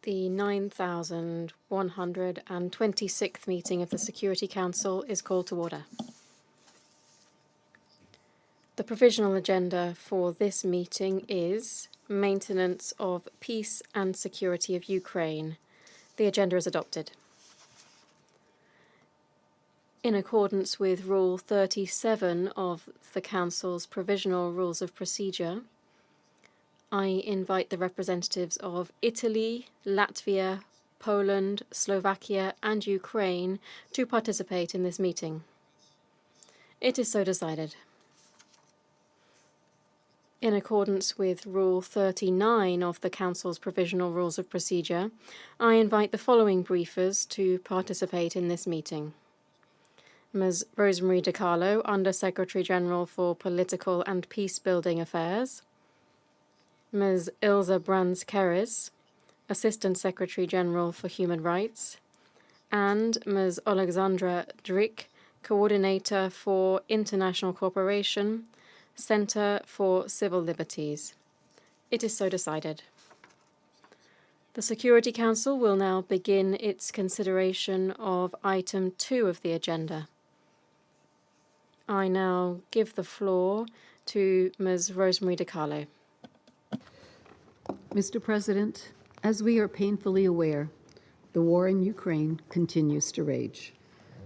The 9,126th meeting of the Security Council is called to order. The provisional agenda for this meeting is maintenance of peace and security of Ukraine. The agenda is adopted. In accordance with Rule 37 of the Council's Provisional Rules of Procedure, I invite the representatives of Italy, Latvia, Poland, Slovakia, and Ukraine to participate in this meeting. It is so decided. In accordance with Rule 39 of the Council's Provisional Rules of Procedure, I invite the following briefers to participate in this meeting. Ms. Rosemary De Carlo, Under Secretary General for Political and Peace-Building Affairs. Ms. Ilse Brands-Keris, Assistant Secretary General for Human Rights. And Ms. Alexandra Drick, Coordinator for International Cooperation, Center for Civil Liberties. It is so decided. The Security Council will now begin its consideration of Item 2 of the agenda. I now give the floor to Ms. Rosemary De Carlo. Mr. President, as we are painfully aware, the war in Ukraine continues to rage.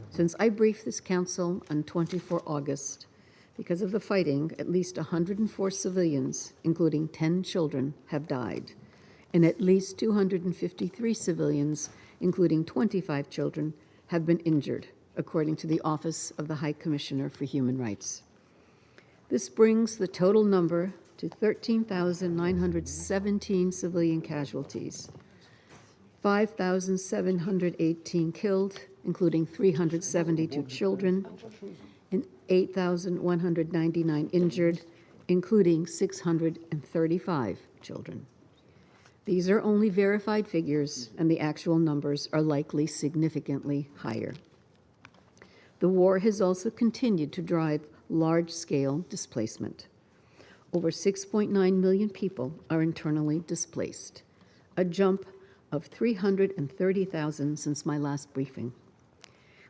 Since I briefed this Council on 24 August, because of the fighting, at least 104 civilians, including 10 children, have died, and at least 253 civilians, including 25 children, have been injured, according to the Office of the High Commissioner for Human Rights. This brings the total number to 13,917 civilian casualties, 5,718 killed, including 372 children, and 8,199 injured, including 635 children. These are only verified figures, and the actual numbers are likely significantly higher. The war has also continued to drive large-scale displacement. Over 6.9 million people are internally displaced, a jump of 330,000 since my last briefing.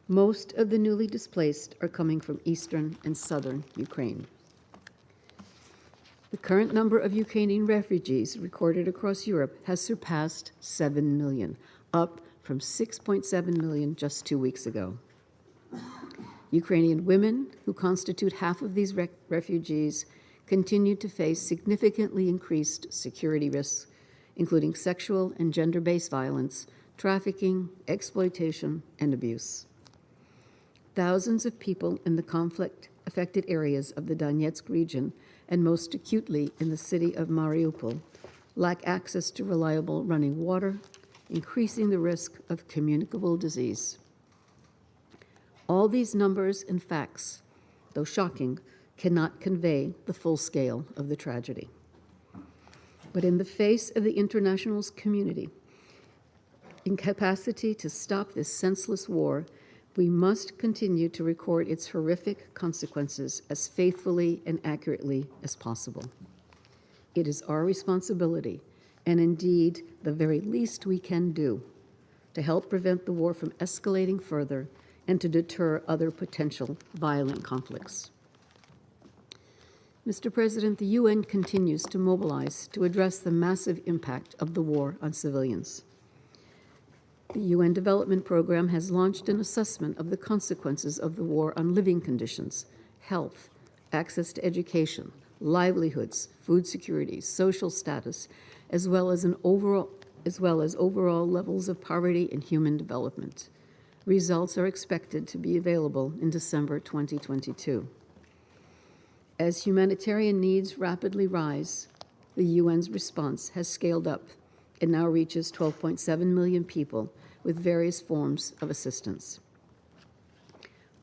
Most of the newly displaced are coming from eastern and southern Ukraine. The current number of Ukrainian refugees recorded across Europe has surpassed 7 million, up from 6.7 million just 2 weeks ago. Ukrainian women, who constitute half of these refugees, continue to face significantly increased security risks, including sexual and gender-based violence, trafficking, exploitation, and abuse. Thousands of people in the conflict-affected areas of the Donetsk region, and most acutely in the city of Mariupol, lack access to reliable running water, increasing the risk of communicable disease. All these numbers and facts, though shocking, cannot convey the full scale of the tragedy. But in the face of the international community, incapacity to stop this senseless war, we must continue to record its horrific consequences as faithfully and accurately as possible. It is our responsibility, and indeed the very least we can do, to help prevent the war from escalating further and to deter other potential violent conflicts. Mr. President, the UN continues to mobilize to address the massive impact of the war on civilians. The UN Development Program has launched an assessment of the consequences of the war on living conditions, health, access to education, livelihoods, food security, social status, as well as overall levels of poverty and human development. Results are expected to be available in December 2022. As humanitarian needs rapidly rise, the UN's response has scaled up and now reaches 12.7 million people with various forms of assistance.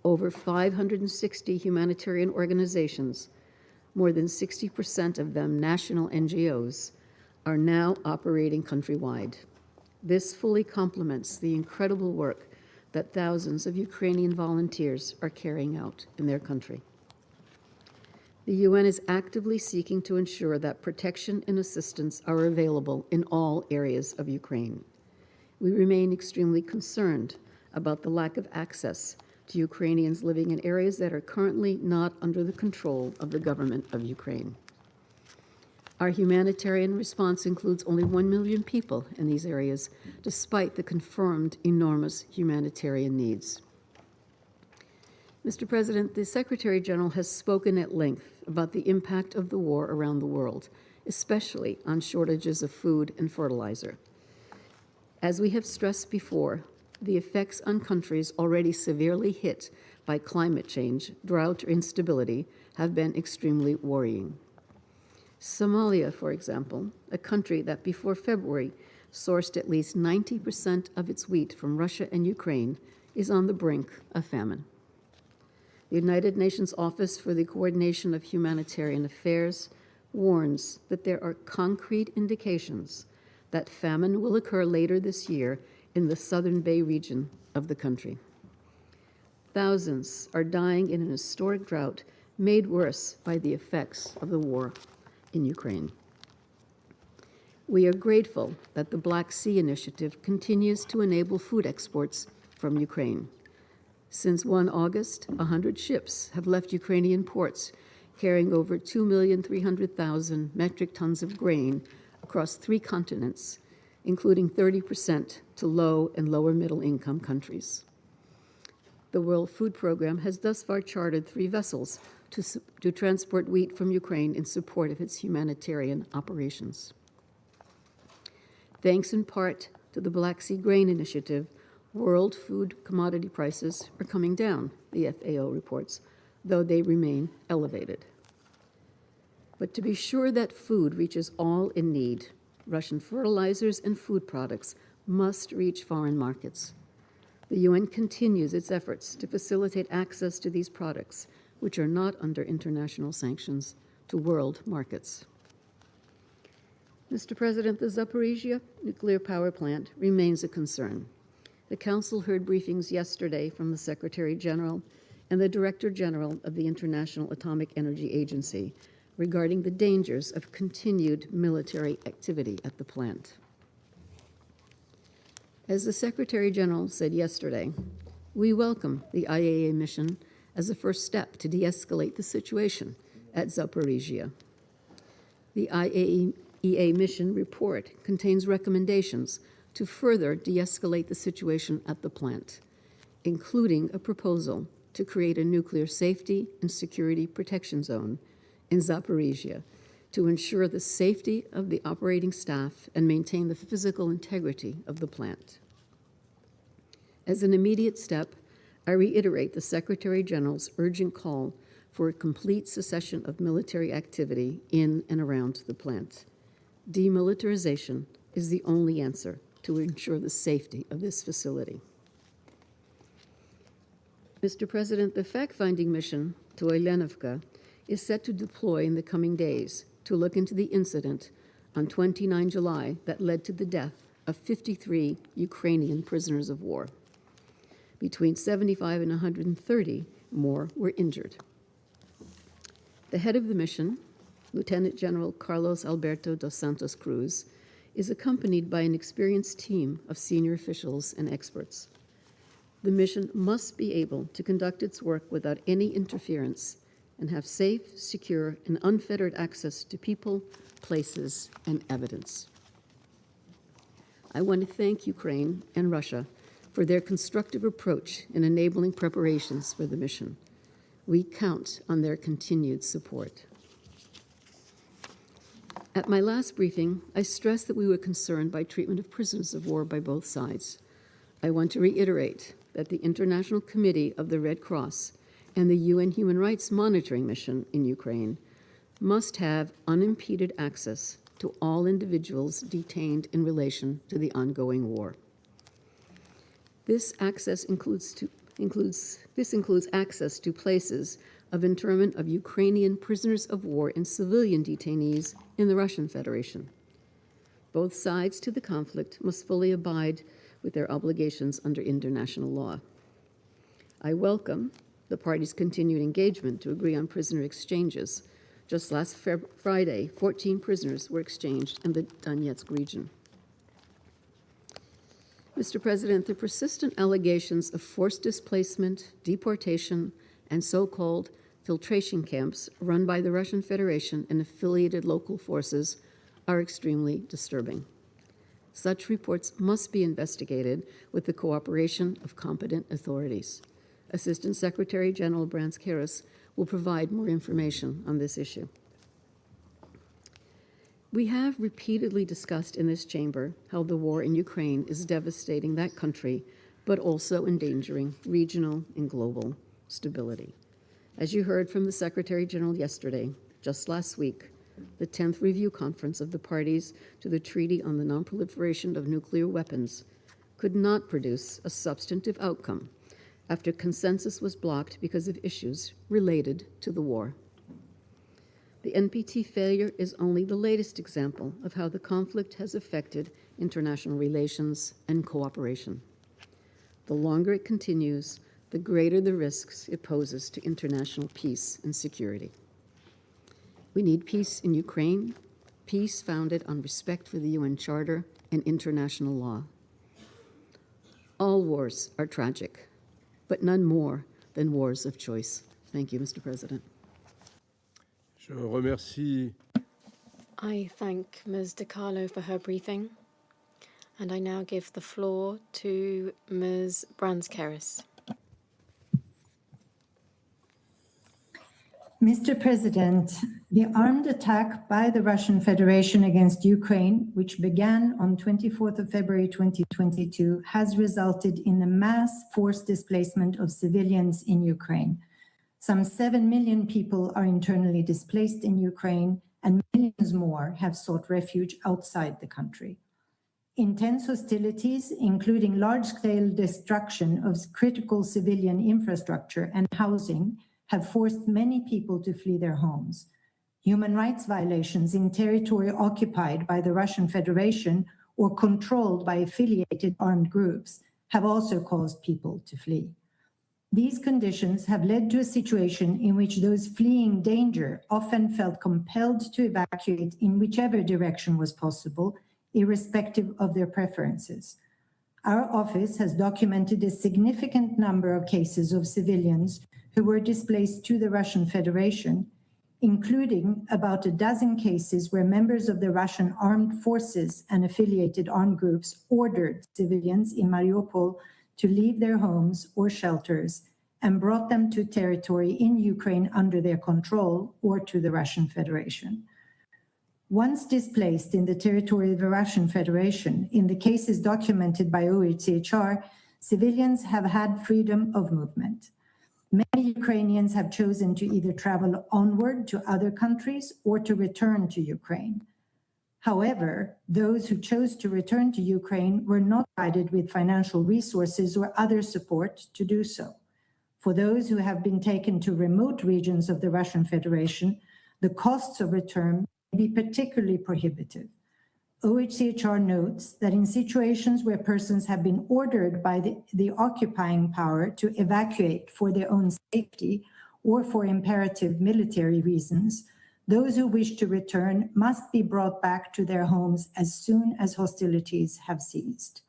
Over 560 humanitarian organizations, more than 60% of them national NGOs, are now operating countrywide. This fully complements the incredible work that thousands of Ukrainian volunteers are carrying out in their country. The UN is actively seeking to ensure that protection and assistance are available in all areas of Ukraine. We remain extremely concerned about the lack of access to Ukrainians living in areas that are currently not under the control of the government of Ukraine. Our humanitarian response includes only 1 million people in these areas, despite the confirmed enormous humanitarian needs. Mr. President, the Secretary General has spoken at length about the impact of the war around the world, especially on shortages of food and fertilizer. As we have stressed before, the effects on countries already severely hit by climate change, drought, or instability have been extremely worrying. Somalia, for example, a country that before February sourced at least 90% of its wheat from Russia and Ukraine, is on the brink of famine. The United Nations Office for the Coordination of Humanitarian Affairs warns that there are concrete indications that famine will occur later this year in the southern Bay region of the country. Thousands are dying in an historic drought made worse by the effects of the war in Ukraine. We are grateful that the Black Sea Initiative continues to enable food exports from Ukraine. Since 1 August, 100 ships have left Ukrainian ports carrying over 2,300,000 metric tons of grain across 3 continents, including 30% to low and lower middle income countries. The World Food Program has thus far chartered 3 vessels to transport wheat from Ukraine in support of its humanitarian operations. Thanks in part to the Black Sea Grain Initiative, world food commodity prices are coming down, the FAO reports, though they remain elevated. But to be sure that food reaches all in need, Russian fertilizers and food products must reach foreign markets. The UN continues its efforts to facilitate access to these products, which are not under international sanctions, to world markets. Mr. President, the Zaporizhia nuclear power plant remains a concern. The Council heard briefings yesterday from the Secretary General and the Director General of the International Atomic Energy Agency regarding the dangers of continued military activity at the plant. As the Secretary General said yesterday, we welcome the IAEA mission as a first step to de-escalate the situation at Zaporizhia. The IAEA mission report contains recommendations to further de-escalate the situation at the plant, including a proposal to create a nuclear safety and security protection zone in Zaporizhia to ensure the safety of the operating staff and maintain the physical integrity of the plant. As an immediate step, I reiterate the Secretary General's urgent call for a complete cessation of military activity in and around the plant. Demilitarization is the only answer to ensure the safety of this facility. Mr. President, the fact-finding mission to Olenovka is set to deploy in the coming days to look into the incident on 29 July that led to the death of 53 Ukrainian prisoners of war. Between 75 and 130 more were injured. The head of the mission, Lieutenant General Carlos Alberto dos Santos Cruz, is accompanied by an experienced team of senior officials and experts. The mission must be able to conduct its work without any interference and have safe, secure, and unfettered access to people, places, and evidence. I want to thank Ukraine and Russia for their constructive approach in enabling preparations for the mission. We count on their continued support. At my last briefing, I stressed that we were concerned by treatment of prisoners of war by both sides. I want to reiterate that the International Committee of the Red Cross and the UN Human Rights Monitoring Mission in Ukraine must have unimpeded access to all individuals detained in relation to the ongoing war. This access includes access to places of internment of Ukrainian prisoners of war and civilian detainees in the Russian Federation. Both sides to the conflict must fully abide with their obligations under international law. I welcome the parties' continued engagement to agree on prisoner exchanges. Just last Friday, 14 prisoners were exchanged in the Donetsk region. Mr. President, the persistent allegations of forced displacement, deportation, and so-called filtration camps run by the Russian Federation and affiliated local forces are extremely disturbing. Such reports must be investigated with the cooperation of competent authorities. Assistant Secretary General Brans-Keras will provide more information on this issue. We have repeatedly discussed in this chamber how the war in Ukraine is devastating that country, but also endangering regional and global stability. As you heard from the Secretary General yesterday, just last week, the 10th Review Conference of the parties to the Treaty on the Non-Proliferation of Nuclear Weapons could not produce a substantive outcome after consensus was blocked because of issues related to the war. The NPT failure is only the latest example of how the conflict has affected international relations and cooperation. The longer it continues, the greater the risks it poses to international peace and security. We need peace in Ukraine, peace founded on respect for the UN Charter and international law. All wars are tragic, but none more than wars of choice. Thank you, Mr. President. Je remercie I thank Ms. De Carlo for her briefing, and I now give the floor to Ms. Brans-Keras. Mr. President, the armed attack by the Russian Federation against Ukraine, which began on 24th of February 2022, has resulted in the mass forced displacement of civilians in Ukraine. Some 7 million people are internally displaced in Ukraine, and millions more have sought refuge outside the country. Intense hostilities, including large-scale destruction of critical civilian infrastructure and housing, have forced many people to flee their homes. Human rights violations in territory occupied by the Russian Federation or controlled by affiliated armed groups have also caused people to flee. These conditions have led to a situation in which those fleeing danger often felt compelled to evacuate in whichever direction was possible, irrespective of their preferences. Our office has documented a significant number of cases of civilians who were displaced to the Russian Federation, including about a dozen cases where members of the Russian armed forces and affiliated armed groups ordered civilians in Mariupol to leave their homes or shelters and brought them to territory in Ukraine under their control or to the Russian Federation. Once displaced in the territory of the Russian Federation, in the cases documented by OHCHR, civilians have had freedom of movement. Many Ukrainians have chosen to either travel onward to other countries or to return to Ukraine. However, those who chose to return to Ukraine were not provided with financial resources or other support to do so. For those who have been taken to remote regions of the Russian Federation, the costs of return may be particularly prohibitive. OHCHR notes that in situations where persons have been ordered by the occupying power to evacuate for their own safety or for imperative military reasons, those who wish to return must be brought back to their homes as soon as hostilities have ceased.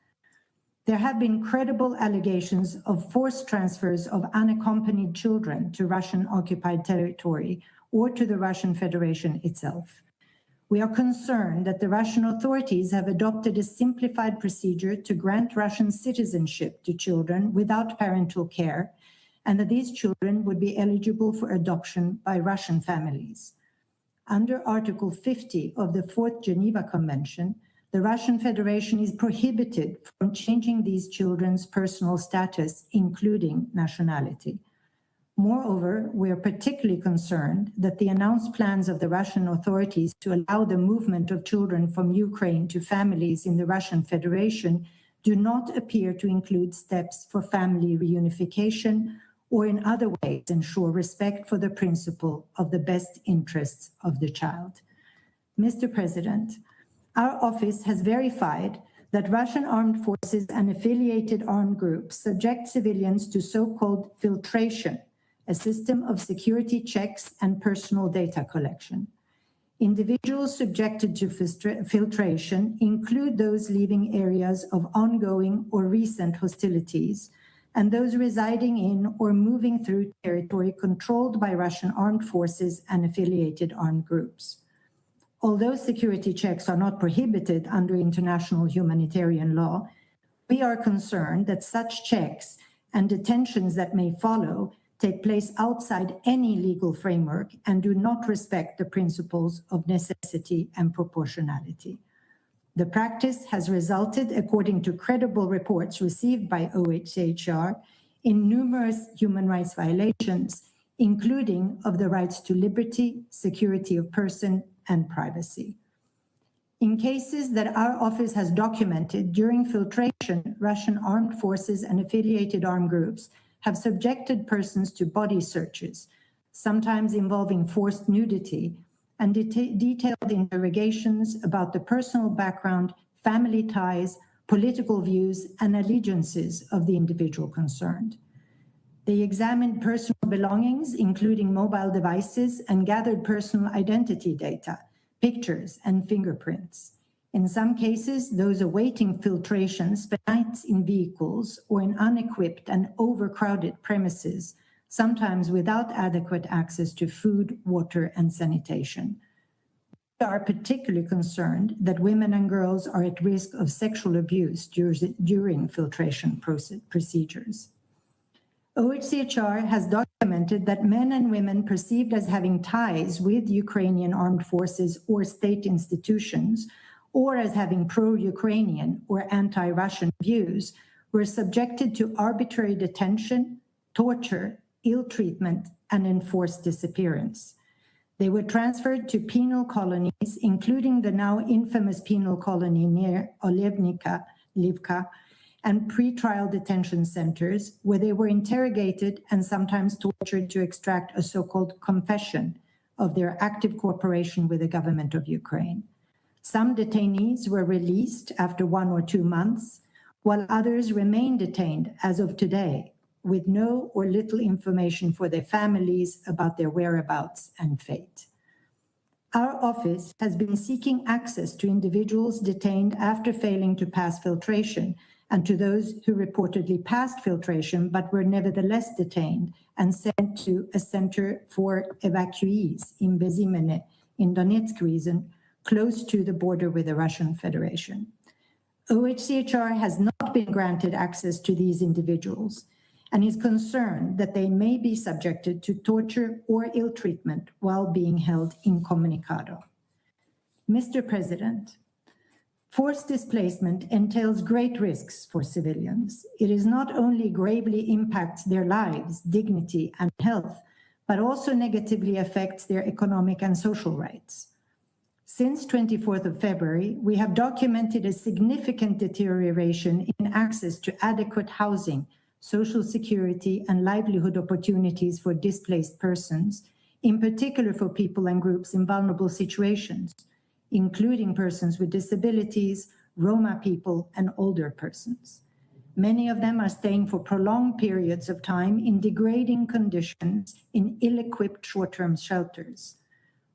There have been credible allegations of forced transfers of unaccompanied children to Russian-occupied territory or to the Russian Federation itself. We are concerned that the Russian authorities have adopted a simplified procedure to grant Russian citizenship to children without parental care, and that these children would be eligible for adoption by Russian families. Under Article 50 of the Fourth Geneva Convention, the Russian Federation is prohibited from changing these children's personal status, including nationality. Moreover, we are particularly concerned that the announced plans of the Russian authorities to allow the movement of children from Ukraine to families in the Russian Federation do not appear to include steps for family reunification or in other ways ensure respect for the principle of the best interests of the child. Mr. President, our office has verified that Russian armed forces and affiliated armed groups subject civilians to so-called filtration, a system of security checks and personal data collection. Individuals subjected to filtration include those leaving areas of ongoing or recent hostilities, and those residing in or moving through territory controlled by Russian armed forces and affiliated armed groups. Although security checks are not prohibited under international humanitarian law, we are concerned that such checks and detentions that may follow take place outside any legal framework and do not respect the principles of necessity and proportionality. The practice has resulted, according to credible reports received by OHCHR, in numerous human rights violations, including of the rights to liberty, security of person, and privacy. In cases that our office has documented, during filtration, Russian armed forces and affiliated armed groups have subjected persons to body searches, sometimes involving forced nudity, and detailed interrogations about the personal background, family ties, political views, and allegiances of the individual concerned. They examined personal belongings, including mobile devices, and gathered personal identity data, pictures, and fingerprints. In some cases, those awaiting filtration spent nights in vehicles or in unequipped and overcrowded premises, sometimes without adequate access to food, water, and sanitation. We are particularly concerned that women and girls are at risk of sexual abuse during filtration procedures. OHCHR has documented that men and women perceived as having ties with Ukrainian armed forces or state institutions, or as having pro-Ukrainian or anti-Russian views, were subjected to arbitrary detention, torture, ill treatment, and enforced disappearance. They were transferred to penal colonies, including the now infamous penal colony near Olevnica, Livka, and pre-trial detention centers, where they were interrogated and sometimes tortured to extract a so-called confession of their active cooperation with the government of Ukraine. Some detainees were released after 1 or 2 months, while others remain detained as of today, with no or little information for their families about their whereabouts and fate. Our office has been seeking access to individuals detained after failing to pass filtration, and to those who reportedly passed filtration but were nevertheless detained and sent to a center for evacuees in Bezimene, in Donetsk region, close to the border with the Russian Federation. OHCHR has not been granted access to these individuals and is concerned that they may be subjected to torture or ill treatment while being held incommunicado. Mr. President, forced displacement entails great risks for civilians. It is not only gravely impacts their lives, dignity, and health, but also negatively affects their economic and social rights. Since 24th of February, we have documented a significant deterioration in access to adequate housing, social security, and livelihood opportunities for displaced persons, in particular for people and groups in vulnerable situations, including persons with disabilities, Roma people, and older persons. Many of them are staying for prolonged periods of time in degrading conditions in ill-equipped short-term shelters.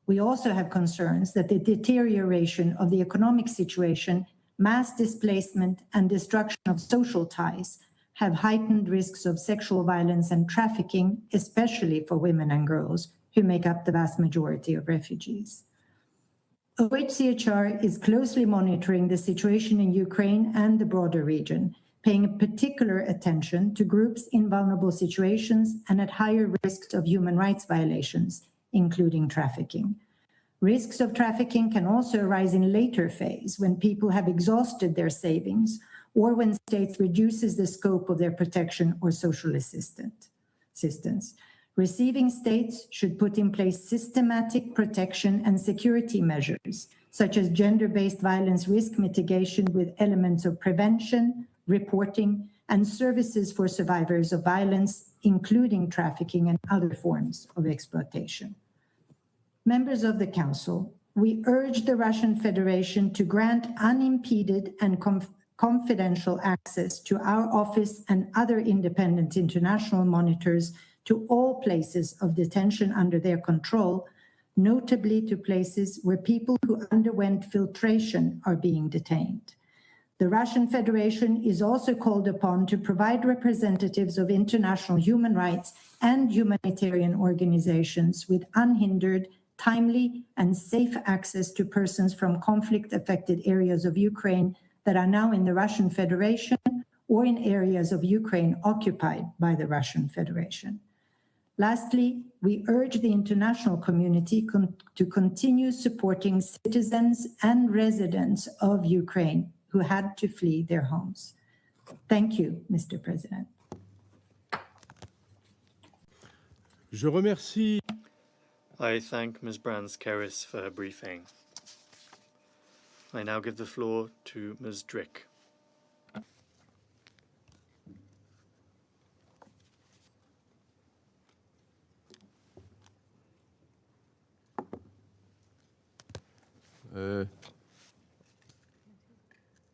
We also have concerns that the deterioration of the economic situation, mass displacement, and destruction of social ties have heightened risks of sexual violence and trafficking, especially for women and girls, who make up the vast majority of refugees. OHCHR is closely monitoring the situation in Ukraine and the broader region, paying particular attention to groups in vulnerable situations and at higher risks of human rights violations, including trafficking. Risks of trafficking can also arise in later phase when people have exhausted their savings or when states reduces the scope of their protection or social assistance. Receiving states should put in place systematic protection and security measures, such as gender-based violence risk mitigation with elements of prevention, reporting, and services for survivors of violence, including trafficking and other forms of exploitation. Members of the Council, we urge the Russian Federation to grant unimpeded and confidential access to our office and other independent international monitors to all places of detention under their control, notably to places where people who underwent filtration are being detained. The Russian Federation is also called upon to provide representatives of international human rights and humanitarian organizations with unhindered, timely, and safe access to persons from conflict-affected areas of Ukraine that are now in the Russian Federation or in areas of Ukraine occupied by the Russian Federation. Lastly, we urge the international community to continue supporting citizens and residents of Ukraine who had to flee their homes. Thank you, Mr. President. Je remercie I thank Ms. Brands-Keris for her briefing. I now give the floor to Ms. Drick.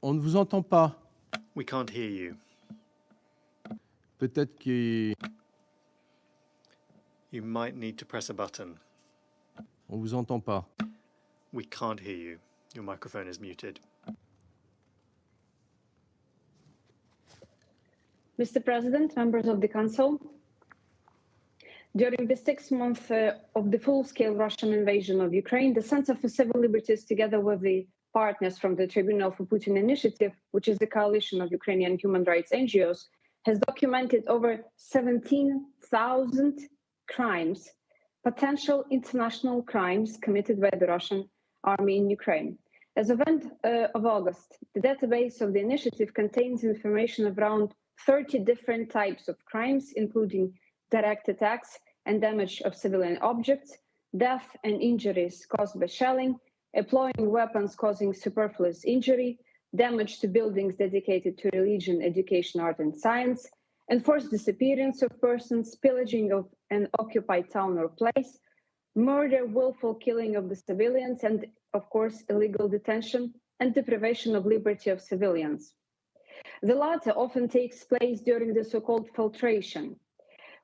On ne vous entend pas. We can't hear you. Peut-être qu'on You might need to press a button. ne vous entend pas. We can't hear you. Your microphone is muted. Mr. President, members of the Council, during the 6 months of the full-scale Russian invasion of Ukraine, the Center for Civil Liberties, together with the partners from the Tribunal for Putin Initiative, which is the coalition of Ukrainian human rights NGOs, has documented over 17,000 crimes, potential international crimes committed by the Russian army in Ukraine. As of end of August, the database of the initiative contains information of around 30 different types of crimes, including direct attacks and damage of civilian objects, death and injuries caused by shelling, employing weapons causing superfluous injury, damage to buildings dedicated to religion, education, art, and science, enforced disappearance of persons, pillaging of an occupied town or place, murder, willful killing of the civilians, and, of course, illegal detention and deprivation of liberty of civilians. The latter often takes place during the so-called filtration,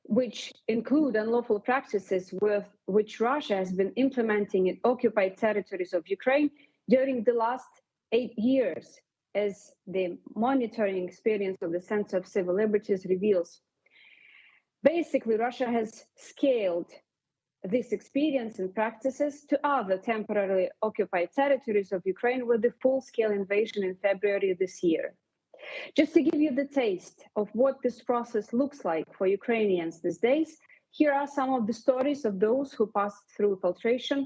which include unlawful practices with which Russia has been implementing in occupied territories of Ukraine during the last 8 years, as the monitoring experience of the Center of Civil Liberties reveals. Basically, Russia has scaled this experience and practices to other temporarily occupied territories of Ukraine with the full-scale invasion in February this year. Just to give you the taste of what this process looks like for Ukrainians these days, here are some of the stories of those who passed through filtration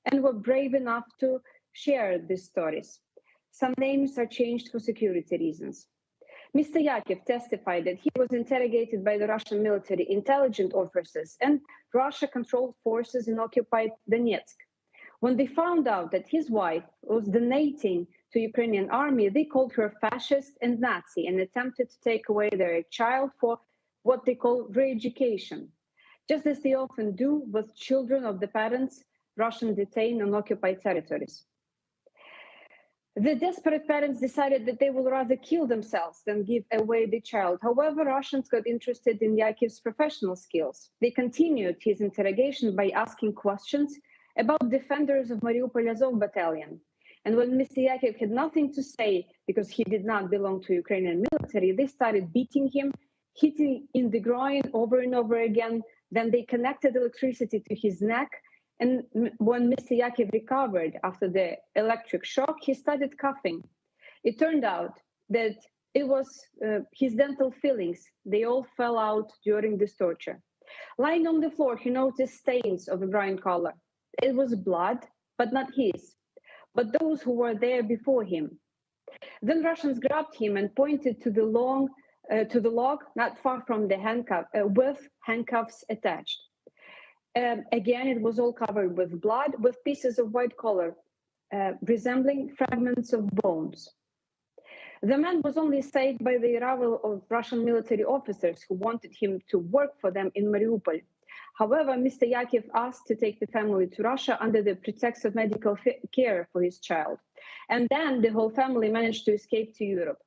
and were brave enough to share these stories. Some names are changed for security reasons. Mr. Yakev testified that he was interrogated by the Russian military intelligence officers and Russia-controlled forces in occupied Donetsk. When they found out that his wife was donating to Ukrainian army, they called her fascist and Nazi and attempted to take away their child for what they call re-education, just as they often do with children of the parents Russian detained on occupied territories. The desperate parents decided that they will rather kill themselves than give away the child. However, Russians got interested in Yakev's professional skills. They continued his interrogation by asking questions about defenders of Mariupol Azov battalion. And when Mr. Yakev had nothing to say because he did not belong to Ukrainian military, they started beating him, hitting in the groin over and over again. Then they connected electricity to his neck. And when Mr. Yakev recovered after the electric shock, he started coughing. It turned out that it was his dental fillings. They all fell out during this torture. Lying on the floor, he noticed stains of a brown color. It was blood, but not his, but those who were there before him. Then Russians grabbed him and pointed to the log not far from the handcuff, with handcuffs attached. Again, it was all covered with blood, with pieces of white color, resembling fragments of bones. The man was only saved by the arrival of Russian military officers who wanted him to work for them in Mariupol. However, Mr. Yakev asked to take the family to Russia under the pretext of medical care for his child. And then the whole family managed to escape to Europe.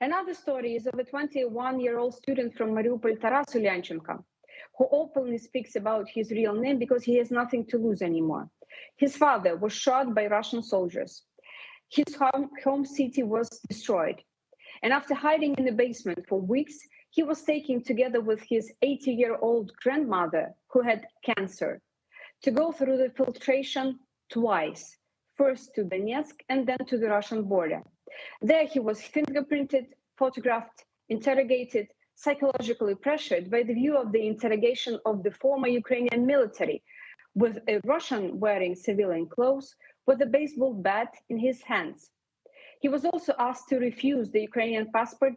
Another story is of a 21-year-old student from Mariupol, Taras Ulyanchenko, who openly speaks about his real name because he has nothing to lose anymore. His father was shot by Russian soldiers. His home city was destroyed. And after hiding in the basement for weeks, he was taken together with his 80-year-old grandmother, who had cancer, to go through the filtration twice, first to Donetsk and then to the Russian border. There he was fingerprinted, photographed, interrogated, psychologically pressured by the view of the interrogation of the former Ukrainian military, with a Russian wearing civilian clothes with a baseball bat in his hands. He was also asked to refuse the Ukrainian passport,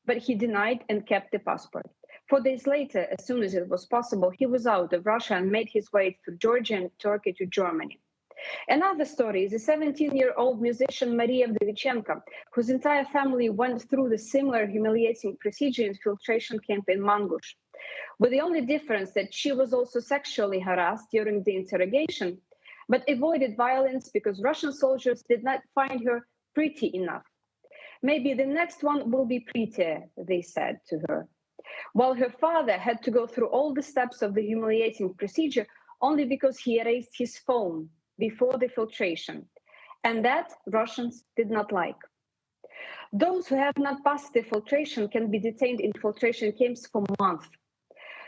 but he denied and kept the passport. 4 days later, as soon as it was possible, he was out of Russia and made his way through Georgia and Turkey to Germany. Another story is a 17-year-old musician, Maria Vdovichenko, whose entire family went through the similar humiliating procedure in filtration camp in Mangush, with the only difference that she was also sexually harassed during the interrogation, but avoided violence because Russian soldiers did not find her pretty enough. Maybe the next one will be prettier, they said to her. While her father had to go through all the steps of the humiliating procedure only because he erased his phone before the filtration, and that Russians did not like. Those who have not passed the filtration can be detained in filtration camps for months.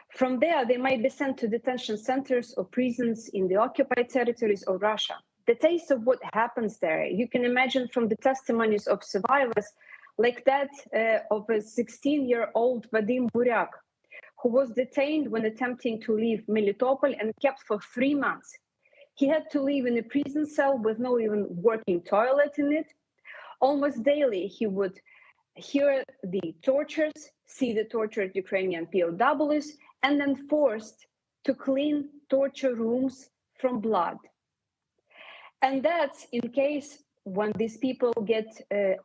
From there, they might be sent to detention centers or prisons in the occupied territories of Russia. The taste of what happens there, you can imagine from the testimonies of survivors, like that of a 16-year-old Vadim Buryak, who was detained when attempting to leave Melitopol and kept for 3 months. He had to live in a prison cell with no even working toilet in it. Almost daily, he would hear the tortures, see the tortured Ukrainian POWs, and then forced to clean torture rooms from blood. And that's in case when these people get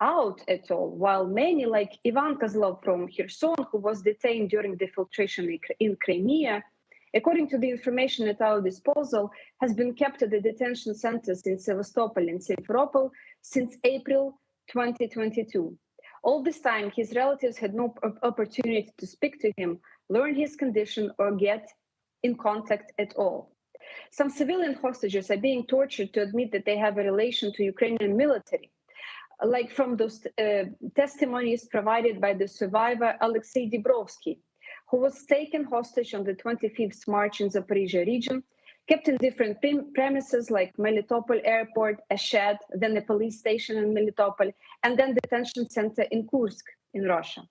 out at all, while many, like Ivan Kozlov from Kherson, who was detained during the filtration in Crimea, according to the information at our disposal, has been kept at the detention centers in Sevastopol and Simferopol since April 2022. All this time, his relatives had no opportunity to speak to him, learn his condition, or get in contact at all. Some civilian hostages are being tortured to admit that they have a relation to Ukrainian military, like from those testimonies provided by the survivor Alexei Dibrovsky, who was taken hostage on the 25th March in Zaporizhia region, kept in different premises like Melitopol airport, a shed, then a police station in Melitopol, and then detention center in Kursk in Russia.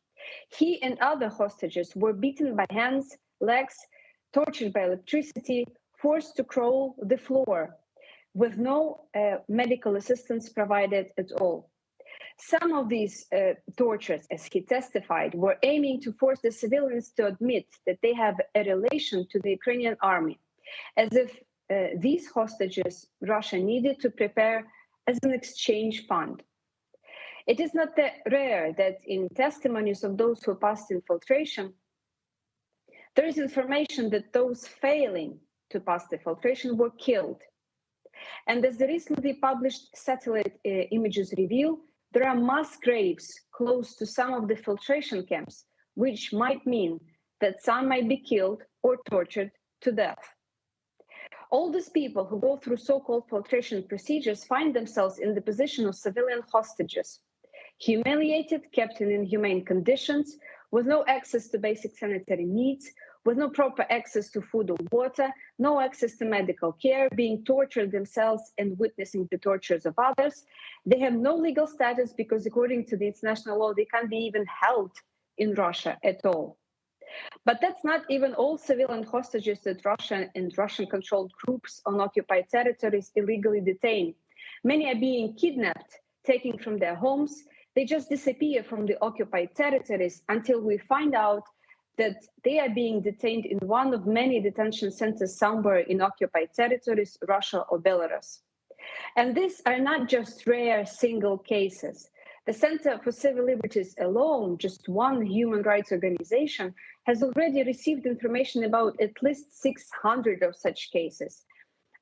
He and other hostages were beaten by hands, legs, tortured by electricity, forced to crawl the floor with no medical assistance provided at all. Some of these tortures, as he testified, were aiming to force the civilians to admit that they have a relation to the Ukrainian army, as if these hostages Russia needed to prepare as an exchange fund. It is not that rare that in testimonies of those who passed infiltration, there is information that those failing to pass the filtration were killed. And as the recently published satellite images reveal, there are mass graves close to some of the filtration camps, which might mean that some might be killed or tortured to death. All these people who go through so-called filtration procedures find themselves in the position of civilian hostages, humiliated, kept in inhumane conditions, with no access to basic sanitary needs, with no proper access to food or water, no access to medical care, being tortured themselves and witnessing the tortures of others. They have no legal status because according to the international law, they can't be even held in Russia at all. But that's not even all civilian hostages that Russia and Russian-controlled groups on occupied territories illegally detain. Many are being kidnapped, taken from their homes. They just disappear from the occupied territories until we find out that they are being detained in one of many detention centers somewhere in occupied territories, Russia or Belarus. And these are not just rare single cases. The Center for Civil Liberties alone, just one human rights organization, has already received information about at least 600 of such cases,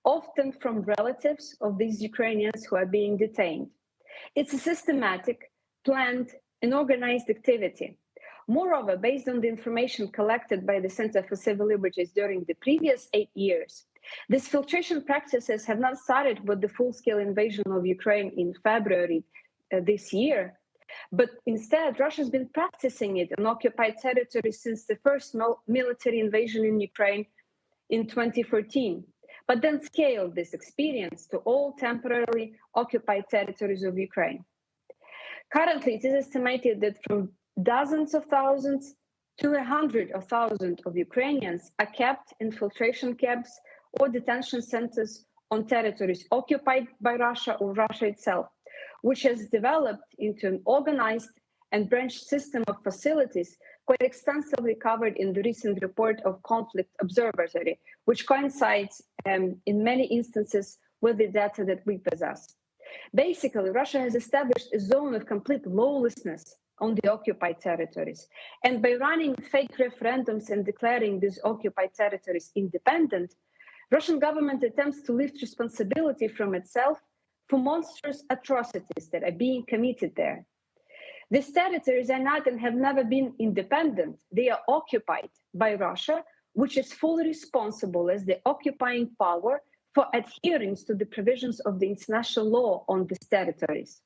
often from relatives of these Ukrainians who are being detained. It's a systematic, planned, and organized activity. Moreover, based on the information collected by the Center for Civil Liberties during the previous 8 years, these filtration practices have not started with the full-scale invasion of Ukraine in February this year, but instead Russia has been practicing it on occupied territory since the first military invasion in Ukraine in 2014, but then scaled this experience to all temporarily occupied territories of Ukraine. Currently, it is estimated that from dozens of thousands to 100,000 of Ukrainians are kept in filtration camps or detention centers on territories occupied by Russia or Russia itself, which has developed into an organized and branched system of facilities quite extensively covered in the recent report of Conflict Observatory, which coincides in many instances with the data that we possess. Basically, Russia has established a zone of complete lawlessness on the occupied territories. And by running fake referendums and declaring these occupied territories independent, Russian government attempts to lift responsibility from itself for monstrous atrocities that are being committed there. These territories are not and have never been independent. They are occupied by Russia, which is fully responsible as the occupying power for adherence to the provisions of the international law on these territories.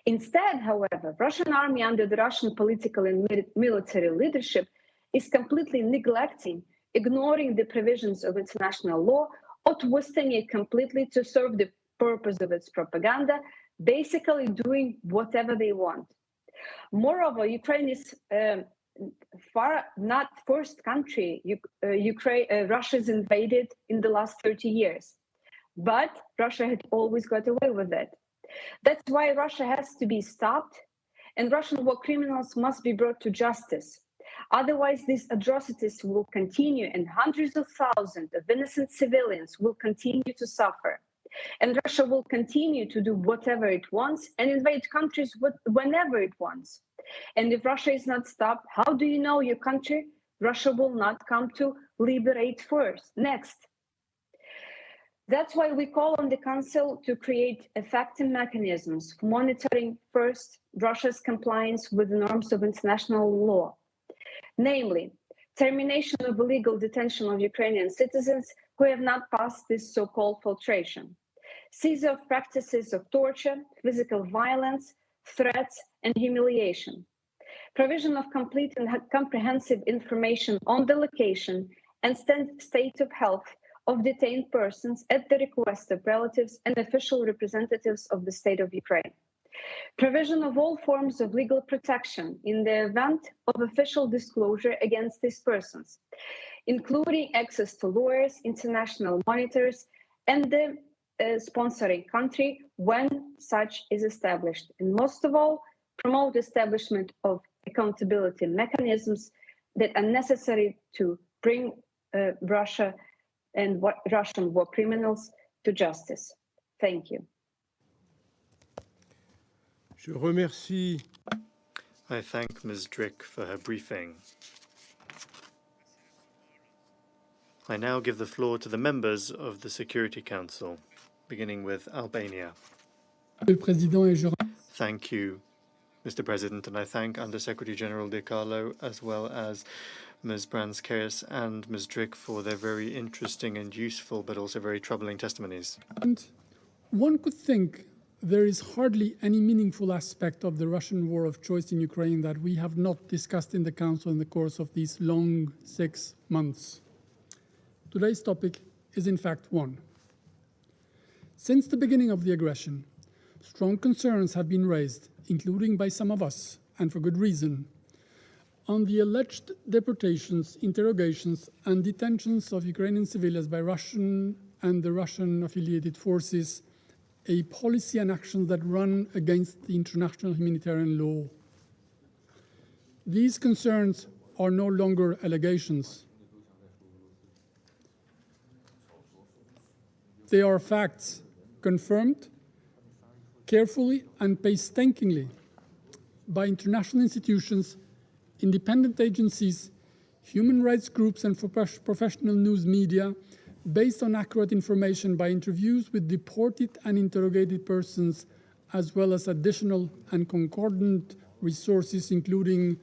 Instead, however, Russian army under the Russian political and military leadership is completely neglecting, ignoring the provisions of international law, or twisting it completely to serve the purpose of its propaganda, basically doing whatever they want. Moreover, Ukraine is far not first country Russia's invaded in the last 30 years, but Russia had always got away with it. That's why Russia has to be stopped, and Russian war criminals must be brought to justice. Otherwise, these atrocities will continue, and hundreds of thousands of innocent civilians will continue to suffer. And Russia will continue to do whatever it wants and invade countries whenever it wants. And if Russia is not stopped, how do you know your country? Russia will not come to liberate next. That's why we call on the Council to create effective mechanisms for monitoring, first, Russia's compliance with the norms of international law, namely, termination of illegal detention of Ukrainian citizens who have not passed this so-called filtration, seizure of practices of torture, physical violence, threats, and humiliation, provision of complete and comprehensive information on the location and state of health of detained persons at the request of relatives and official representatives of the state of Ukraine. Provision of all forms of legal protection in the event of official disclosure against these persons, including access to lawyers, international monitors, and the sponsoring country when such is established. And most of all, promote establishment of accountability mechanisms that are necessary to bring Russia and Russian war criminals to justice. Thank you. Je remercie I thank Ms. Drick for her briefing. I now give the floor to the members of the Security Council, beginning with Albania. Thank you, Mr. President, and I thank Under-Secretary General Carlo as well as Ms. Brands-Keres and Ms. Drick for their very interesting and useful but also very troubling testimonies. And one could think there is hardly any meaningful aspect of the Russian war of choice in Ukraine that we have not discussed in the Council in the course of these long 6 months. Today's topic is in fact one. Since the beginning of the aggression, strong concerns have been raised, including by some of us, and for good reason, on the alleged deportations, interrogations, and detentions of Ukrainian civilians by Russian and the Russian-affiliated forces, a policy and actions that run against the international humanitarian law. These concerns are no longer allegations. They are facts confirmed carefully and painstakingly by international institutions, independent agencies, human rights groups, and professional news media, based on accurate information by interviews with deported and interrogated persons, as well as additional and concordant resources, including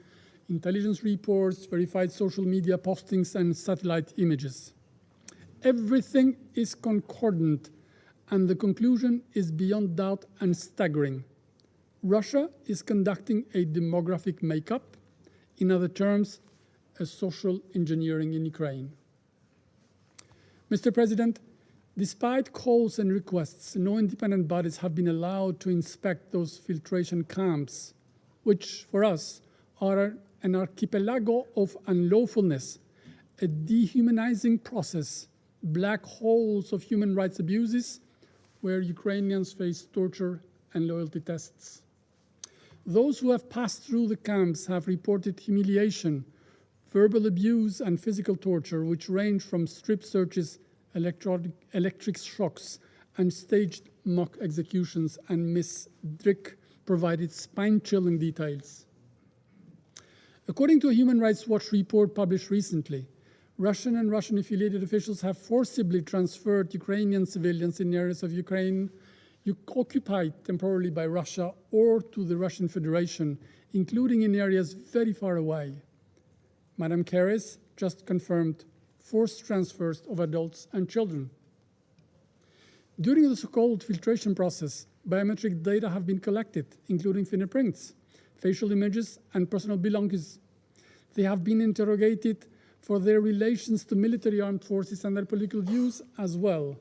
intelligence reports, verified social media postings, and satellite images. Everything is concordant, and the conclusion is beyond doubt and staggering. Russia is conducting a demographic makeup, in other terms, a social engineering in Ukraine. Mr. President, Despite calls and requests, no independent bodies have been allowed to inspect those filtration camps, which for us are an archipelago of unlawfulness, a dehumanizing process, black holes of human rights abuses, where Ukrainians face torture and loyalty tests. Those who have passed through the camps have reported humiliation, verbal abuse, and physical torture, which range from strip searches, electric shocks, and staged mock executions, and Ms. Drick provided spine-chilling details. According to a Human Rights Watch report published recently, Russian and Russian-affiliated officials have forcibly transferred Ukrainian civilians in areas of Ukraine occupied temporarily by Russia or to the Russian Federation, including in areas very far away. Madam Keres just confirmed forced transfers of adults and children. During the so-called filtration process, biometric data have been collected, including fingerprints, facial images, and personal belongings. They have been interrogated for their relations to military armed forces and their political views as well.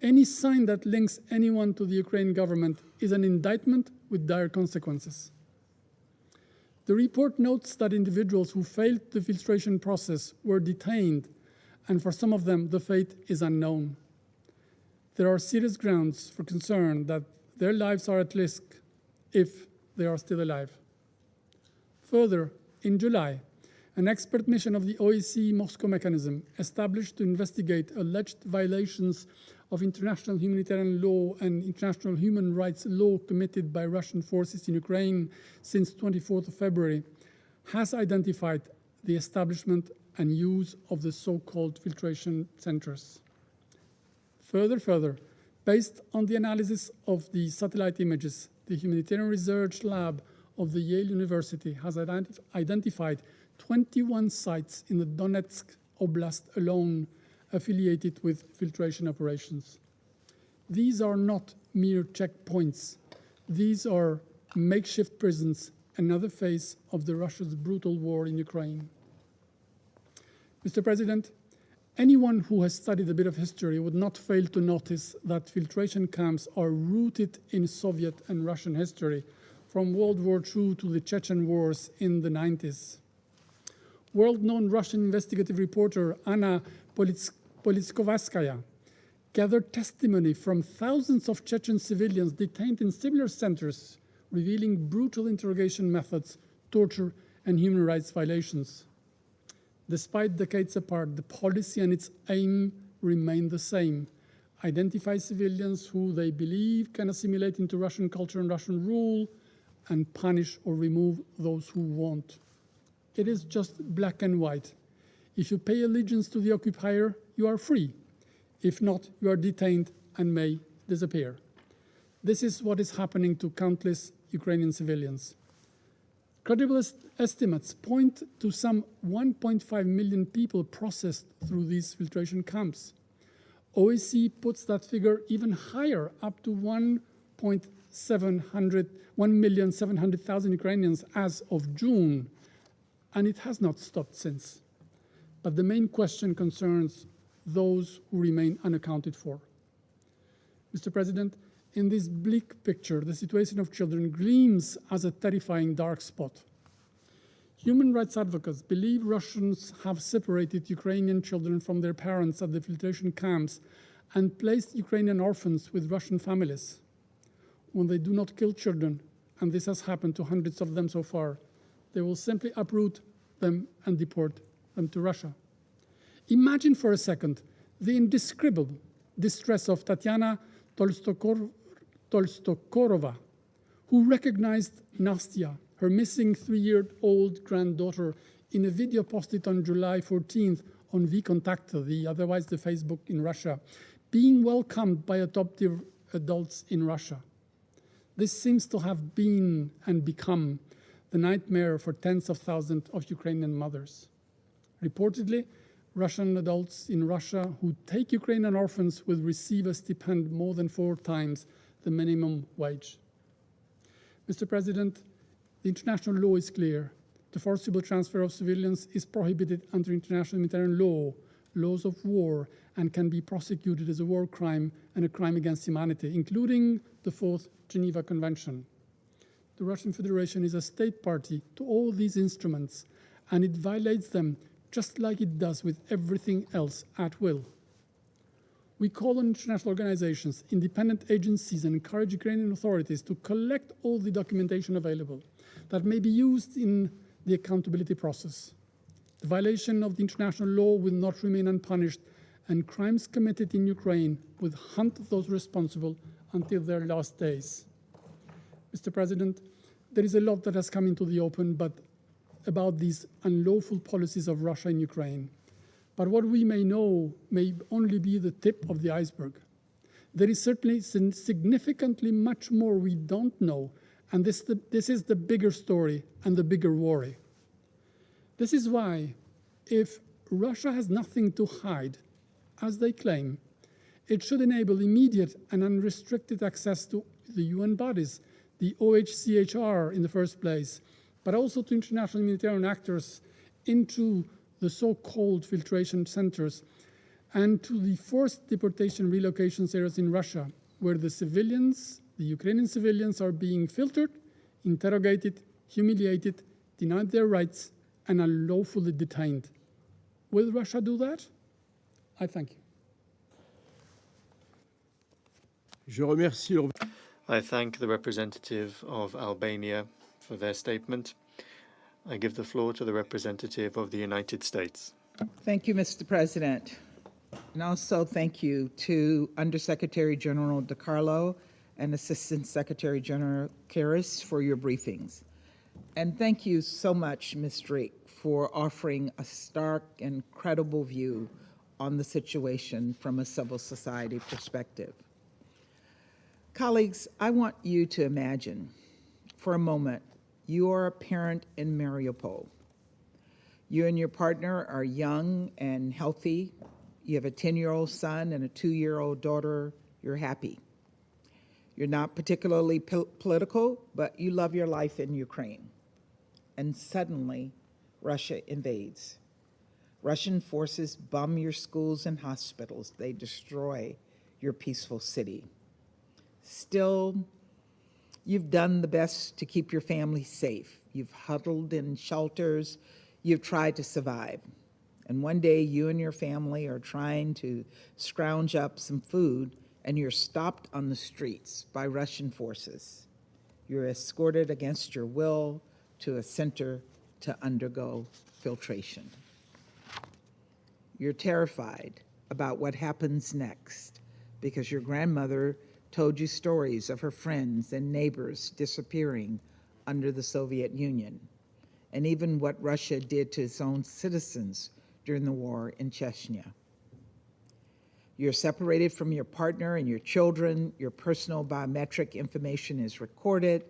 Any sign that links anyone to the Ukrainian government is an indictment with dire consequences. The report notes that individuals who failed the filtration process were detained, and for some of them, the fate is unknown. There are serious grounds for concern that their lives are at risk if they are still alive. Further, in July, an expert mission of the OSCE Moscow mechanism established to investigate alleged violations of international humanitarian law and international human rights law committed by Russian forces in Ukraine since 24th of February has identified the establishment and use of the so-called filtration centers. Further, based on the analysis of the satellite images, the Humanitarian Research Lab of the Yale University has identified 21 sites in the Donetsk Oblast alone affiliated with filtration operations. These are not mere checkpoints. These are makeshift prisons, another phase of the Russia's brutal war in Ukraine. Mr. President, anyone who has studied a bit of history would not fail to notice that filtration camps are rooted in Soviet and Russian history, from World War II to the Chechen wars in the 90s. World-known Russian investigative reporter Anna Politkovskaya gathered testimony from thousands of Chechen civilians detained in similar centers, revealing brutal interrogation methods, torture, and human rights violations. Despite decades apart, the policy and its aim remain the same: identify civilians who they believe can assimilate into Russian culture and Russian rule, and punish or remove those who won't. It is just black and white. If you pay allegiance to the occupier, you are free. If not, you are detained and may disappear. This is what is happening to countless Ukrainian civilians. Credible estimates point to some 1.5 million people processed through these filtration camps. OSCE puts that figure even higher, up to 1,700,000 Ukrainians as of June, and it has not stopped since. But the main question concerns those who remain unaccounted for. Mr. President, in this bleak picture, the situation of children gleams as a terrifying dark spot. Human rights advocates believe Russians have separated Ukrainian children from their parents at the filtration camps and placed Ukrainian orphans with Russian families. When they do not kill children, and this has happened to hundreds of them so far, they will simply uproot them and deport them to Russia. Imagine for a second the indescribable distress of Tatiana Tolstokorova, who recognized Nastya, her missing 3-year-old granddaughter, in a video posted on July 14th on VKontakte, otherwise the Facebook in Russia, being welcomed by adoptive adults in Russia. This seems to have been and become the nightmare for tens of thousands of Ukrainian mothers. Reportedly, Russian adults in Russia who take Ukrainian orphans will receive a stipend more than 4 times the minimum wage. Mr. President, the international law is clear. The forcible transfer of civilians is prohibited under international humanitarian law, laws of war, and can be prosecuted as a war crime and a crime against humanity, including the Fourth Geneva Convention. The Russian Federation is a state party to all these instruments, and it violates them just like it does with everything else at will. We call on international organizations, independent agencies, and encourage Ukrainian authorities to collect all the documentation available that may be used in the accountability process. The violation of the international law will not remain unpunished, and crimes committed in Ukraine will hunt those responsible until their last days. Mr. President, there is a lot that has come into the open about these unlawful policies of Russia in Ukraine. But what we may know may only be the tip of the iceberg. There is certainly significantly much more we don't know, and this is the bigger story and the bigger worry. This is why, if Russia has nothing to hide, as they claim, it should enable immediate and unrestricted access to the UN bodies, the OHCHR in the first place, but also to international humanitarian actors into the so-called filtration centers, and to the forced deportation relocation areas in Russia, where the Ukrainian civilians are being filtered, interrogated, humiliated, denied their rights, and unlawfully detained. Will Russia do that? I thank you. Je remercie I thank the representative of Albania for their statement. I give the floor to the representative of the United States. Thank you, Mr. President. And also thank you to Undersecretary General Carlo and Assistant Secretary General Karras for your briefings. And thank you so much, Ms. Drake, for offering a stark and credible view on the situation from a civil society perspective. Colleagues, I want you to imagine for a moment you are a parent in Mariupol. You and your partner are young and healthy. You have a 10-year-old son and a 2-year-old daughter. You're happy. You're not particularly political, but you love your life in Ukraine. And suddenly, Russia invades. Russian forces bomb your schools and hospitals. They destroy your peaceful city. Still, you've done the best to keep your family safe. You've huddled in shelters. You've tried to survive. And one day, you and your family are trying to scrounge up some food, and you're stopped on the streets by Russian forces. You're escorted against your will to a center to undergo filtration. You're terrified about what happens next because your grandmother told you stories of her friends and neighbors disappearing under the Soviet Union, and even what Russia did to its own citizens during the war in Chechnya. You're separated from your partner and your children. Your personal biometric information is recorded.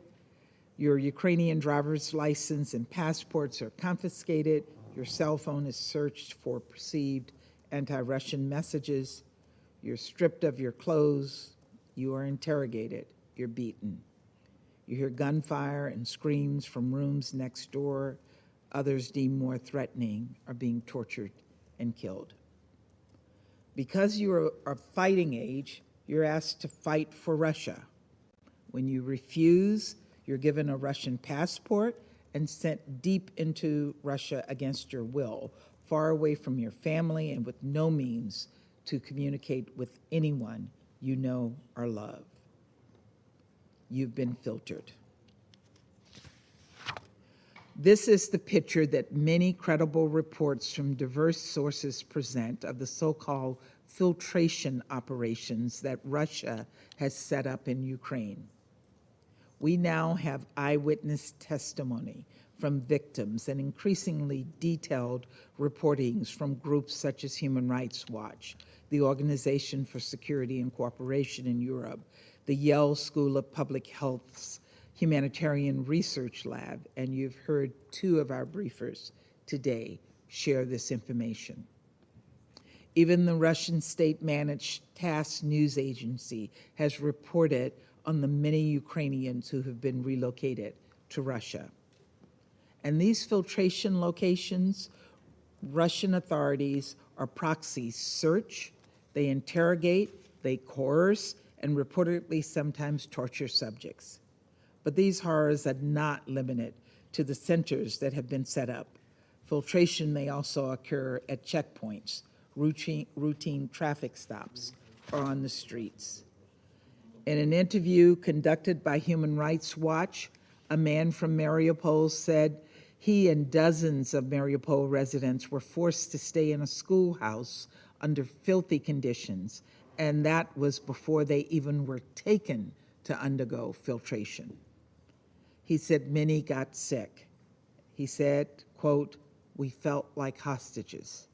Your Ukrainian driver's license and passports are confiscated. Your cell phone is searched for perceived anti-Russian messages. You're stripped of your clothes. You are interrogated. You're beaten. You hear gunfire and screams from rooms next door. Others deemed more threatening are being tortured and killed. Because you are of fighting age, you're asked to fight for Russia. When you refuse, you're given a Russian passport and sent deep into Russia against your will, far away from your family and with no means to communicate with anyone you know or love. You've been filtered. This is the picture that many credible reports from diverse sources present of the so-called filtration operations that Russia has set up in Ukraine. We now have eyewitness testimony from victims and increasingly detailed reportings from groups such as Human Rights Watch, the Organization for Security and Cooperation in Europe, the Yale School of Public Health's Humanitarian Research Lab, and you've heard two of our briefers today share this information. Even the Russian state-managed TASS news agency has reported on the many Ukrainians who have been relocated to Russia. And these filtration locations, Russian authorities or proxies search, They interrogate, they coerce, and reportedly sometimes torture subjects. But these horrors are not limited to the centers that have been set up. Filtration may also occur at checkpoints, routine traffic stops, or on the streets. In an interview conducted by Human Rights Watch, a man from Mariupol said he and dozens of Mariupol residents were forced to stay in a schoolhouse under filthy conditions, and that was before they even were taken to undergo filtration. He said many got sick. He said, quote, "We felt like hostages."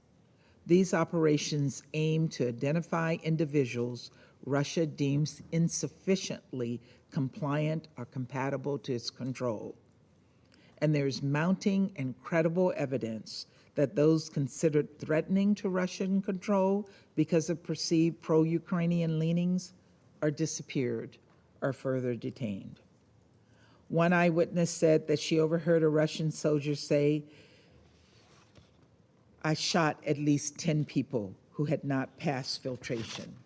These operations aim to identify individuals Russia deems insufficiently compliant or compatible to its control. And there's mounting and credible evidence that those considered threatening to Russian control because of perceived pro-Ukrainian leanings are disappeared or further detained. One eyewitness said that she overheard a Russian soldier say, "I shot at least 10 people who had not passed filtration."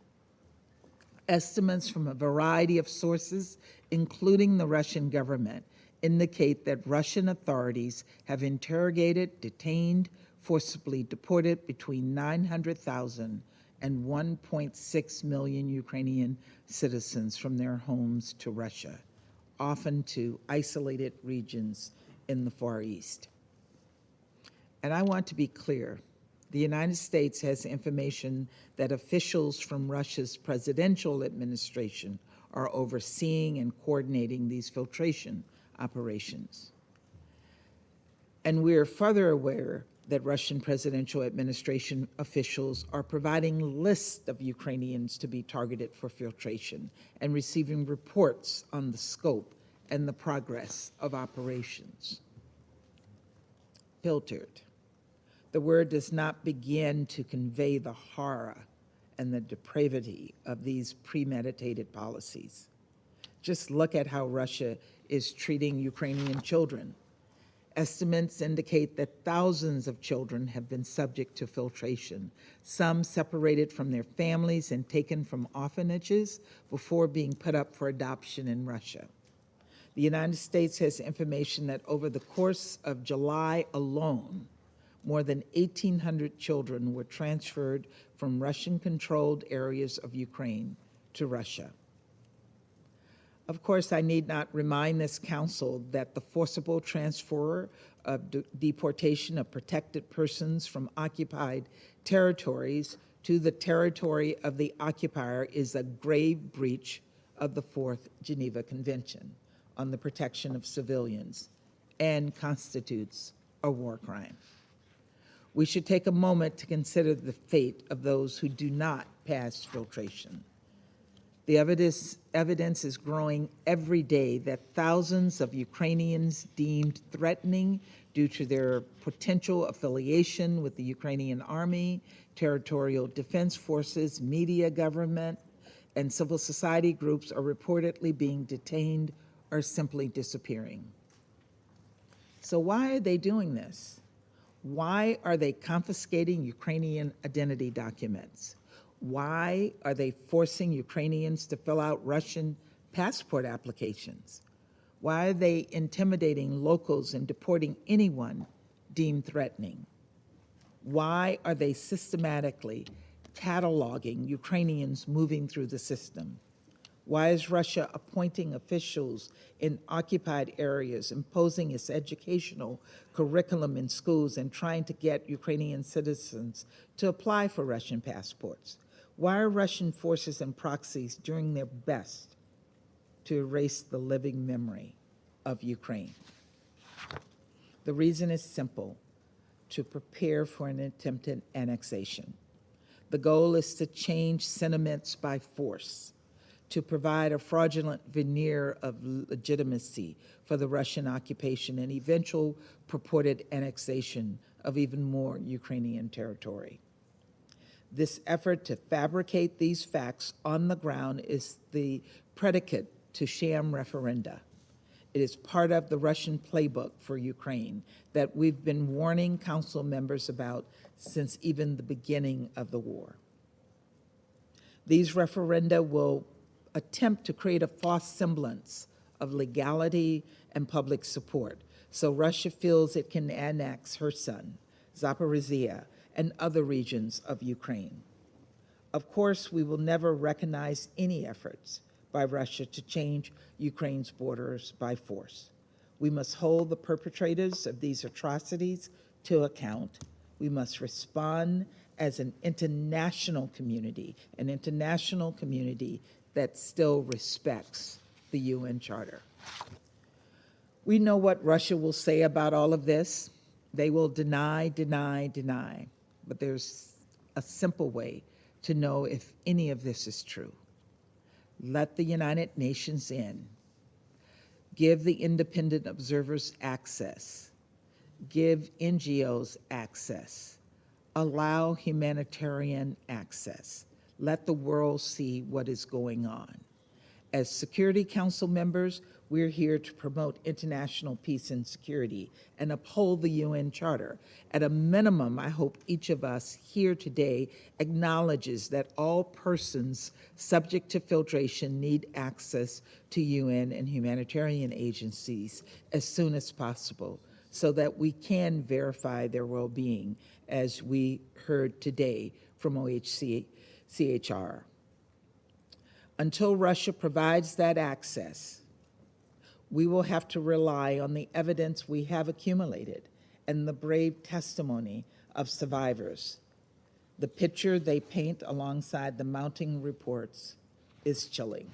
Estimates from a variety of sources, including the Russian government, indicate that Russian authorities have interrogated, detained, forcibly deported between 900,000 and 1.6 million Ukrainian citizens from their homes to Russia, often to isolated regions in the Far East. And I want to be clear, the United States has information that officials from Russia's presidential administration are overseeing and coordinating these filtration operations. And we're further aware that Russian presidential administration officials are providing lists of Ukrainians to be targeted for filtration and receiving reports on the scope and the progress of operations. Filtered. The word does not begin to convey the horror and the depravity of these premeditated policies. Just look at how Russia is treating Ukrainian children. Estimates indicate that thousands of children have been subject to filtration, some separated from their families and taken from orphanages before being put up for adoption in Russia. The United States has information that over the course of July alone, more than 1,800 children were transferred from Russian-controlled areas of Ukraine to Russia. Of course, I need not remind this council that the forcible transfer of deportation of protected persons from occupied territories to the territory of the occupier is a grave breach of the Fourth Geneva Convention on the Protection of Civilians and constitutes a war crime. We should take a moment to consider the fate of those who do not pass filtration. The evidence is growing every day that thousands of Ukrainians deemed threatening due to their potential affiliation with the Ukrainian army, territorial defense forces, media, government, and civil society groups are reportedly being detained or simply disappearing. So why are they doing this? Why are they confiscating Ukrainian identity documents? Why are they forcing Ukrainians to fill out Russian passport applications? Why are they intimidating locals and deporting anyone deemed threatening? Why are they systematically cataloging Ukrainians moving through the system? Why is Russia appointing officials in occupied areas, imposing its educational curriculum in schools, and trying to get Ukrainian citizens to apply for Russian passports? Why are Russian forces and proxies doing their best to erase the living memory of Ukraine? The reason is simple: to prepare for an attempted annexation. The goal is to change sentiments by force, to provide a fraudulent veneer of legitimacy for the Russian occupation and eventual purported annexation of even more Ukrainian territory. This effort to fabricate these facts on the ground is the predicate to sham referenda. It is part of the Russian playbook for Ukraine that we've been warning council members about since even the beginning of the war. These referenda will attempt to create a false semblance of legality and public support, so Russia feels it can annex her son, Zaporizhia, and other regions of Ukraine. Of course, we will never recognize any efforts by Russia to change Ukraine's borders by force. We must hold the perpetrators of these atrocities to account. We must respond as an international community that still respects the UN Charter. We know what Russia will say about all of this. They will deny, deny, deny. But there's a simple way to know if any of this is true. Let the United Nations in. Give the independent observers access. Give NGOs access. Allow humanitarian access. Let the world see what is going on. As Security Council members, we're here to promote international peace and security and uphold the UN Charter. At a minimum, I hope each of us here today acknowledges that all persons subject to filtration need access to UN and humanitarian agencies as soon as possible so that we can verify their well-being, as we heard today from OHCHR. Until Russia provides that access, we will have to rely on the evidence we have accumulated and the brave testimony of survivors. The picture they paint alongside the mounting reports is chilling.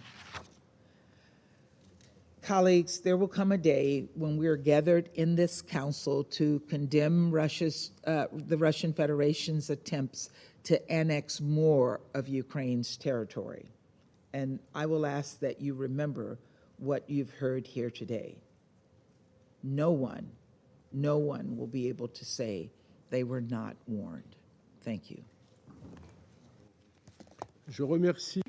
Colleagues, there will come a day when we are gathered in this council to condemn the Russian Federation's attempts to annex more of Ukraine's territory. And I will ask that you remember what you've heard here today. No one will be able to say they were not warned. Thank you. Je remercie.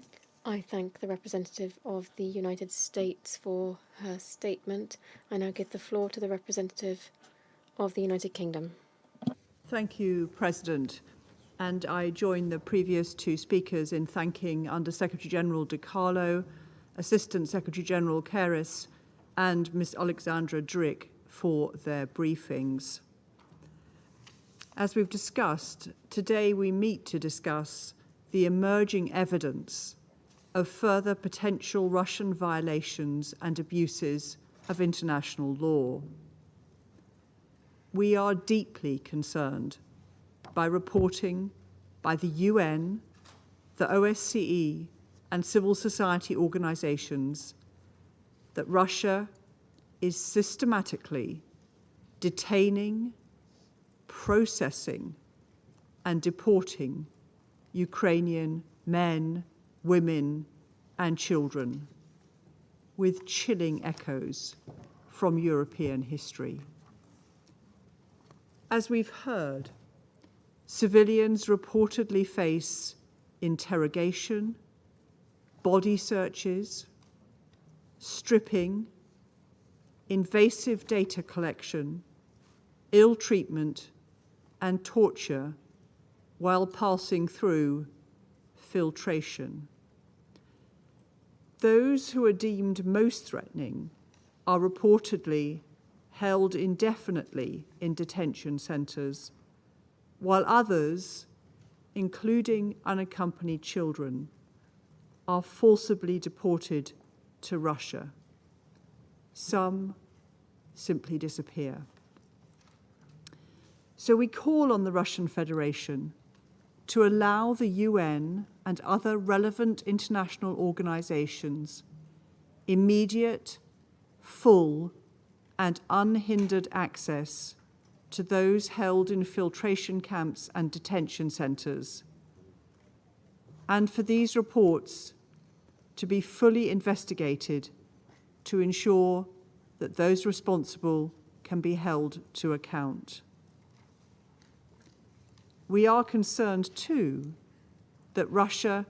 I thank the representative of the United States for her statement. I now give the floor to the representative of the United Kingdom. Thank you, President. And I join the previous two speakers in thanking Under-Secretary General De Carlo, Assistant Secretary General Keres, and Ms. Alexandra Drick for their briefings. As we've discussed, today we meet to discuss the emerging evidence of further potential Russian violations and abuses of international law. We are deeply concerned by reporting by the UN, the OSCE, and civil society organizations that Russia is systematically detaining, processing, and deporting Ukrainian men, women, and children, with chilling echoes from European history. As we've heard, civilians reportedly face interrogation, body searches, stripping, invasive data collection, ill treatment, and torture while passing through filtration. Those who are deemed most threatening are reportedly held indefinitely in detention centers, while others, including unaccompanied children, are forcibly deported to Russia. Some simply disappear. So we call on the Russian Federation to allow the UN and other relevant international organizations immediate, full, and unhindered access to those held in filtration camps and detention centers, and for these reports to be fully investigated to ensure that those responsible can be held to account. We are concerned, too, that Russia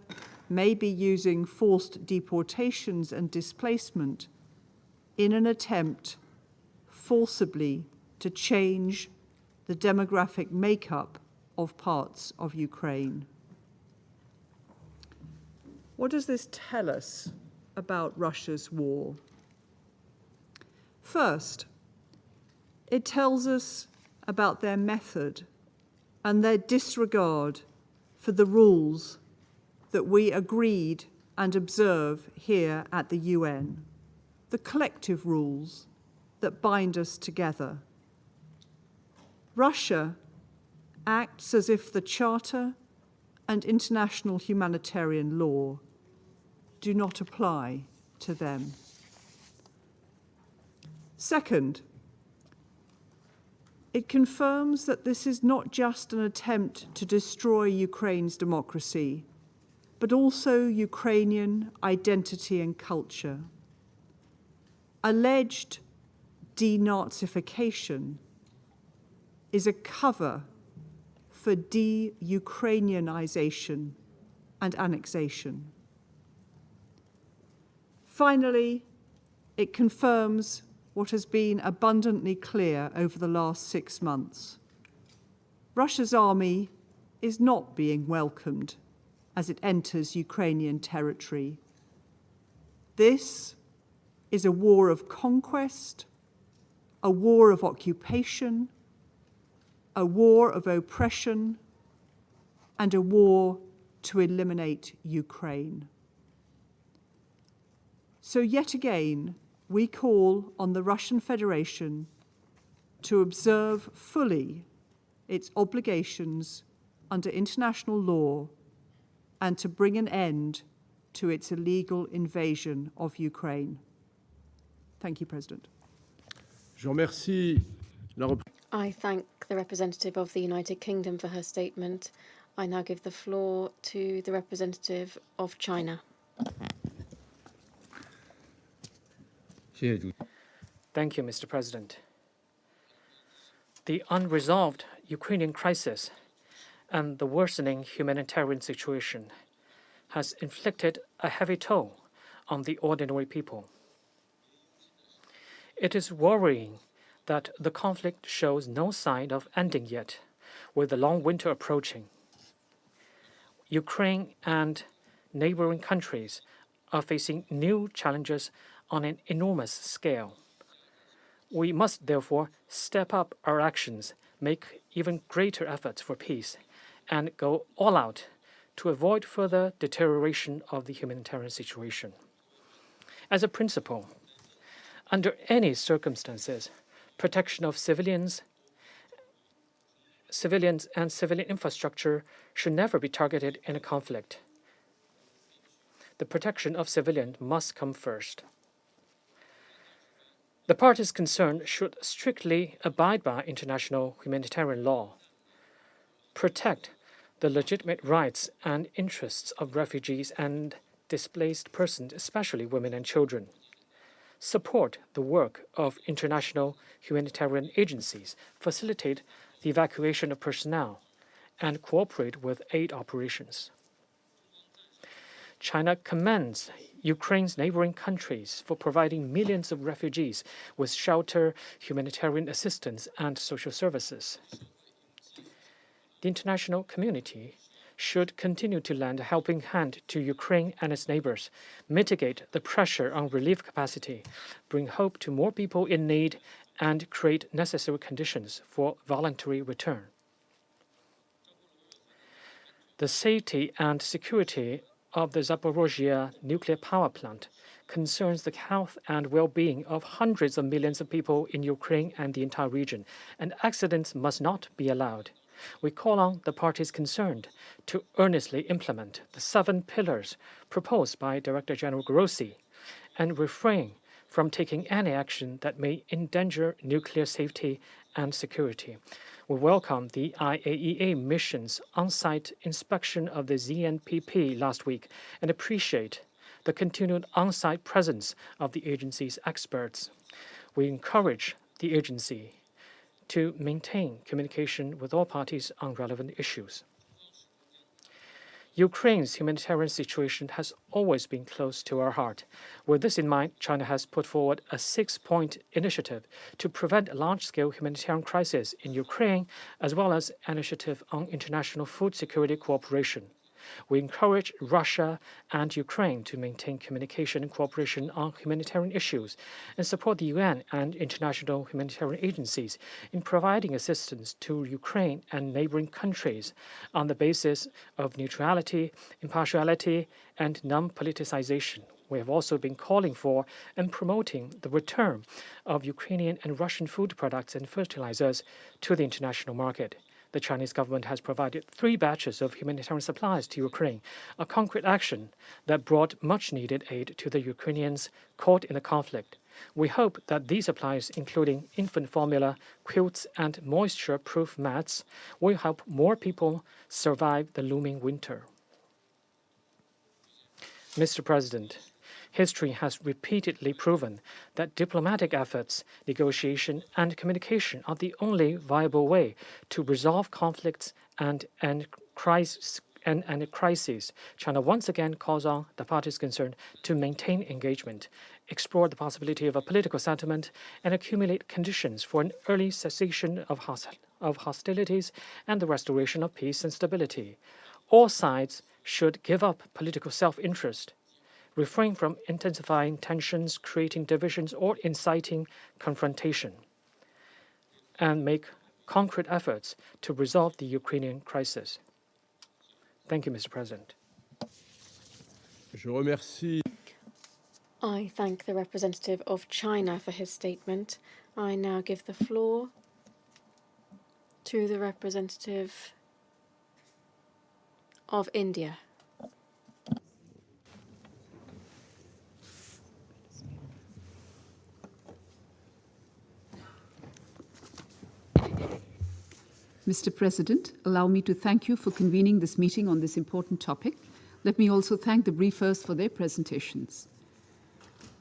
may be using forced deportations and displacement in an attempt forcibly to change the demographic makeup of parts of Ukraine. What does this tell us about Russia's war? First, it tells us about their method and their disregard for the rules that we agreed and observe here at the UN, the collective rules that bind us together. Russia acts as if the Charter and international humanitarian law do not apply to them. Second, it confirms that this is not just an attempt to destroy Ukraine's democracy, but also Ukrainian identity and culture. Alleged denazification is a cover for de-Ukrainianization and annexation. Finally, it confirms what has been abundantly clear over the last 6 months. Russia's army is not being welcomed as it enters Ukrainian territory. This is a war of conquest, a war of occupation, a war of oppression, and a war to eliminate Ukraine. So yet again, we call on the Russian Federation to observe fully its obligations under international law and to bring an end to its illegal invasion of Ukraine. Thank you, President. Je remercie la I thank the representative of the United Kingdom for her statement. I now give the floor to the representative of China. Thank you, Mr. President. The unresolved Ukrainian crisis and the worsening humanitarian situation has inflicted a heavy toll on the ordinary people. It is worrying that the conflict shows no sign of ending yet, with the long winter approaching. Ukraine and neighboring countries are facing new challenges on an enormous scale. We must therefore step up our actions, make even greater efforts for peace, and go all out to avoid further deterioration of the humanitarian situation. As a principle, under any circumstances, protection of civilians and civilian infrastructure should never be targeted in a conflict. The protection of civilians must come first. The parties concerned should strictly abide by international humanitarian law, protect the legitimate rights and interests of refugees and displaced persons, especially women and children, support the work of international humanitarian agencies, facilitate the evacuation of personnel, and cooperate with aid operations. China commends Ukraine's neighboring countries for providing millions of refugees with shelter, humanitarian assistance, and social services. The international community should continue to lend a helping hand to Ukraine and its neighbors, mitigate the pressure on relief capacity, bring hope to more people in need, and create necessary conditions for voluntary return. The safety and security of the Zaporozhye nuclear power plant concerns the health and well-being of hundreds of millions of people in Ukraine and the entire region, and accidents must not be allowed. We call on the parties concerned to earnestly implement the 7 pillars proposed by Director General Grossi and refrain from taking any action that may endanger nuclear safety and security. We welcome the IAEA mission's on-site inspection of the ZNPP last week and appreciate the continued on-site presence of the agency's experts. We encourage the agency to maintain communication with all parties on relevant issues. Ukraine's humanitarian situation has always been close to our heart. With this in mind, China has put forward a 6-point initiative to prevent a large-scale humanitarian crisis in Ukraine, as well as an initiative on international food security cooperation. We encourage Russia and Ukraine to maintain communication and cooperation on humanitarian issues and support the UN and international humanitarian agencies in providing assistance to Ukraine and neighboring countries on the basis of neutrality, impartiality, and non-politicization. We have also been calling for and promoting the return of Ukrainian and Russian food products and fertilizers to the international market. The Chinese government has provided 3 batches of humanitarian supplies to Ukraine, a concrete action that brought much-needed aid to the Ukrainians caught in the conflict. We hope that these supplies, including infant formula, quilts, and moisture-proof mats, will help more people survive the looming winter. Mr. President, history has repeatedly proven that diplomatic efforts, negotiation, and communication are the only viable way to resolve conflicts and crises. China once again calls on the parties concerned to maintain engagement, explore the possibility of a political settlement, and accumulate conditions for an early cessation of hostilities and the restoration of peace and stability. All sides should give up political self-interest, refrain from intensifying tensions, creating divisions, or inciting confrontation, and make concrete efforts to resolve the Ukrainian crisis. Thank you, Mr. President. Je remercie. I thank the representative of China for his statement. I now give the floor to the representative of India. Mr. President, allow me to thank you for convening this meeting on this important topic. Let me also thank the briefers for their presentations.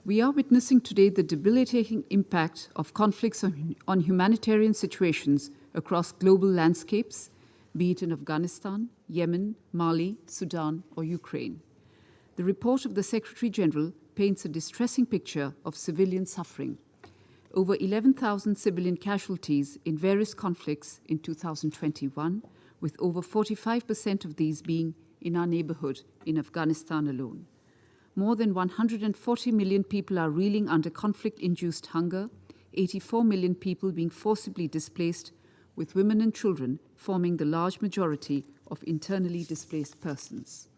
We are witnessing today the debilitating impact of conflicts on humanitarian situations across global landscapes, be it in Afghanistan, Yemen, Mali, Sudan, or Ukraine. The report of the Secretary General paints a distressing picture of civilian suffering. Over 11,000 civilian casualties in various conflicts in 2021, with over 45% of these being in our neighborhood in Afghanistan alone. More than 140 million people are reeling under conflict-induced hunger, 84 million people being forcibly displaced, with women and children forming the large majority of internally displaced persons.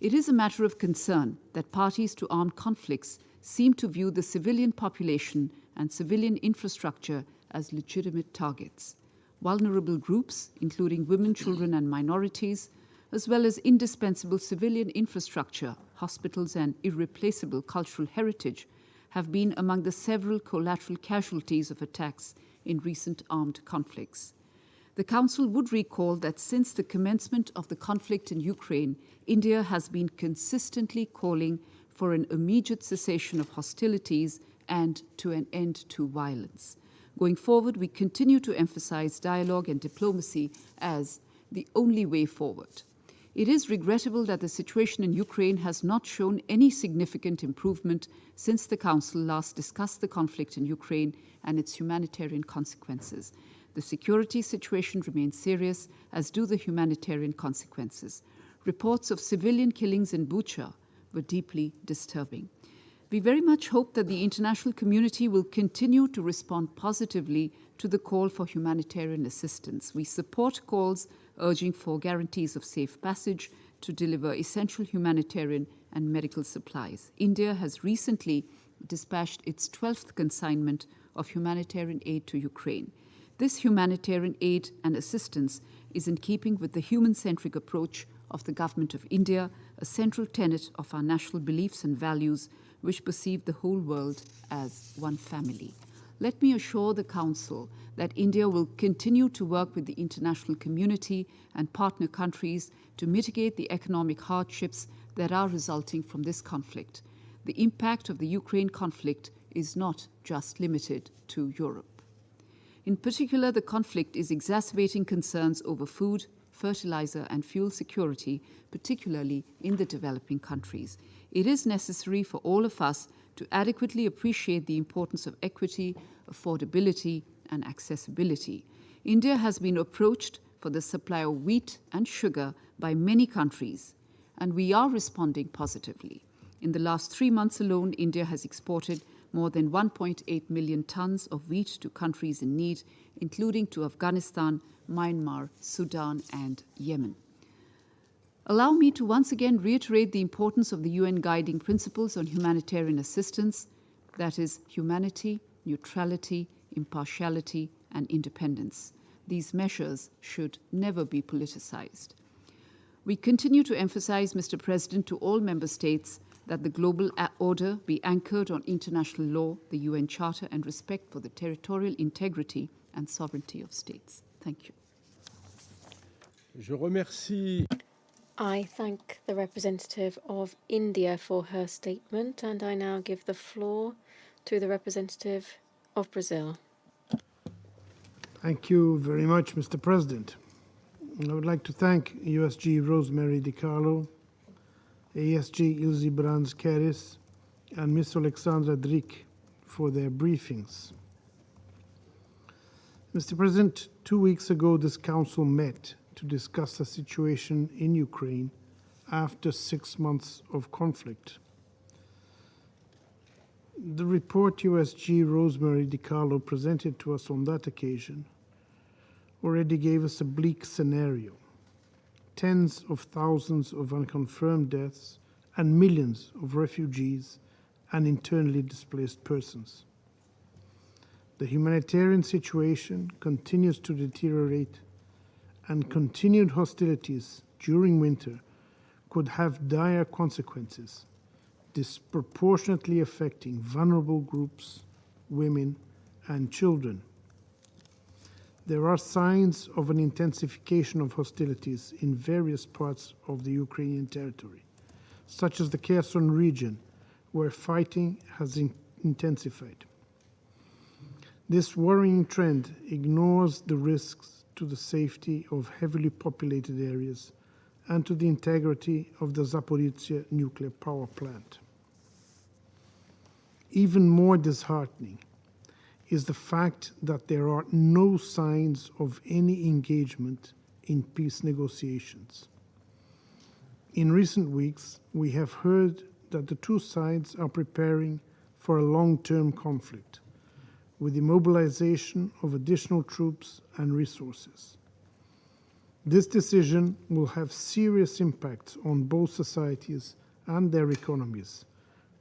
It is a matter of concern that parties to armed conflicts seem to view the civilian population and civilian infrastructure as legitimate targets. Vulnerable groups, including women, children, and minorities, as well as indispensable civilian infrastructure, hospitals, and irreplaceable cultural heritage, have been among the several collateral casualties of attacks in recent armed conflicts. The Council would recall that since the commencement of the conflict in Ukraine, India has been consistently calling for an immediate cessation of hostilities and to an end to violence. Going forward, we continue to emphasize dialogue and diplomacy as the only way forward. It is regrettable that the situation in Ukraine has not shown any significant improvement since the Council last discussed the conflict in Ukraine and its humanitarian consequences. The security situation remains serious, as do the humanitarian consequences. Reports of civilian killings in Bucha were deeply disturbing. We very much hope that the international community will continue to respond positively to the call for humanitarian assistance. We support calls urging for guarantees of safe passage to deliver essential humanitarian and medical supplies. India has recently dispatched its 12th consignment of humanitarian aid to Ukraine. This humanitarian aid and assistance is in keeping with the human-centric approach of the Government of India, a central tenet of our national beliefs and values, which perceive the whole world as one family. Let me assure the Council that India will continue to work with the international community and partner countries to mitigate the economic hardships that are resulting from this conflict. The impact of the Ukraine conflict is not just limited to Europe. In particular, the conflict is exacerbating concerns over food, fertilizer, and fuel security, particularly in the developing countries. It is necessary for all of us to adequately appreciate the importance of equity, affordability, and accessibility. India has been approached for the supply of wheat and sugar by many countries, and we are responding positively. In the last 3 months alone, India has exported more than 1.8 million tons of wheat to countries in need, including to Afghanistan, Myanmar, Sudan, and Yemen. Allow me to once again reiterate the importance of the UN guiding principles on humanitarian assistance, that is, humanity, neutrality, impartiality, and independence. These measures should never be politicized. We continue to emphasize, Mr. President, to all member states that the global order be anchored on international law, the UN Charter, and respect for the territorial integrity and sovereignty of states. Thank you. Je remercie. I thank the representative of India for her statement, and I now give the floor to the representative of Brazil. Thank you very much, Mr. President. I would like to thank USG Rosemary DiCarlo, ASG Ilse Brands-Keris, and Ms. Alexandra Drick for their briefings. Mr. President, 2 weeks ago, this Council met to discuss the situation in Ukraine after 6 months of conflict. The report USG Rosemary DiCarlo presented to us on that occasion already gave us a bleak scenario. Tens of thousands of unconfirmed deaths and millions of refugees and internally displaced persons. The humanitarian situation continues to deteriorate, and continued hostilities during winter could have dire consequences, disproportionately affecting vulnerable groups, women, and children. There are signs of an intensification of hostilities in various parts of the Ukrainian territory, such as the Kherson region, where fighting has intensified. This worrying trend ignores the risks to the safety of heavily populated areas and to the integrity of the Zaporizhzhia nuclear power plant. Even more disheartening is the fact that there are no signs of any engagement in peace negotiations. In recent weeks, we have heard that the two sides are preparing for a long-term conflict, with the mobilization of additional troops and resources. This decision will have serious impacts on both societies and their economies,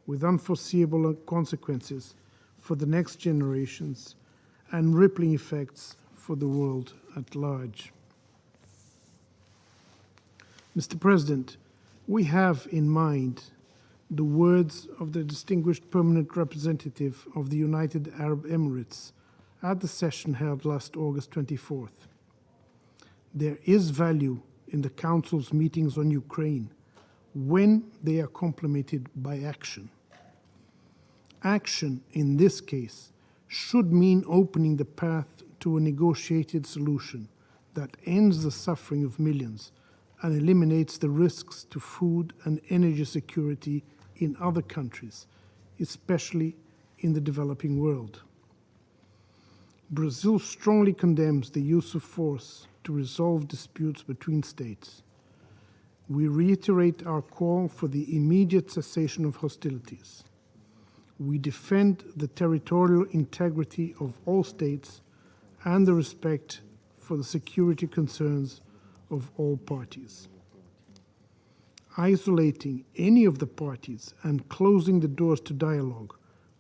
with unforeseeable consequences for the next generations and rippling effects for the world at large. Mr. President, we have in mind the words of the distinguished permanent representative of the United Arab Emirates at the session held last August 24th. There is value in the Council's meetings on Ukraine when they are complemented by action. Action, in this case, should mean opening the path to a negotiated solution that ends the suffering of millions and eliminates the risks to food and energy security in other countries, especially in the developing world. Brazil strongly condemns the use of force to resolve disputes between states. We reiterate our call for the immediate cessation of hostilities. We defend the territorial integrity of all states and the respect for the security concerns of all parties. Isolating any of the parties and closing the doors to dialogue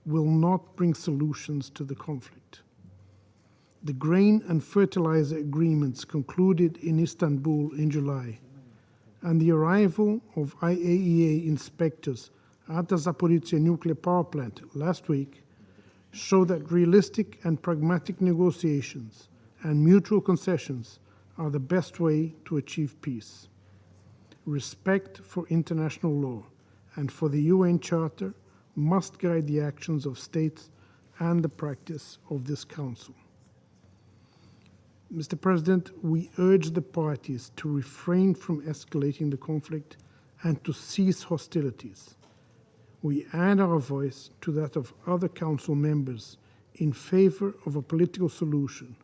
will not bring solutions to the conflict. The grain and fertilizer agreements concluded in Istanbul in July and the arrival of IAEA inspectors at the Zaporizhzhia nuclear power plant last week show that realistic and pragmatic negotiations and mutual concessions are the best way to achieve peace. Respect for international law and for the UN Charter must guide the actions of states and the practice of this Council. Mr. President, we urge the parties to refrain from escalating the conflict and to cease hostilities. We add our voice to that of other Council members in favor of a political solution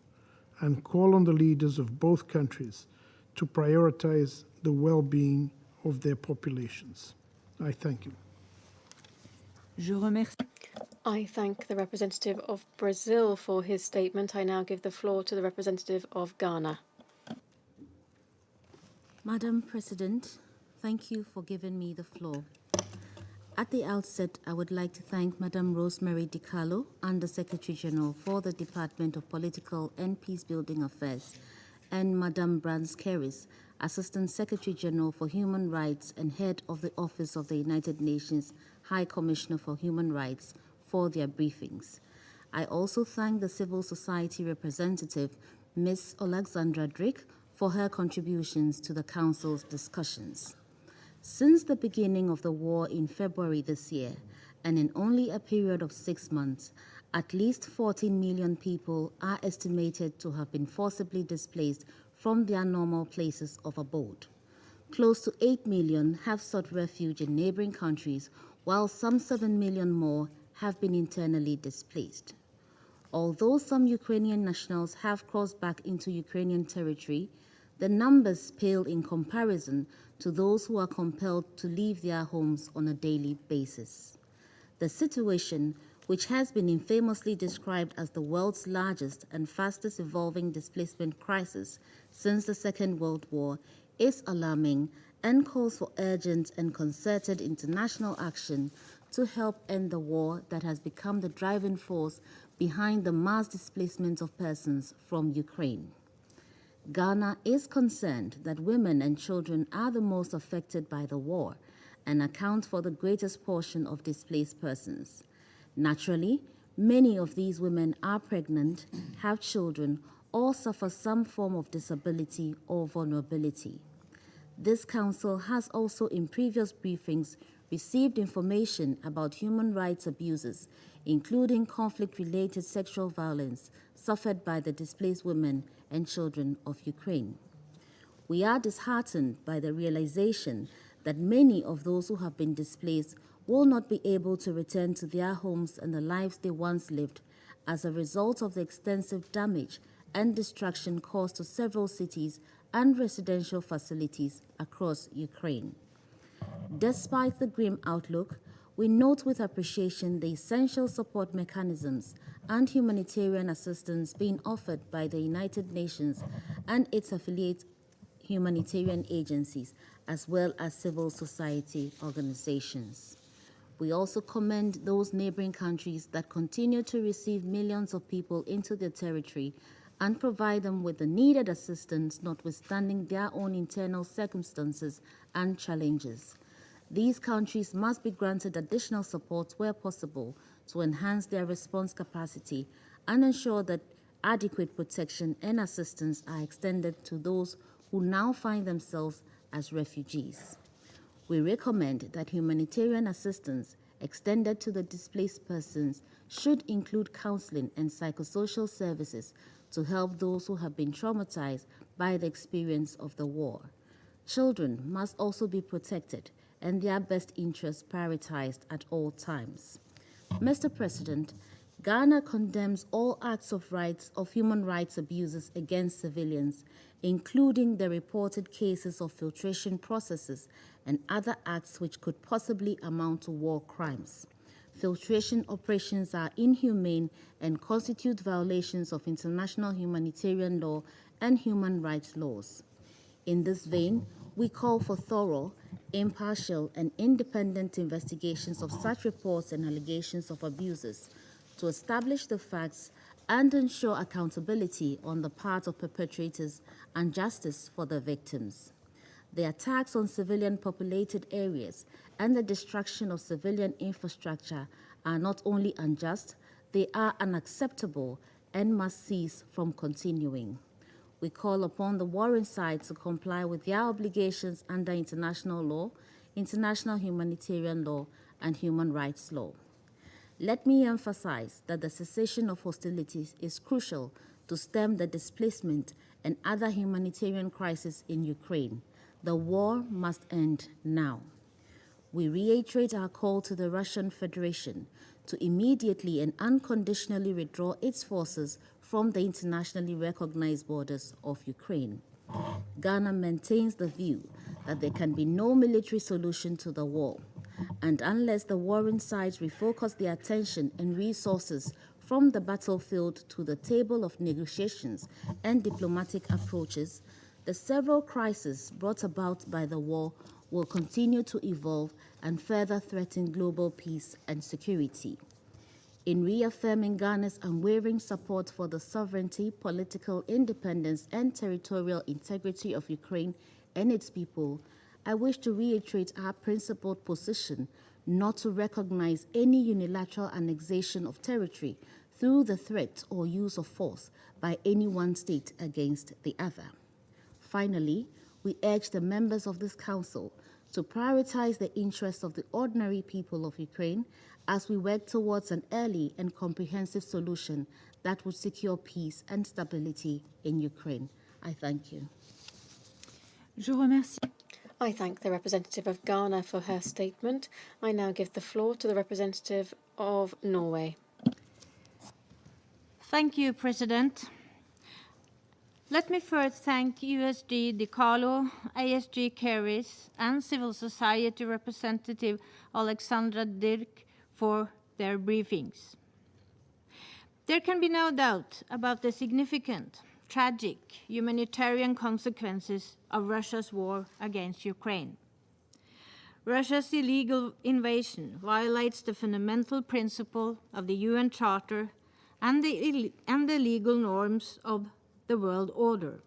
and call on the leaders of both countries to prioritize the well-being of their populations. I thank you. Je remercie. I thank the representative of Brazil for his statement. I now give the floor to the representative of Ghana. Madam President, thank you for giving me the floor. At the outset, I would like to thank Madam Rosemary DiCarlo, Under Secretary General for the Department of Political and Peacebuilding Affairs, and Madam Brans Keris, Assistant Secretary General for Human Rights and Head of the Office of the United Nations High Commissioner for Human Rights, for their briefings. I also thank the civil society representative, Ms. Alexandra Drake, for her contributions to the Council's discussions. Since the beginning of the war in February this year, and in only a period of 6 months, at least 14 million people are estimated to have been forcibly displaced from their normal places of abode. Close to 8 million have sought refuge in neighboring countries, while some 7 million more have been internally displaced. Although some Ukrainian nationals have crossed back into Ukrainian territory, the numbers pale in comparison to those who are compelled to leave their homes on a daily basis. The situation, which has been infamously described as the world's largest and fastest evolving displacement crisis since the Second World War, is alarming and calls for urgent and concerted international action to help end the war that has become the driving force behind the mass displacement of persons from Ukraine. Ghana is concerned that women and children are the most affected by the war and account for the greatest portion of displaced persons. Naturally, many of these women are pregnant, have children, or suffer some form of disability or vulnerability. This Council has also in previous briefings received information about human rights abuses, including conflict-related sexual violence suffered by the displaced women and children of Ukraine. We are disheartened by the realization that many of those who have been displaced will not be able to return to their homes and the lives they once lived as a result of the extensive damage and destruction caused to several cities and residential facilities across Ukraine. Despite the grim outlook, we note with appreciation the essential support mechanisms and humanitarian assistance being offered by the United Nations and its affiliate humanitarian agencies, as well as civil society organizations. We also commend those neighboring countries that continue to receive millions of people into their territory and provide them with the needed assistance notwithstanding their own internal circumstances and challenges. These countries must be granted additional support where possible to enhance their response capacity and ensure that adequate protection and assistance are extended to those who now find themselves as refugees. We recommend that humanitarian assistance extended to the displaced persons should include counseling and psychosocial services to help those who have been traumatized by the experience of the war. Children must also be protected and their best interests prioritized at all times. Mr. President, Ghana condemns all acts of human rights abuses against civilians, including the reported cases of filtration processes and other acts which could possibly amount to war crimes. Filtration operations are inhumane and constitute violations of international humanitarian law and human rights laws. In this vein, we call for thorough, impartial, and independent investigations of such reports and allegations of abuses to establish the facts and ensure accountability on the part of perpetrators and justice for the victims. The attacks on civilian populated areas and the destruction of civilian infrastructure are not only unjust, they are unacceptable and must cease from continuing. We call upon the warring sides to comply with their obligations under international law, international humanitarian law, and human rights law. Let me emphasize that the cessation of hostilities is crucial to stem the displacement and other humanitarian crises in Ukraine. The war must end now. We reiterate our call to the Russian Federation to immediately and unconditionally withdraw its forces from the internationally recognized borders of Ukraine. Ghana maintains the view that there can be no military solution to the war, and unless the warring sides refocus their attention and resources from the battlefield to the table of negotiations and diplomatic approaches, the several crises brought about by the war will continue to evolve and further threaten global peace and security. In reaffirming Ghana's unwavering support for the sovereignty, political independence, and territorial integrity of Ukraine and its people, I wish to reiterate our principled position not to recognize any unilateral annexation of territory through the threat or use of force by any one state against the other. Finally, we urge the members of this Council to prioritize the interests of the ordinary people of Ukraine as we work towards an early and comprehensive solution that would secure peace and stability in Ukraine. I thank you. Je remercie. I thank the representative of Ghana for her statement. I now give the floor to the representative of Norway. Thank you, President. Let me first thank USG DiCarlo, ASG Keris, and civil society representative Alexandra Dirk for their briefings. There can be no doubt about the significant, tragic humanitarian consequences of Russia's war against Ukraine. Russia's illegal invasion violates the fundamental principle of the UN Charter and the legal norms of the world order.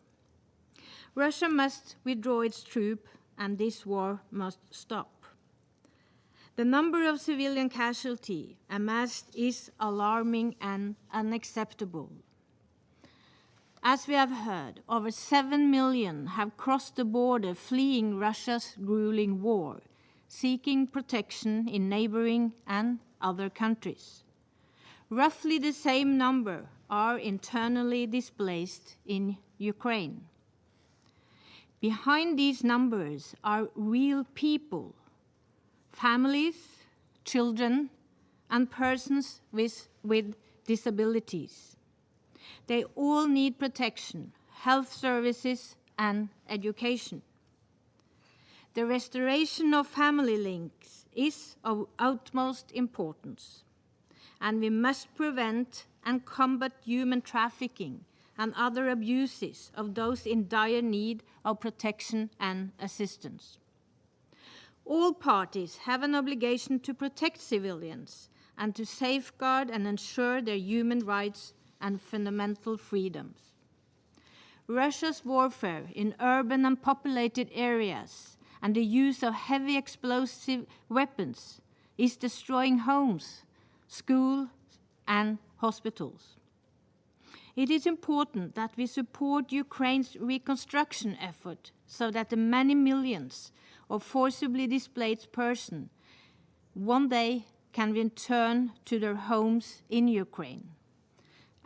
Russia must withdraw its troops, and this war must stop. The number of civilian casualties amassed is alarming and unacceptable. As we have heard, over 7 million have crossed the border fleeing Russia's grueling war, seeking protection in neighboring and other countries. Roughly the same number are internally displaced in Ukraine. Behind these numbers are real people, families, children, and persons with disabilities. They all need protection, health services, and education. The restoration of family links is of utmost importance, and we must prevent and combat human trafficking and other abuses of those in dire need of protection and assistance. All parties have an obligation to protect civilians and to safeguard and ensure their human rights and fundamental freedoms. Russia's warfare in urban and populated areas and the use of heavy explosive weapons is destroying homes, schools, and hospitals. It is important that we support Ukraine's reconstruction effort so that the many millions of forcibly displaced persons one day can return to their homes in Ukraine.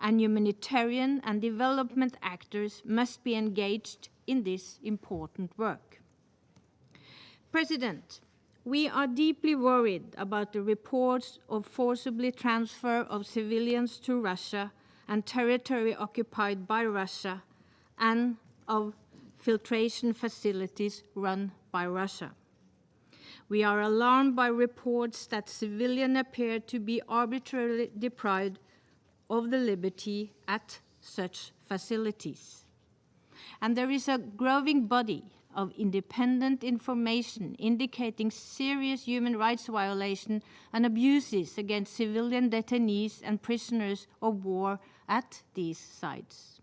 And humanitarian and development actors must be engaged in this important work. President, we are deeply worried about the reports of forcibly transfer of civilians to Russia and territory occupied by Russia, and of filtration facilities run by Russia. We are alarmed by reports that civilians appear to be arbitrarily deprived of the liberty at such facilities. And there is a growing body of independent information indicating serious human rights violations and abuses against civilian detainees and prisoners of war at these sites.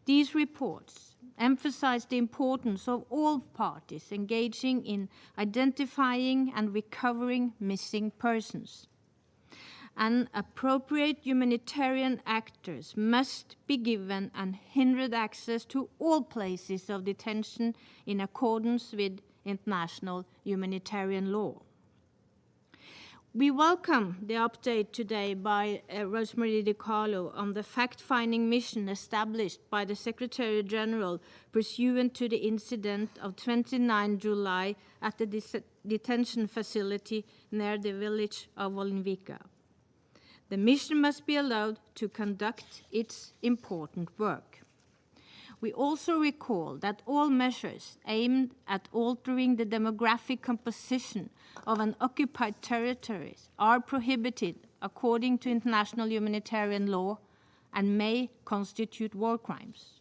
These reports emphasize the importance of all parties engaging in identifying and recovering missing persons. And appropriate humanitarian actors must be given unhindered access to all places of detention in accordance with international humanitarian law. We welcome the update today by Rosemary DiCarlo on the fact-finding mission established by the Secretary General pursuant to the incident of 29 July at the detention facility near the village of Volnivika. The mission must be allowed to conduct its important work. We also recall that all measures aimed at altering the demographic composition of an occupied territory are prohibited according to international humanitarian law and may constitute war crimes.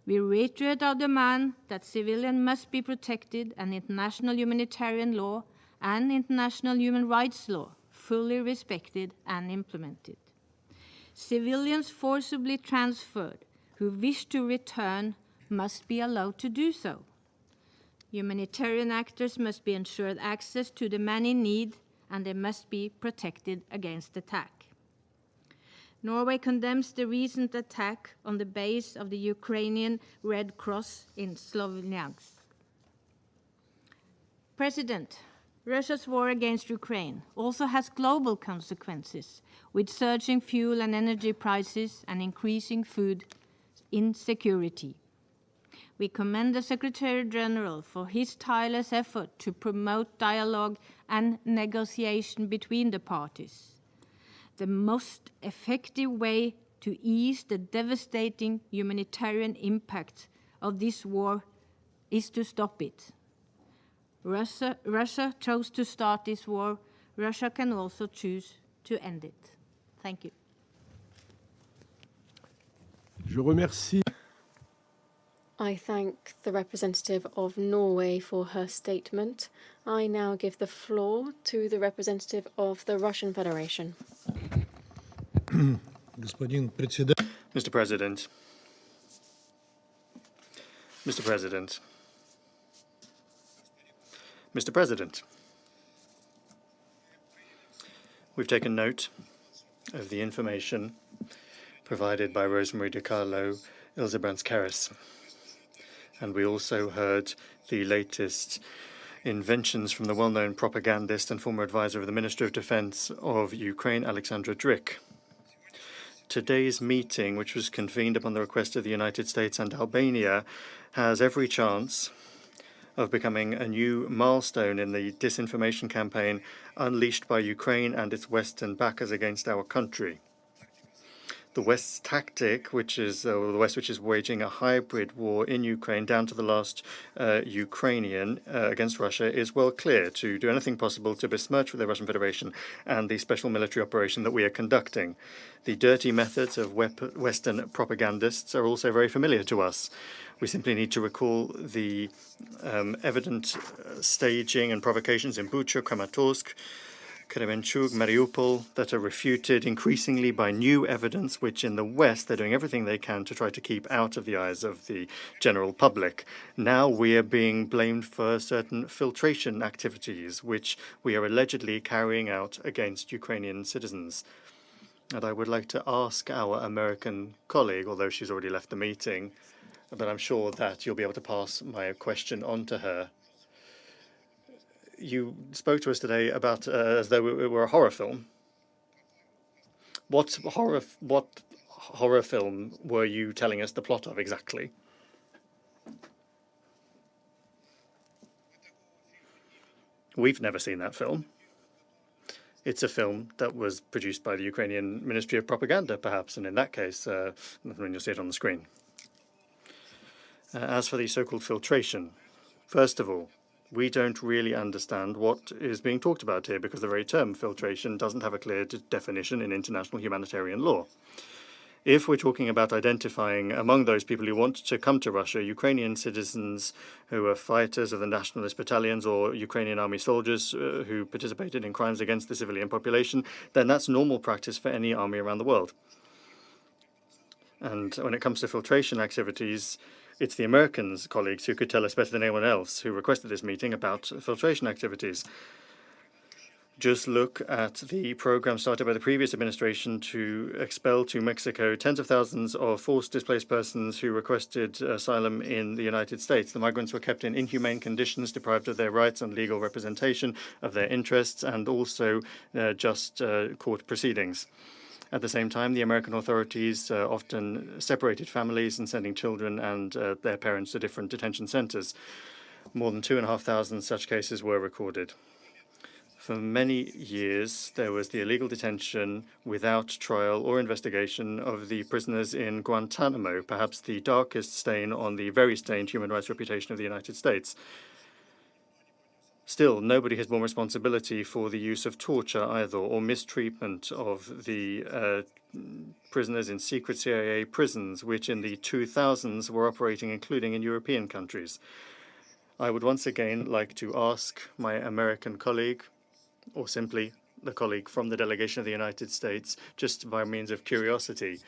We reiterate our demand that civilians must be protected and international humanitarian law and international human rights law fully respected and implemented. Civilians forcibly transferred who wish to return must be allowed to do so. Humanitarian actors must be ensured access to the men in need, and they must be protected against attack. Norway condemns the recent attack on the base of the Ukrainian Red Cross in Slovyansk. President, Russia's war against Ukraine also has global consequences, with surging fuel and energy prices and increasing food insecurity. We commend the Secretary General for his tireless effort to promote dialogue and negotiation between the parties. The most effective way to ease the devastating humanitarian impact of this war is to stop it. Russia chose to start this war. Russia can also choose to end it. Thank you. Je remercie. I thank the representative of Norway for her statement. I now give the floor to the representative of the Russian Federation. Mr. President. Mr. President. Mr. President. We've taken note of the information provided by Rosemary DiCarlo, Ilse and we also heard the latest inventions from the well-known propagandist and former advisor of the Minister of Defense of Ukraine, Alexandra Drik. Today's meeting, which was convened upon the request of the United States and Albania, has every chance of becoming a new milestone in the disinformation campaign unleashed by Ukraine and its Western backers against our country. The West's tactic, which is waging a hybrid war in Ukraine down to the last Ukrainian against Russia, is well clear: to do anything possible to besmirch the Russian Federation and the special military operation that we are conducting. The dirty methods of Western propagandists are also very familiar to us. We simply need to recall the evident staging and provocations in Bucha, Kramatorsk, Kremenchuk, Mariupol, that are refuted increasingly by new evidence, which in the West they're doing everything they can to try to keep out of the eyes of the general public. Now we are being blamed for certain filtration activities, which we are allegedly carrying out against Ukrainian citizens. And I would like to ask our American colleague, although she's already left the meeting, but I'm sure that you'll be able to pass my question on to her. You spoke to us today about as though it were a horror film. What horror film were you telling us the plot of exactly? We've never seen that film. It's a film that was produced by the Ukrainian Ministry of Propaganda, perhaps, and in that case, when you'll see it on the screen. As for the so-called filtration, first of all, we don't really understand what is being talked about here, because the very term filtration doesn't have a clear definition in international humanitarian law. If we're talking about identifying among those people who want to come to Russia Ukrainian citizens who are fighters of the nationalist battalions or Ukrainian army soldiers who participated in crimes against the civilian population, then that's normal practice for any army around the world. And when it comes to filtration activities, it's the Americans, colleagues, who could tell us better than anyone else who requested this meeting about filtration activities. Just look at the program started by the previous administration to expel to Mexico tens of thousands of forced displaced persons who requested asylum in the United States. The migrants were kept in inhumane conditions, deprived of their rights and legal representation of their interests, and also just court proceedings. At the same time, the American authorities often separated families and sending children and their parents to different detention centers. More than 2,500 such cases were recorded. For many years, there was the illegal detention without trial or investigation of the prisoners in Guantanamo, perhaps the darkest stain on the very stained human rights reputation of the United States. Still, nobody has borne responsibility for the use of torture either, or mistreatment of the prisoners in secret CIA prisons, which in the 2000s were operating, including in European countries. I would once again like to ask my American colleague, or simply the colleague from the delegation of the United States, just by means of curiosity,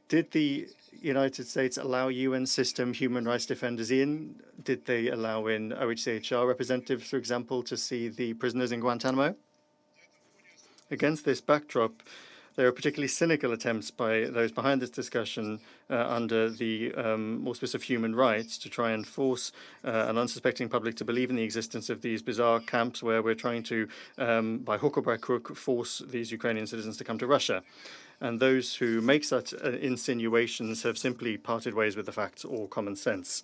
did the United States allow UN system human rights defenders in? Did they allow in OHCHR representatives, for example, to see the prisoners in Guantanamo? Against this backdrop, there are particularly cynical attempts by those behind this discussion under the auspice of human rights to try and force an unsuspecting public to believe in the existence of these bizarre camps where we're trying to, by hook or by crook, force these Ukrainian citizens to come to Russia. And those who make such insinuations have simply parted ways with the facts or common sense.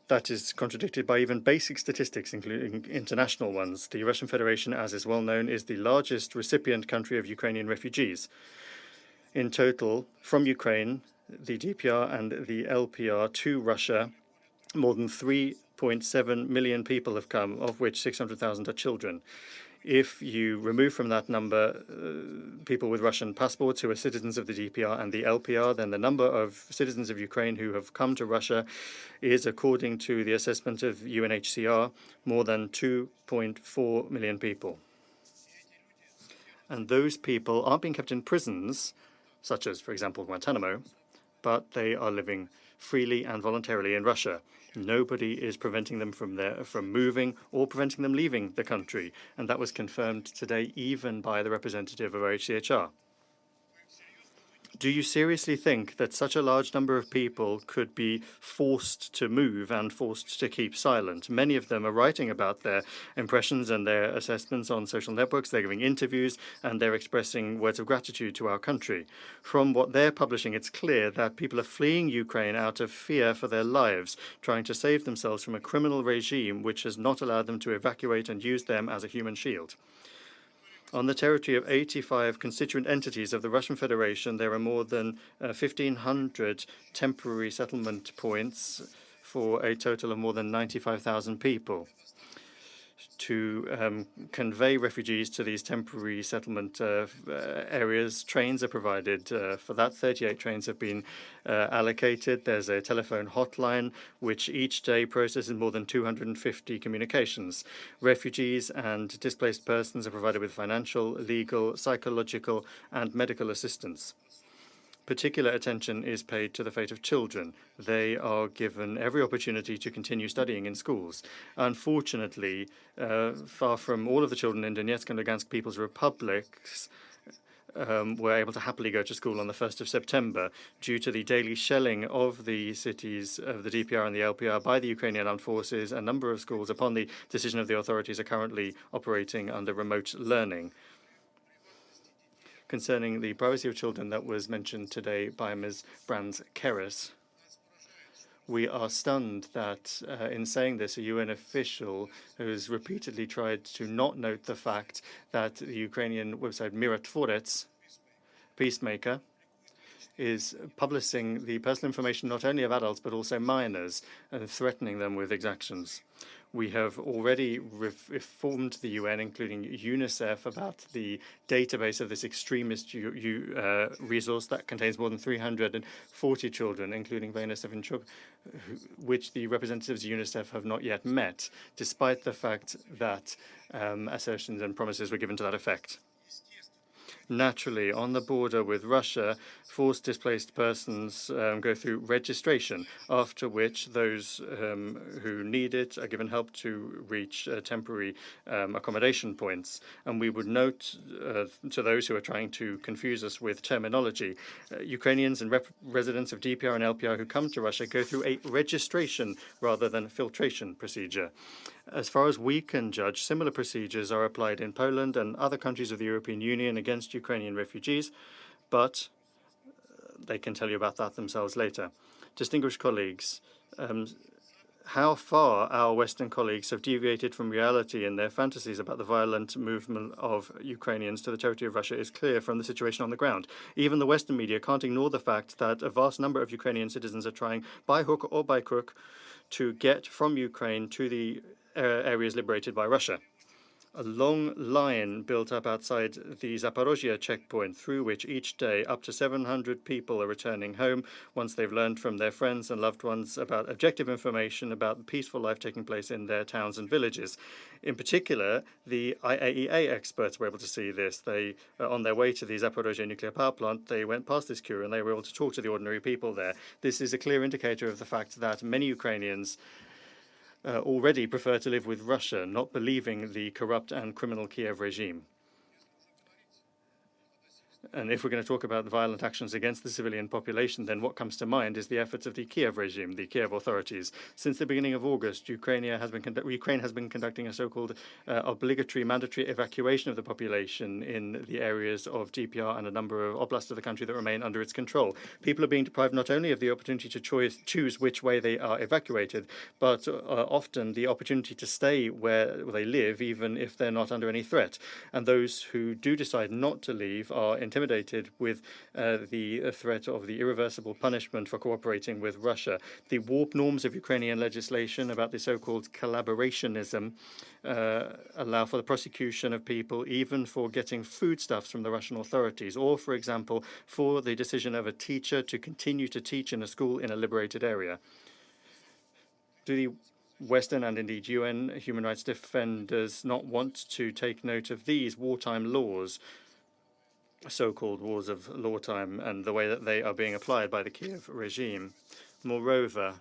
That is contradicted by even basic statistics, including international ones. The Russian Federation, as is well known, is the largest recipient country of Ukrainian refugees. In total, from Ukraine, the DPR and the LPR to Russia, more than 3.7 million people have come, of which 600,000 are children. If you remove from that number people with Russian passports who are citizens of the DPR and the LPR, then the number of citizens of Ukraine who have come to Russia is, according to the assessment of UNHCR, more than 2.4 million people. And those people aren't being kept in prisons, such as, for example, Guantanamo, but they are living freely and voluntarily in Russia. Nobody is preventing them from moving or preventing them leaving the country, and that was confirmed today even by the representative of OHCHR. Do you seriously think that such a large number of people could be forced to move and forced to keep silent? Many of them are writing about their impressions and their assessments on social networks. They're giving interviews and they're expressing words of gratitude to our country. From what they're publishing, it's clear that people are fleeing Ukraine out of fear for their lives, trying to save themselves from a criminal regime which has not allowed them to evacuate and use them as a human shield. On the territory of 85 constituent entities of the Russian Federation, there are more than 1,500 temporary settlement points for a total of more than 95,000 people. To convey refugees to these temporary settlement areas, trains are provided. For that, 38 trains have been allocated. There's a telephone hotline which each day processes more than 250 communications. Refugees and displaced persons are provided with financial, legal, psychological, and medical assistance. Particular attention is paid to the fate of children. They are given every opportunity to continue studying in schools. Unfortunately, far from all of the children in Donetsk and Lugansk People's Republics were able to happily go to school on the 1st of September due to the daily shelling of the cities of the DPR and the LPR by the Ukrainian armed forces. A number of schools, upon the decision of the authorities, are currently operating under remote learning. Concerning the privacy of children that was mentioned today by Ms. Brands-Keres, we are stunned that in saying this, a UN official who has repeatedly tried to not note the fact that the Ukrainian website Mirotvorets, Peacemaker, is publishing the personal information not only of adults but also minors and threatening them with exactions. We have already informed the UN, including UNICEF, about the database of this extremist resource that contains more than 340 children, including Vena Sevenchuk, which the representatives of UNICEF have not yet met, despite the fact that assertions and promises were given to that effect. Naturally, on the border with Russia, forced displaced persons go through registration, after which those who need it are given help to reach temporary accommodation points. And we would note to those who are trying to confuse us with terminology, Ukrainians and residents of DPR and LPR who come to Russia go through a registration rather than filtration procedure. As far as we can judge, similar procedures are applied in Poland and other countries of the European Union against Ukrainian refugees, but they can tell you about that themselves later. Distinguished colleagues, how far our Western colleagues have deviated from reality in their fantasies about the violent movement of Ukrainians to the territory of Russia is clear from the situation on the ground. Even the Western media can't ignore the fact that a vast number of Ukrainian citizens are trying, by hook or by crook, to get from Ukraine to the areas liberated by Russia. A long line built up outside the Zaporozhye checkpoint, through which each day up to 700 people are returning home once they've learned from their friends and loved ones about objective information about the peaceful life taking place in their towns and villages. In particular, the IAEA experts were able to see this. They, on their way to the Zaporozhye nuclear power plant, they went past this queue and they were able to talk to the ordinary people there. This is a clear indicator of the fact that many Ukrainians already prefer to live with Russia, not believing the corrupt and criminal Kiev regime. And if we're going to talk about violent actions against the civilian population, then what comes to mind is the efforts of the Kiev regime, the Kiev authorities. Since the beginning of August, Ukraine has been conducting a so-called obligatory mandatory evacuation of the population in the areas of DPR and a number of oblasts of the country that remain under its control. People are being deprived not only of the opportunity to choose which way they are evacuated, but often the opportunity to stay where they live, even if they're not under any threat. And those who do decide not to leave are intimidated with the threat of the irreversible punishment for cooperating with Russia. The warped norms of Ukrainian legislation about the so-called collaborationism allow for the prosecution of people even for getting foodstuffs from the Russian authorities, or, for example, for the decision of a teacher to continue to teach in a school in a liberated area. Do the Western and indeed UN human rights defenders not want to take note of these wartime laws, so-called wars of law time, and the way that they are being applied by the Kiev regime? Moreover,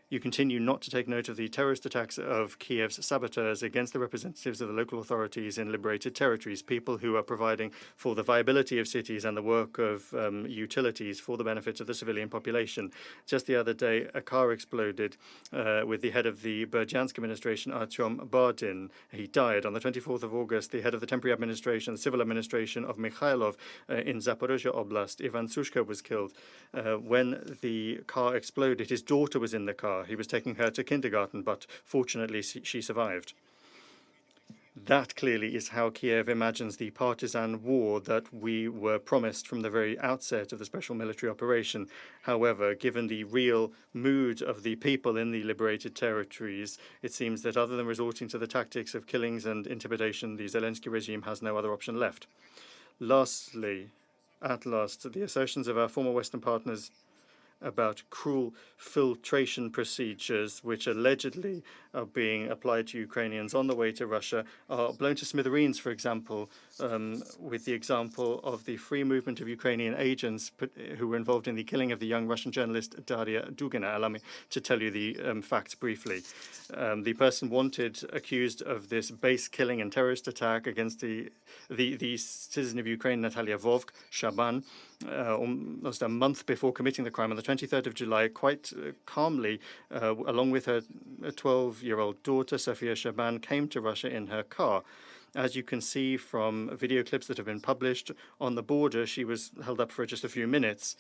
you continue not to take note of the terrorist attacks of Kiev's saboteurs against the representatives of the local authorities in liberated territories, people who are providing for the viability of cities and the work of utilities for the benefit of the civilian population. Just the other day, a car exploded with the head of the Berdyansk administration, Artyom Bardin. He died. On the 24th of August, the head of the temporary administration, the civil administration of Mikhailov in Zaporozhye Oblast, Ivan Sushko, was killed. When the car exploded, his daughter was in the car. He was taking her to kindergarten, but fortunately she survived. That clearly is how Kiev imagines the partisan war that we were promised from the very outset of the special military operation. However, given the real mood of the people in the liberated territories, it seems that other than resorting to the tactics of killings and intimidation, the Zelensky regime has no other option left. Lastly, at last, the assertions of our former Western partners about cruel filtration procedures which allegedly are being applied to Ukrainians on the way to Russia are blown to smithereens, for example, with the example of the free movement of Ukrainian agents who were involved in the killing of the young Russian journalist Daria Dugina. Allow me to tell you the facts briefly. The person wanted, accused of this base killing and terrorist attack against the citizen of Ukraine, Natalia Vovk, Shaban, almost a month before committing the crime, on the 23rd of July, quite calmly, along with her 12-year-old daughter, Sofia Shaban, came to Russia in her car. As you can see from video clips that have been published, on the border, she was held up for just a few minutes.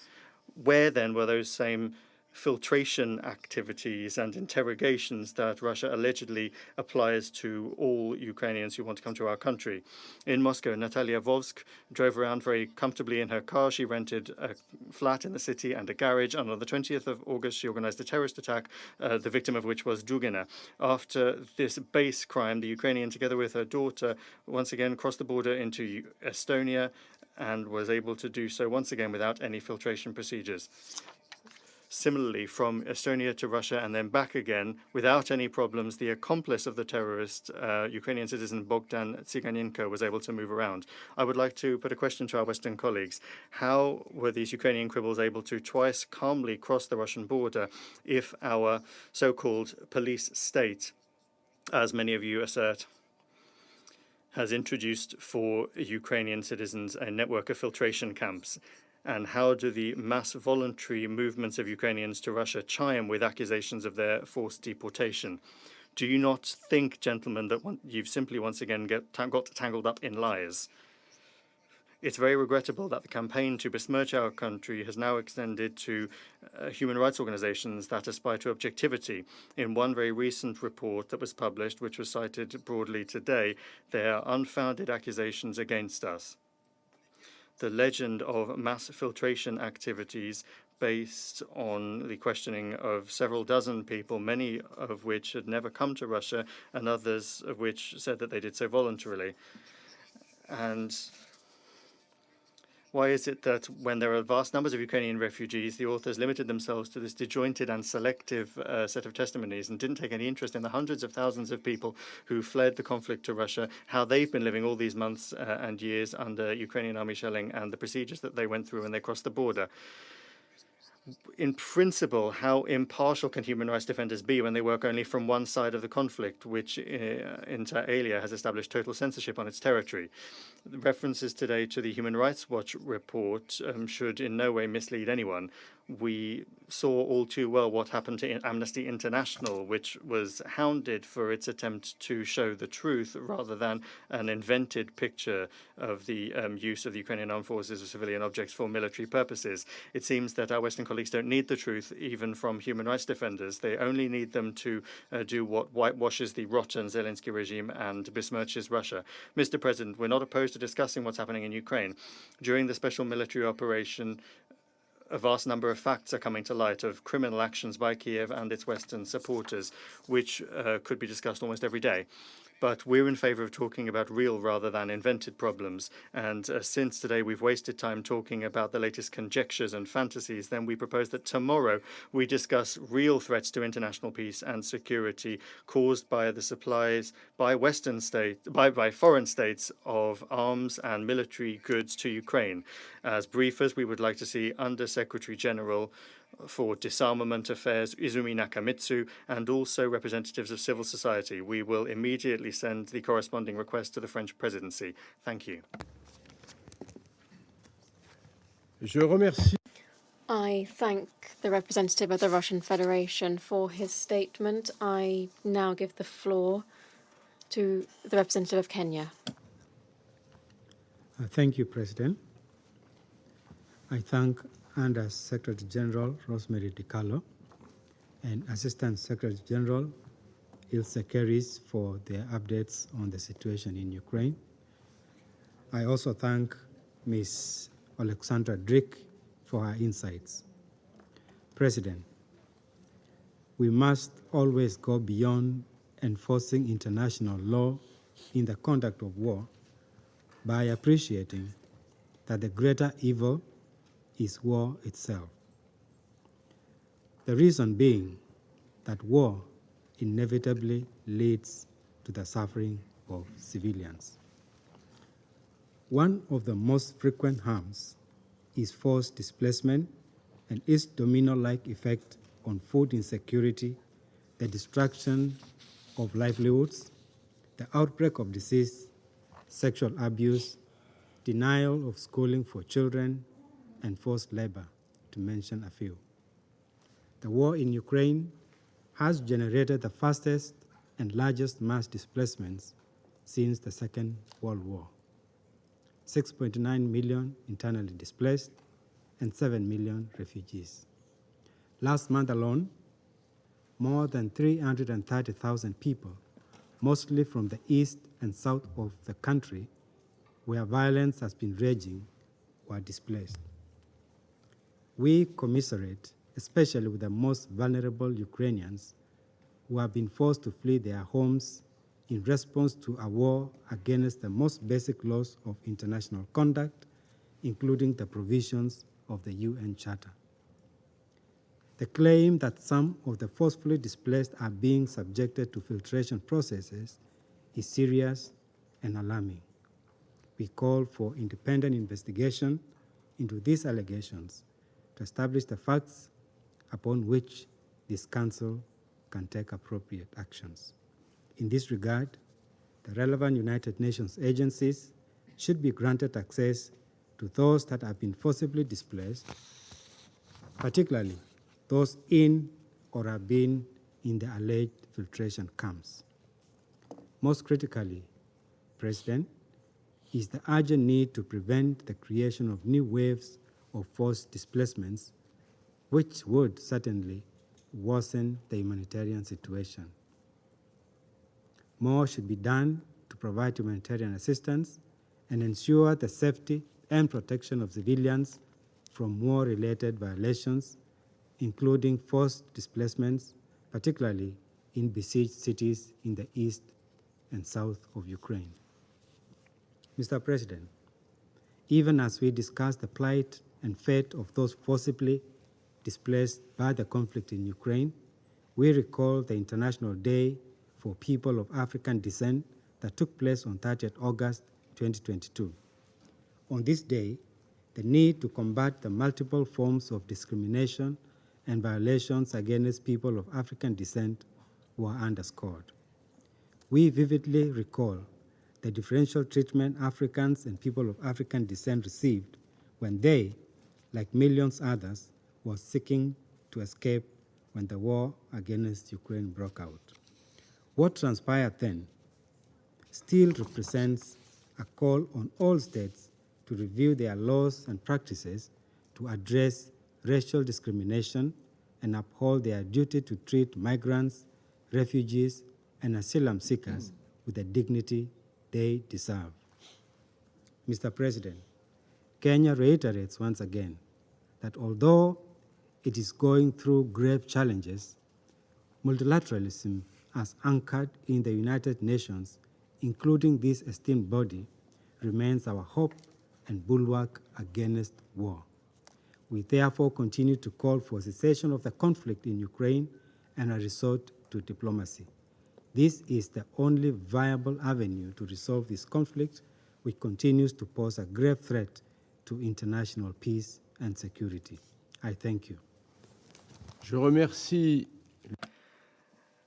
Where then were those same filtration activities and interrogations that Russia allegedly applies to all Ukrainians who want to come to our country? In Moscow, Natalia Vovsk drove around very comfortably in her car. She rented a flat in the city and a garage, and on the 20th of August, she organized a terrorist attack, the victim of which was Dugina. After this base crime, the Ukrainian, together with her daughter, once again crossed the border into Estonia and was able to do so once again without any filtration procedures. Similarly, from Estonia to Russia and then back again, without any problems, the accomplice of the terrorist, Ukrainian citizen Bogdan Tsiganenko, was able to move around. I would like to put a question to our Western colleagues. How were these Ukrainian criminals able to twice calmly cross the Russian border if our so-called police state, as many of you assert, has introduced for Ukrainian citizens a network of filtration camps? And how do the mass voluntary movements of Ukrainians to Russia chime with accusations of their forced deportation? Do you not think, gentlemen, that you've simply once again got tangled up in lies? It's very regrettable that the campaign to besmirch our country has now extended to human rights organizations that aspire to objectivity. In one very recent report that was published, which was cited broadly today, there are unfounded accusations against us. The legend of mass filtration activities based on the questioning of several dozen people, many of which had never come to Russia, and others of which said that they did so voluntarily. And why is it that when there are vast numbers of Ukrainian refugees, the authors limited themselves to this disjointed and selective set of testimonies and didn't take any interest in the hundreds of thousands of people who fled the conflict to Russia, how they've been living all these months and years under Ukrainian army shelling and the procedures that they went through when they crossed the border? In principle, how impartial can human rights defenders be when they work only from one side of the conflict, which inter alia has established total censorship on its territory? The references today to the Human Rights Watch report should in no way mislead anyone. We saw all too well what happened to Amnesty International, which was hounded for its attempt to show the truth rather than an invented picture of the use of the Ukrainian armed forces as civilian objects for military purposes. It seems that our Western colleagues don't need the truth, even from human rights defenders. They only need them to do what whitewashes the rotten Zelensky regime and besmirches Russia. Mr. President, we're not opposed to discussing what's happening in Ukraine. During the special military operation, a vast number of facts are coming to light of criminal actions by Kiev and its Western supporters, which could be discussed almost every day. But we're in favor of talking about real rather than invented problems. And since today we've wasted time talking about the latest conjectures and fantasies, then we propose that tomorrow we discuss real threats to international peace and security caused by the supplies by by foreign states of arms and military goods to Ukraine. As briefers, we would like to see Under Secretary General for Disarmament Affairs, Izumi Nakamitsu, and also representatives of civil society. We will immediately send the corresponding request to the French presidency. Thank you. Je remercie. I thank the representative of the Russian Federation for his statement. I now give the floor to the representative of Kenya. Thank you, President. I thank Under Secretary General Rosemary DiCarlo and Assistant Secretary General Ilse Keris for their updates on the situation in Ukraine. I also thank Ms. Alexandra Drick for her insights. President, we must always go beyond enforcing international law in the conduct of war by appreciating that the greater evil is war itself. The reason being that war inevitably leads to the suffering of civilians. One of the most frequent harms is forced displacement and its domino-like effect on food insecurity, the destruction of livelihoods, the outbreak of disease, sexual abuse, denial of schooling for children, and forced labor, to mention a few. The war in Ukraine has generated the fastest and largest mass displacements since the Second World War. 6.9 million internally displaced and 7 million refugees. Last month alone, more than 330,000 people, mostly from the east and south of the country, where violence has been raging, were displaced. We commiserate, especially with the most vulnerable Ukrainians who have been forced to flee their homes in response to a war against the most basic laws of international conduct, including the provisions of the UN Charter. The claim that some of the forcefully displaced are being subjected to filtration processes is serious and alarming. We call for independent investigation into these allegations to establish the facts upon which this Council can take appropriate actions. In this regard, the relevant United Nations agencies should be granted access to those that have been forcibly displaced, particularly those in or have been in the alleged filtration camps. Most critically, President, is the urgent need to prevent the creation of new waves of forced displacements, which would certainly worsen the humanitarian situation. More should be done to provide humanitarian assistance and ensure the safety and protection of civilians from war-related violations, including forced displacements, particularly in besieged cities in the east and south of Ukraine. Mr. President, even as we discuss the plight and fate of those forcibly displaced by the conflict in Ukraine, we recall the International Day for People of African Descent that took place on 30th August 2022. On this day, the need to combat the multiple forms of discrimination and violations against people of African descent were underscored. We vividly recall the differential treatment Africans and people of African descent received when they, like millions others, were seeking to escape when the war against Ukraine broke out. What transpired then still represents a call on all states to review their laws and practices to address racial discrimination and uphold their duty to treat migrants, refugees, and asylum seekers with the dignity they deserve. Mr. President, Kenya reiterates once again that although it is going through grave challenges, multilateralism as anchored in the United Nations, including this esteemed body, remains our hope and bulwark against war. We therefore continue to call for cessation of the conflict in Ukraine and a resort to diplomacy. This is the only viable avenue to resolve this conflict, which continues to pose a grave threat to international peace and security. I thank you. Je remercie.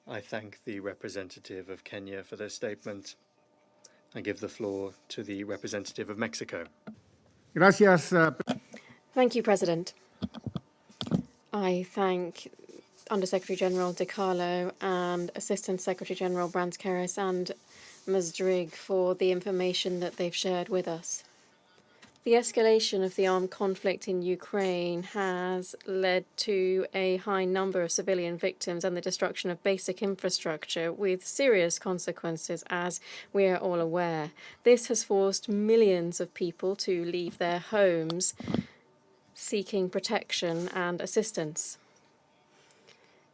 I thank the representative of Kenya for their statement. I give the floor to the representative of Mexico. Gracias. Thank you, President. I thank Undersecretary General De Carlo and Assistant Secretary General Brands Keres and Ms. Drigg for the information that they've shared with us. The escalation of the armed conflict in Ukraine has led to a high number of civilian victims and the destruction of basic infrastructure with serious consequences, as we are all aware. This has forced millions of people to leave their homes, seeking protection and assistance.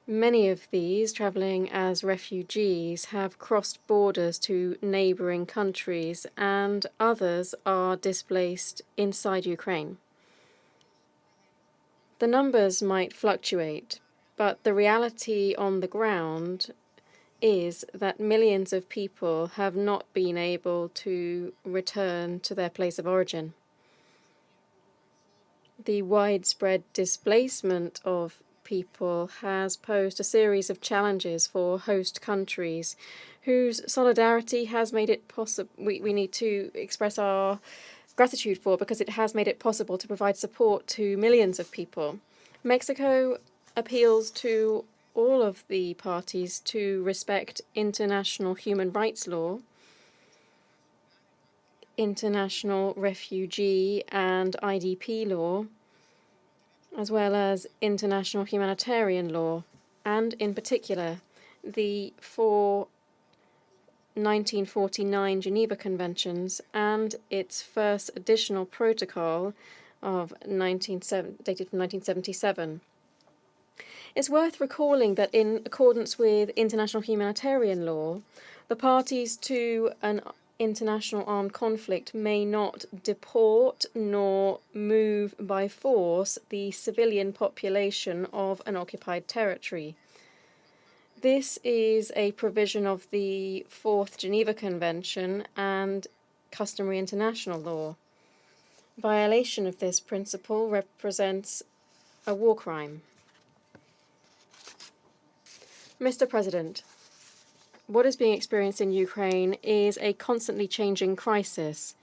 Many of these, travelling as refugees, have crossed borders to neighbouring countries, and others are displaced inside Ukraine. The numbers might fluctuate, but the reality on the ground is that millions of people have not been able to return to their place of origin. The widespread displacement of people has posed a series of challenges for host countries whose solidarity has made it possible. We need to express our gratitude for, because it has made it possible to provide support to millions of people. Mexico appeals to all of the parties to respect international human rights law, international refugee and IDP law, as well as international humanitarian law, and in particular, the four 1949 Geneva Conventions and its first additional protocol of dated from 1977. It's worth recalling that in accordance with international humanitarian law, the parties to an international armed conflict may not deport nor move by force the civilian population of an occupied territory. This is a provision of the Fourth Geneva Convention and customary international law. Violation of this principle represents a war crime. Mr. President, what is being experienced in Ukraine is a constantly changing crisis,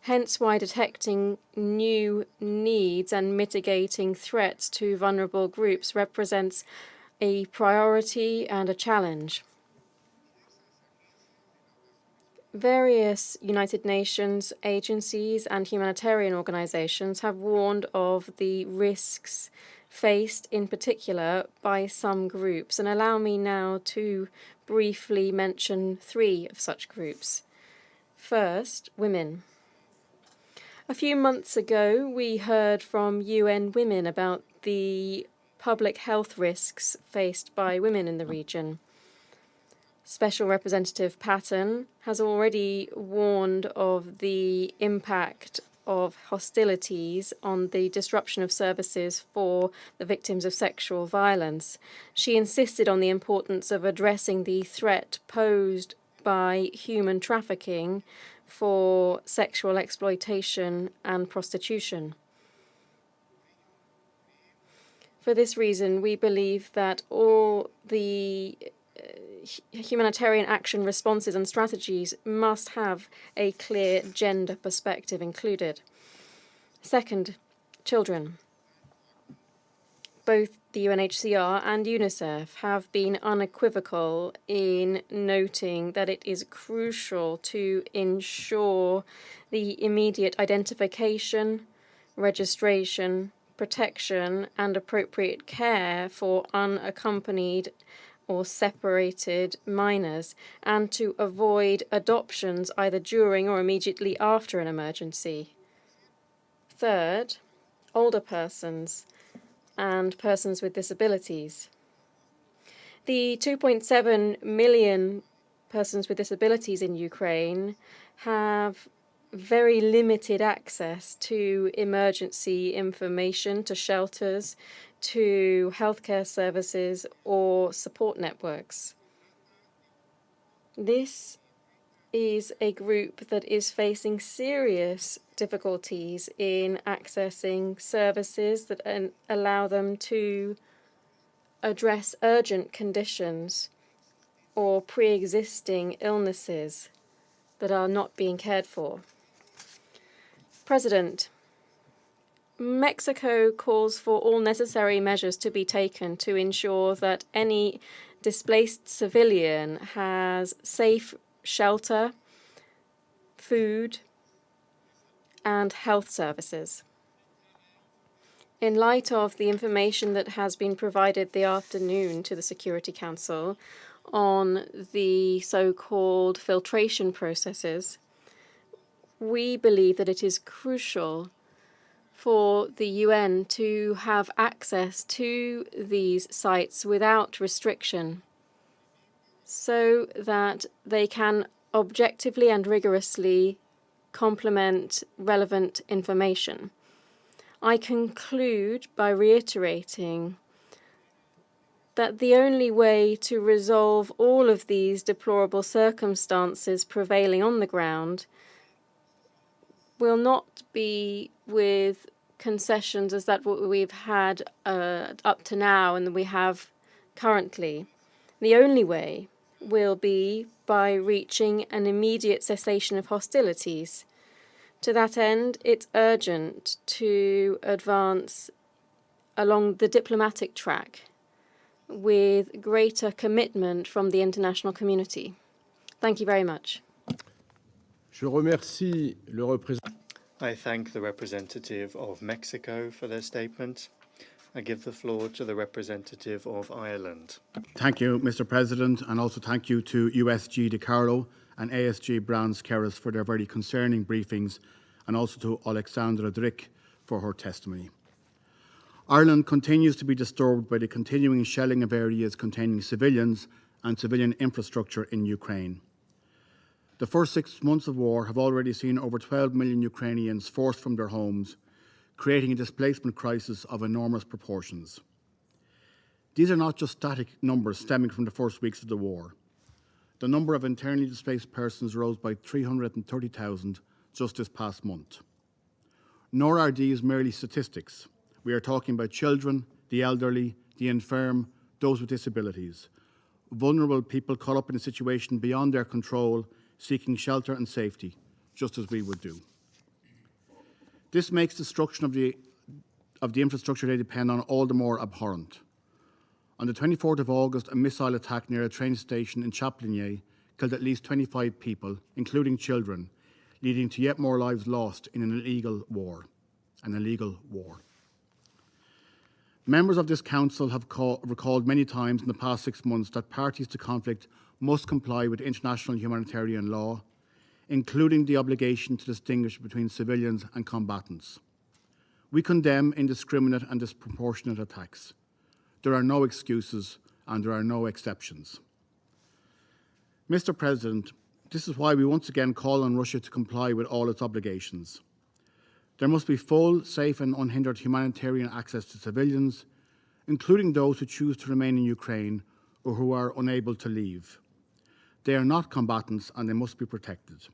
hence why detecting new needs and mitigating threats to vulnerable groups represents a priority and a challenge. Various United Nations agencies and humanitarian organizations have warned of the risks faced in particular by some groups, and allow me now to briefly mention 3 of such groups. First, women. A few months ago, we heard from UN Women about the public health risks faced by women in the region. Special Representative Patton has already warned of the impact of hostilities on the disruption of services for the victims of sexual violence. She insisted on the importance of addressing the threat posed by human trafficking for sexual exploitation and prostitution. For this reason, we believe that all the humanitarian action responses and strategies must have a clear gender perspective included. Second, children. Both the UNHCR and UNICEF have been unequivocal in noting that it is crucial to ensure the immediate identification, registration, protection, and appropriate care for unaccompanied or separated minors, and to avoid adoptions either during or immediately after an emergency. Third, older persons and persons with disabilities. The 2.7 million persons with disabilities in Ukraine have very limited access to emergency information, to shelters, to healthcare services or support networks. This is a group that is facing serious difficulties in accessing services that allow them to address urgent conditions or pre-existing illnesses that are not being cared for. President, Mexico calls for all necessary measures to be taken to ensure that any displaced civilian has safe shelter, food, and health services. In light of the information that has been provided this afternoon to the Security Council on the so-called filtration processes, we believe that it is crucial for the UN to have access to these sites without restriction, so that they can objectively and rigorously complement relevant information. I conclude by reiterating that the only way to resolve all of these deplorable circumstances prevailing on the ground will not be with concessions as that what we've had up to now and that we have currently. The only way will be by reaching an immediate cessation of hostilities. To that end, it's urgent to advance along the diplomatic track with greater commitment from the international community. Thank you very much. Je remercie le représentant. I thank the representative of Mexico for their statement. I give the floor to the representative of Ireland. Thank you, Mr. President, and also thank you to USG Carlo and ASG Browns-Keras for their very concerning briefings, and also to Alexandra Drick for her testimony. Ireland continues to be disturbed by the continuing shelling of areas containing civilians and civilian infrastructure in Ukraine. The first 6 months of war have already seen over 12 million Ukrainians forced from their homes, creating a displacement crisis of enormous proportions. These are not just static numbers stemming from the first weeks of the war. The number of internally displaced persons rose by 330,000 just this past month. Nor are these merely statistics. We are talking about children, the elderly, the infirm, those with disabilities, vulnerable people caught up in a situation beyond their control, seeking shelter and safety, just as we would do. This makes destruction of the infrastructure they depend on all the more abhorrent. On the 24th of August, a missile attack near a train station in Chaplinier killed at least 25 people, including children, leading to yet more lives lost in an illegal war. Members of this Council have recalled many times in the past 6 months that parties to conflict must comply with international humanitarian law, including the obligation to distinguish between civilians and combatants. We condemn indiscriminate and disproportionate attacks. There are no excuses and there are no exceptions. Mr. President, this is why we once again call on Russia to comply with all its obligations. There must be full, safe and unhindered humanitarian access to civilians, including those who choose to remain in Ukraine or who are unable to leave. They are not combatants and they must be protected.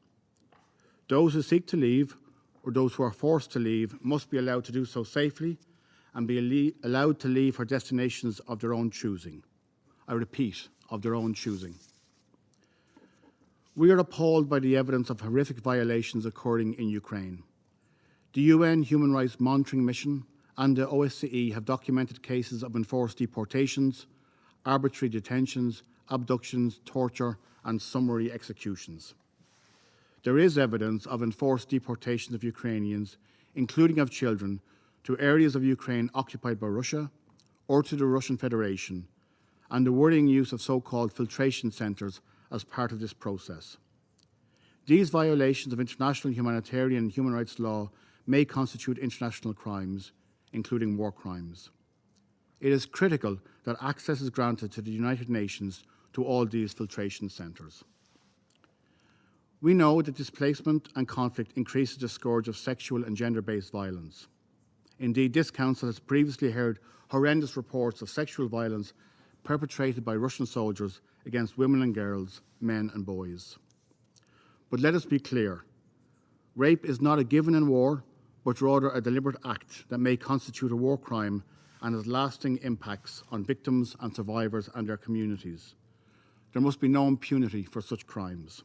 Those who seek to leave or those who are forced to leave must be allowed to do so safely and be allowed to leave for destinations of their own choosing. I repeat, of their own choosing. We are appalled by the evidence of horrific violations occurring in Ukraine. The UN Human Rights Monitoring Mission and the OSCE have documented cases of enforced deportations, arbitrary detentions, abductions, torture, and summary executions. There is evidence of enforced deportations of Ukrainians, including of children, to areas of Ukraine occupied by Russia or to the Russian Federation, and the worrying use of so-called filtration centres as part of this process. These violations of international humanitarian and human rights law may constitute international crimes, including war crimes. It is critical that access is granted to the United Nations to all these filtration centres. We know that displacement and conflict increases the scourge of sexual and gender-based violence. Indeed, this Council has previously heard horrendous reports of sexual violence perpetrated by Russian soldiers against women and girls, men and boys. But let us be clear. Rape is not a given in war, but rather a deliberate act that may constitute a war crime and has lasting impacts on victims and survivors and their communities. There must be no impunity for such crimes.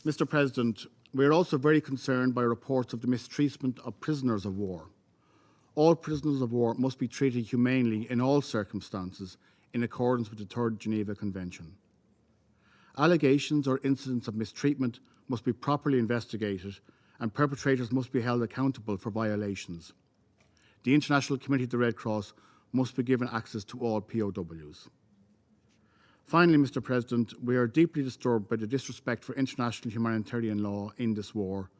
Mr. President, we are also very concerned by reports of the mistreatment of prisoners of war. All prisoners of war must be treated humanely in all circumstances in accordance with the Third Geneva Convention. Allegations or incidents of mistreatment must be properly investigated and perpetrators must be held accountable for violations. The International Committee of the Red Cross must be given access to all POWs. Finally, Mr. President, we are deeply disturbed by the disrespect for international humanitarian law in this war,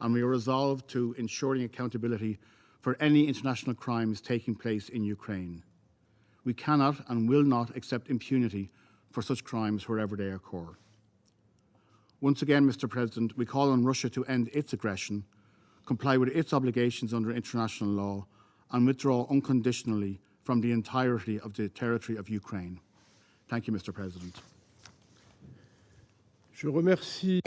and we are resolved to ensuring accountability for any international crimes taking place in Ukraine. We cannot and will not accept impunity for such crimes wherever they occur. Once again, Mr. President, we call on Russia to end its aggression, comply with its obligations under international law, and withdraw unconditionally from the entirety of the territory of Ukraine. Thank you, Mr. President. Je remercie.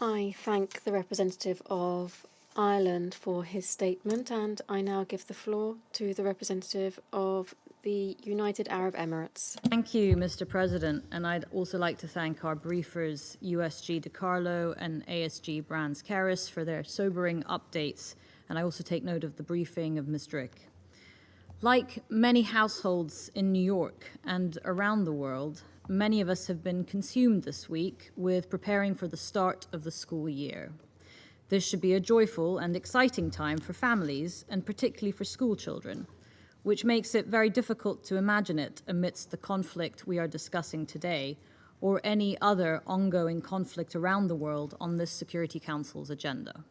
I thank the representative of Ireland for his statement, and I now give the floor to the representative of the United Arab Emirates. Thank you, Mr. President, and I'd also like to thank our briefers, USG Carlo and ASG Keris, for their sobering updates, and I also take note of the briefing of Ms. Drick. Like many households in New York and around the world, many of us have been consumed this week with preparing for the start of the school year. This should be a joyful and exciting time for families, and particularly for school children, which makes it very difficult to imagine it amidst the conflict we are discussing today, or any other ongoing conflict around the world on this Security Council's agenda.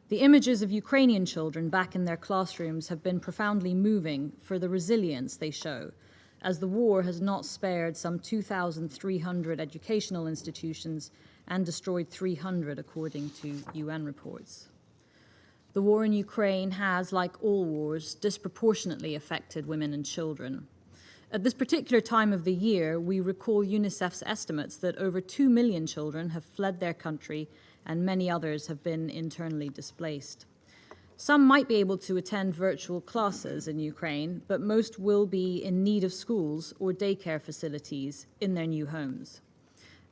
The images of Ukrainian children back in their classrooms have been profoundly moving for the resilience they show, as the war has not spared some 2,300 educational institutions and destroyed 300, according to UN reports. The war in Ukraine has, like all wars, disproportionately affected women and children. At this particular time of the year, we recall UNICEF's estimates that over 2 million children have fled their country and many others have been internally displaced. Some might be able to attend virtual classes in Ukraine, but most will be in need of schools or daycare facilities in their new homes.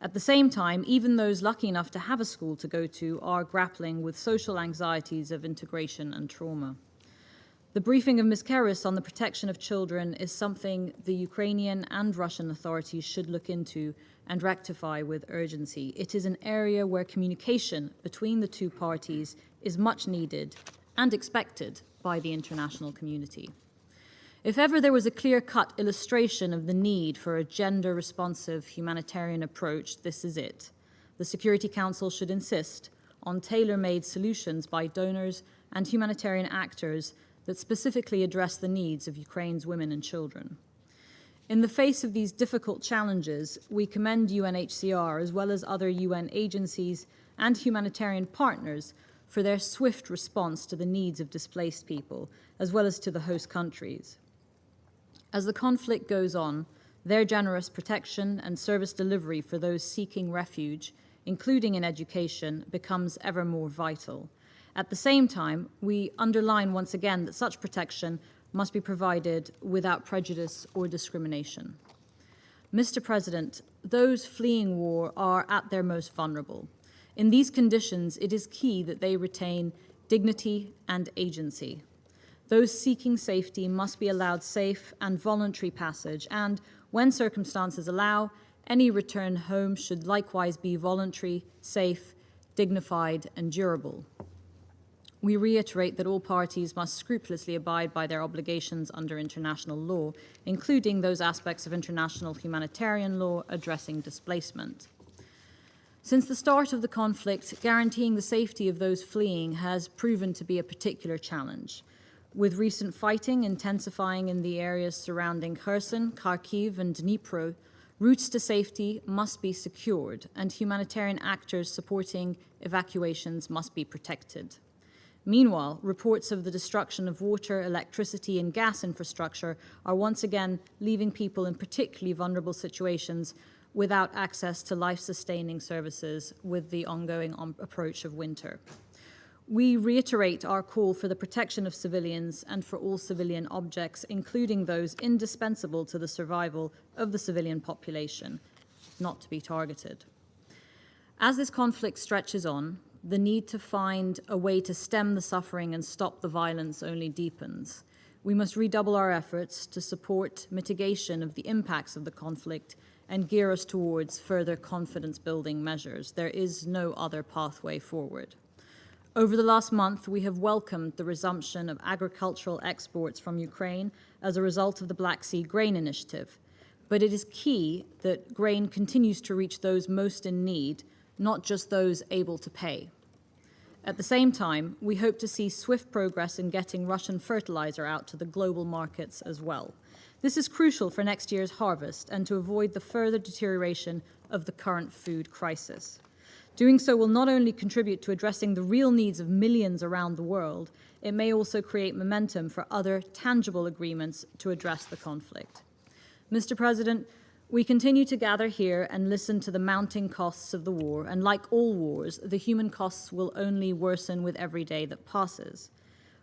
At the same time, even those lucky enough to have a school to go to are grappling with social anxieties of integration and trauma. The briefing of Ms. Keres on the protection of children is something the Ukrainian and Russian authorities should look into and rectify with urgency. It is an area where communication between the two parties is much needed and expected by the international community. If ever there was a clear-cut illustration of the need for a gender-responsive humanitarian approach, this is it. The Security Council should insist on tailor-made solutions by donors and humanitarian actors that specifically address the needs of Ukraine's women and children. In the face of these difficult challenges, we commend UNHCR as well as other UN agencies and humanitarian partners for their swift response to the needs of displaced people, as well as to the host countries. As the conflict goes on, their generous protection and service delivery for those seeking refuge, including in education, becomes ever more vital. At the same time, we underline once again that such protection must be provided without prejudice or discrimination. Mr. President, those fleeing war are at their most vulnerable. In these conditions, it is key that they retain dignity and agency. Those seeking safety must be allowed safe and voluntary passage, and when circumstances allow, any return home should likewise be voluntary, safe, dignified, and durable. We reiterate that all parties must scrupulously abide by their obligations under international law, including those aspects of international humanitarian law addressing displacement. Since the start of the conflict, guaranteeing the safety of those fleeing has proven to be a particular challenge. With recent fighting intensifying in the areas surrounding Kherson, Kharkiv, and Dnipro, routes to safety must be secured, and humanitarian actors supporting evacuations must be protected. Meanwhile, reports of the destruction of water, electricity, and gas infrastructure are once again leaving people in particularly vulnerable situations without access to life-sustaining services with the ongoing approach of winter. We reiterate our call for the protection of civilians and for all civilian objects, including those indispensable to the survival of the civilian population, not to be targeted. As this conflict stretches on, the need to find a way to stem the suffering and stop the violence only deepens. We must redouble our efforts to support mitigation of the impacts of the conflict and gear us towards further confidence-building measures. There is no other pathway forward. Over the last month, we have welcomed the resumption of agricultural exports from Ukraine as a result of the Black Sea Grain Initiative. But it is key that grain continues to reach those most in need, not just those able to pay. At the same time, we hope to see swift progress in getting Russian fertilizer out to the global markets as well. This is crucial for next year's harvest and to avoid the further deterioration of the current food crisis. Doing so will not only contribute to addressing the real needs of millions around the world, it may also create momentum for other tangible agreements to address the conflict. Mr. President, we continue to gather here and listen to the mounting costs of the war, and like all wars, the human costs will only worsen with every day that passes.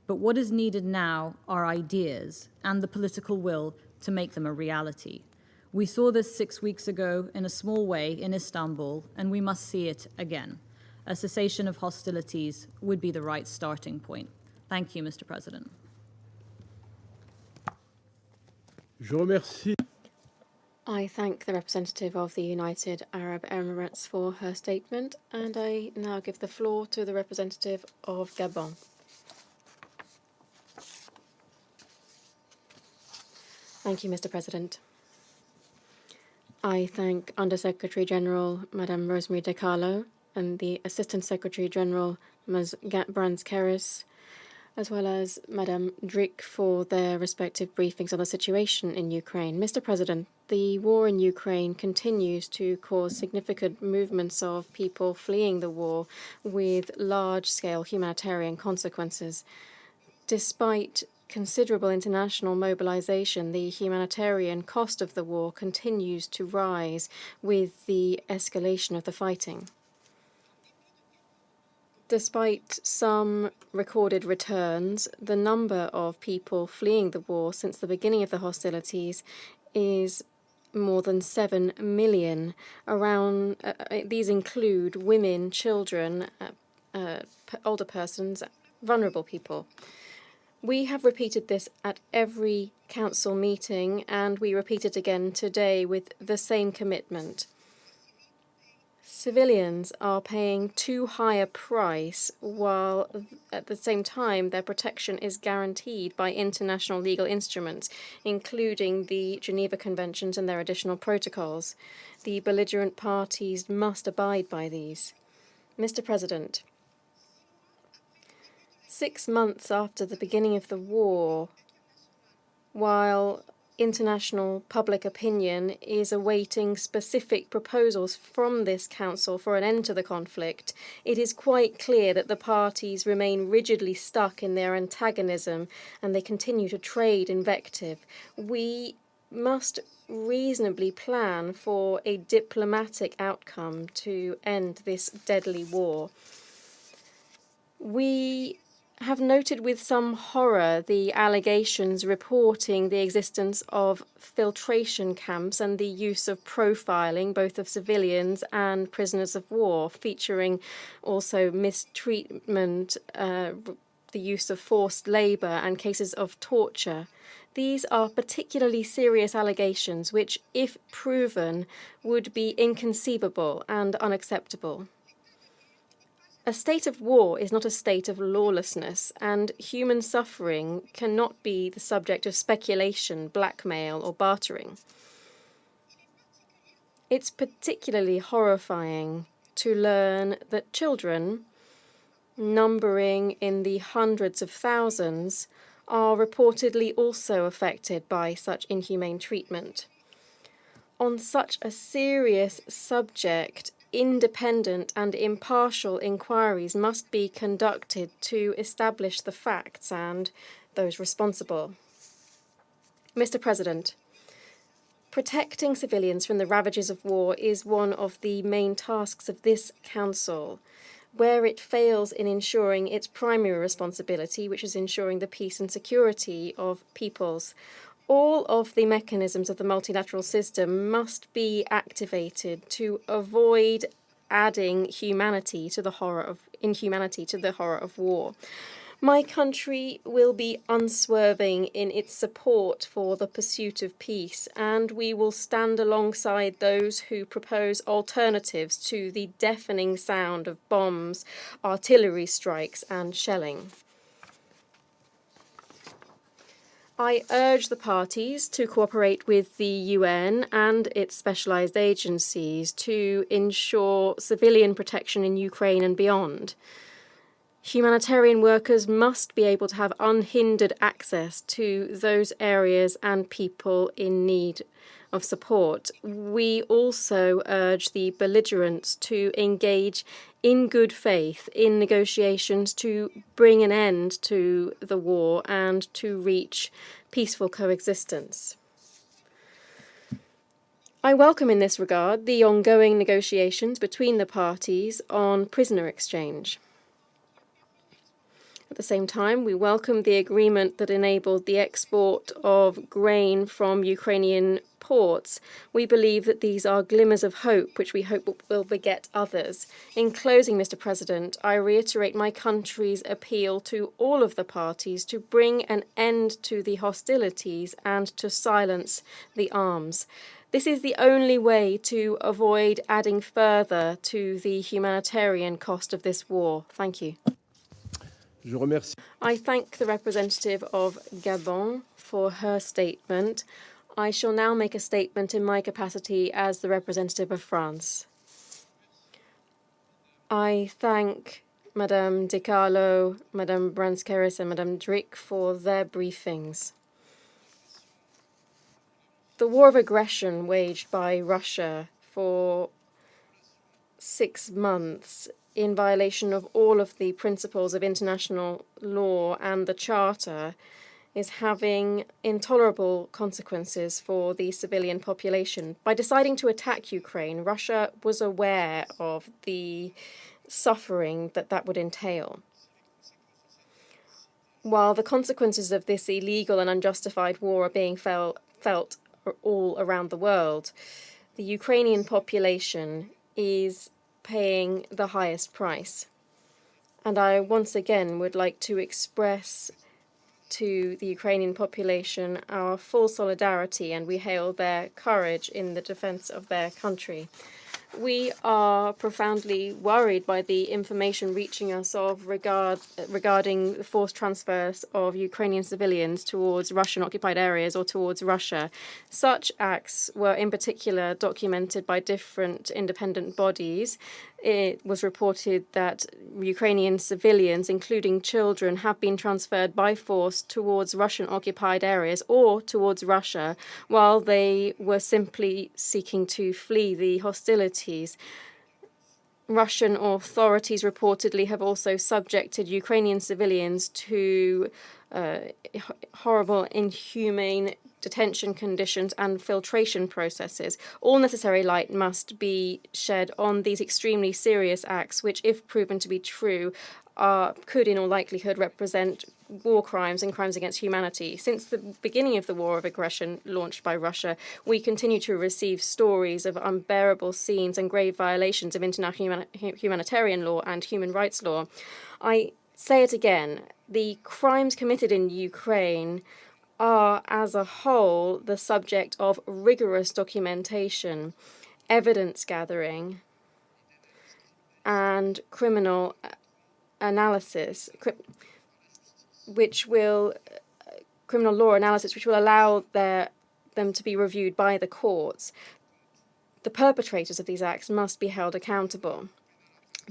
But what is needed now are ideas and the political will to make them a reality. We saw this 6 weeks ago in a small way in Istanbul, and we must see it again. A cessation of hostilities would be the right starting point. Thank you, Mr. President. Je remercie. I thank the representative of the United Arab Emirates for her statement, and I now give the floor to the representative of Gabon. Thank you, Mr. President. I thank Under-Secretary General Madame Rosemary De Carlo and the Assistant Secretary General Ms. Brands Keres, as well as Madame Drick for their respective briefings on the situation in Ukraine. Mr. President, the war in Ukraine continues to cause significant movements of people fleeing the war with large-scale humanitarian consequences. Despite considerable international mobilization, the humanitarian cost of the war continues to rise with the escalation of the fighting. Despite some recorded returns, the number of people fleeing the war since the beginning of the hostilities is more than 7 million. These include women, children, older persons, vulnerable people. We have repeated this at every council meeting, and we repeat it again today with the same commitment. Civilians are paying too high a price, while at the same time their protection is guaranteed by international legal instruments, including the Geneva Conventions and their additional protocols. The belligerent parties must abide by these. Mr. President, 6 months after the beginning of the war, while international public opinion is awaiting specific proposals from this council for an end to the conflict, it is quite clear that the parties remain rigidly stuck in their antagonism and they continue to trade invective. We must reasonably plan for a diplomatic outcome to end this deadly war. We have noted with some horror the allegations reporting the existence of filtration camps and the use of profiling both of civilians and prisoners of war, featuring also mistreatment, the use of forced labor and cases of torture. These are particularly serious allegations which, if proven, would be inconceivable and unacceptable. A state of war is not a state of lawlessness, and human suffering cannot be the subject of speculation, blackmail, or bartering. It's particularly horrifying to learn that children, numbering in the hundreds of thousands, are reportedly also affected by such inhumane treatment. On such a serious subject, independent and impartial inquiries must be conducted to establish the facts and those responsible. Mr. President, protecting civilians from the ravages of war is one of the main tasks of this Council. Where it fails in ensuring its primary responsibility, which is ensuring the peace and security of peoples, all of the mechanisms of the multilateral system must be activated to avoid adding inhumanity to the horror of war. My country will be unswerving in its support for the pursuit of peace, and we will stand alongside those who propose alternatives to the deafening sound of bombs, artillery strikes, and shelling. I urge the parties to cooperate with the UN and its specialized agencies to ensure civilian protection in Ukraine and beyond. Humanitarian workers must be able to have unhindered access to those areas and people in need of support. We also urge the belligerents to engage in good faith in negotiations to bring an end to the war and to reach peaceful coexistence. I welcome in this regard the ongoing negotiations between the parties on prisoner exchange. At the same time, we welcome the agreement that enabled the export of grain from Ukrainian ports. We believe that these are glimmers of hope, which we hope will beget others. In closing, Mr. President, I reiterate my country's appeal to all of the parties to bring an end to the hostilities and to silence the arms. This is the only way to avoid adding further to the humanitarian cost of this war. Thank you. I thank the representative of Gabon for her statement. I shall now make a statement in my capacity as the representative of France. I thank Madame De Carlo, Madame Branskeris, and Madame Drick for their briefings. The war of aggression waged by Russia for 6 months in violation of all of the principles of international law and the Charter is having intolerable consequences for the civilian population. By deciding to attack Ukraine, Russia was aware of the suffering that would entail. While the consequences of this illegal and unjustified war are being felt all around the world, the Ukrainian population is paying the highest price. And I once again would like to express to the Ukrainian population our full solidarity, and we hail their courage in the defense of their country. We are profoundly worried by the information reaching us regarding the forced transfers of Ukrainian civilians towards Russian-occupied areas or towards Russia. Such acts were in particular documented by different independent bodies. It was reported that Ukrainian civilians, including children, have been transferred by force towards Russian-occupied areas or towards Russia while they were simply seeking to flee the hostilities. Russian authorities reportedly have also subjected Ukrainian civilians to horrible, inhumane detention conditions and filtration processes. All necessary light must be shed on these extremely serious acts, which, if proven to be true, could in all likelihood represent war crimes and crimes against humanity. Since the beginning of the war of aggression launched by Russia, we continue to receive stories of unbearable scenes and grave violations of international humanitarian law and human rights law. I say it again, the crimes committed in Ukraine are, as a whole, the subject of rigorous documentation, evidence gathering, and criminal analysis, criminal law analysis, which will allow them to be reviewed by the courts. The perpetrators of these acts must be held accountable.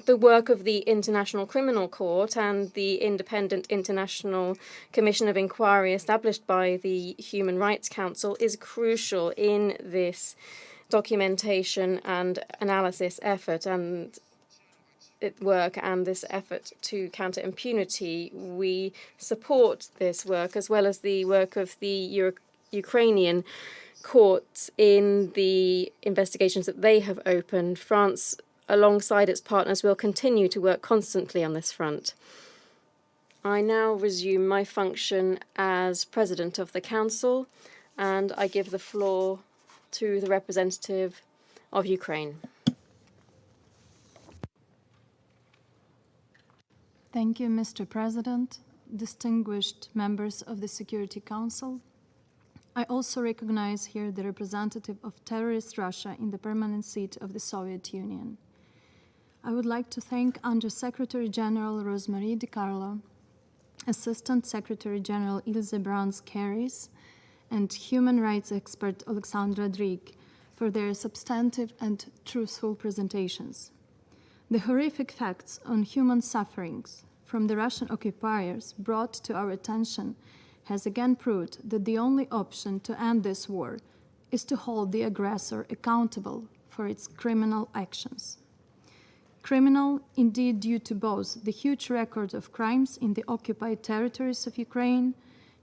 The work of the International Criminal Court and the Independent International Commission of Inquiry established by the Human Rights Council is crucial in this documentation and analysis effort and work and this effort to counter impunity. We support this work as well as the work of the Ukrainian courts in the investigations that they have opened. France, alongside its partners, will continue to work constantly on this front. I now resume my function as President of the Council, and I give the floor to the representative of Ukraine. Thank you, Mr. President, distinguished members of the Security Council. I also recognize here the representative of terrorist Russia in the permanent seat of the Soviet Union. I would like to thank Under-Secretary General Rosemarie DiCarlo, Assistant Secretary General Ilse Brauns-Keris, and human rights expert Alexandra Drig for their substantive and truthful presentations. The horrific facts on human sufferings from the Russian occupiers brought to our attention has again proved that the only option to end this war is to hold the aggressor accountable for its criminal actions. Criminal, indeed, due to both the huge record of crimes in the occupied territories of Ukraine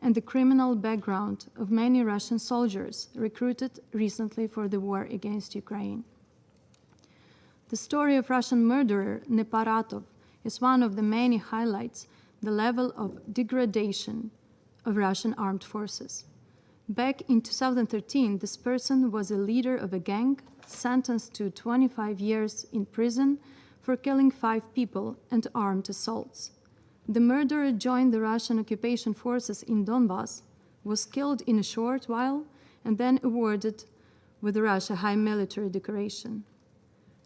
and the criminal background of many Russian soldiers recruited recently for the war against Ukraine. The story of Russian murderer Neparatov is one of the many highlights the level of degradation of Russian armed forces. Back in 2013, this person was a leader of a gang sentenced to 25 years in prison for killing 5 people and armed assaults. The murderer joined the Russian occupation forces in Donbass, was killed in a short while, and then awarded with the Russia High Military Decoration.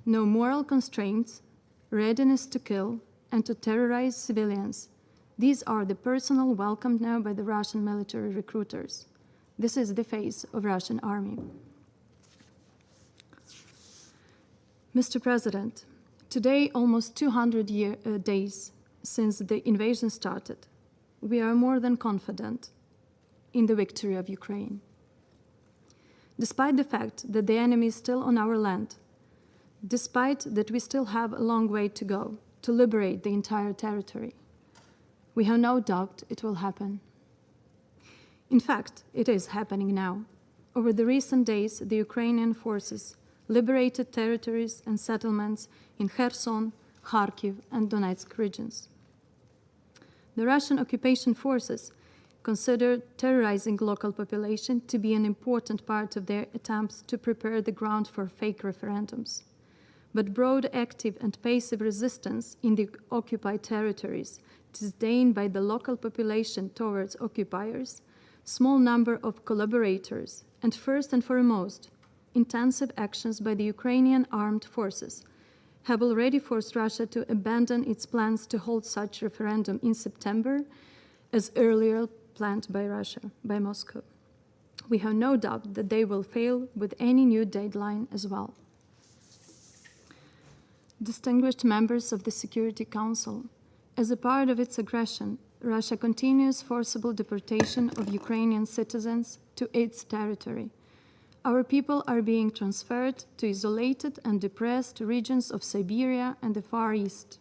No moral constraints, readiness to kill and to terrorize civilians. These are the personnel welcomed now by the Russian military recruiters. This is the face of Russian army. Mr. President, today, almost 200 days since the invasion started, we are more than confident in the victory of Ukraine. Despite the fact that the enemy is still on our land, despite that we still have a long way to go to liberate the entire territory, we have no doubt it will happen. In fact, it is happening now. Over the recent days, the Ukrainian forces liberated territories and settlements in Kherson, Kharkiv, and Donetsk regions. The Russian occupation forces consider terrorizing local population to be an important part of their attempts to prepare the ground for fake referendums. But broad, active, and passive resistance in the occupied territories disdain by the local population towards occupiers, small number of collaborators, and first and foremost, intensive actions by the Ukrainian armed forces have already forced Russia to abandon its plans to hold such referendum in September as earlier planned by Russia, by Moscow. We have no doubt that they will fail with any new deadline as well. Distinguished members of the Security Council, as a part of its aggression, Russia continues forcible deportation of Ukrainian citizens to its territory. Our people are being transferred to isolated and depressed regions of Siberia and the Far East.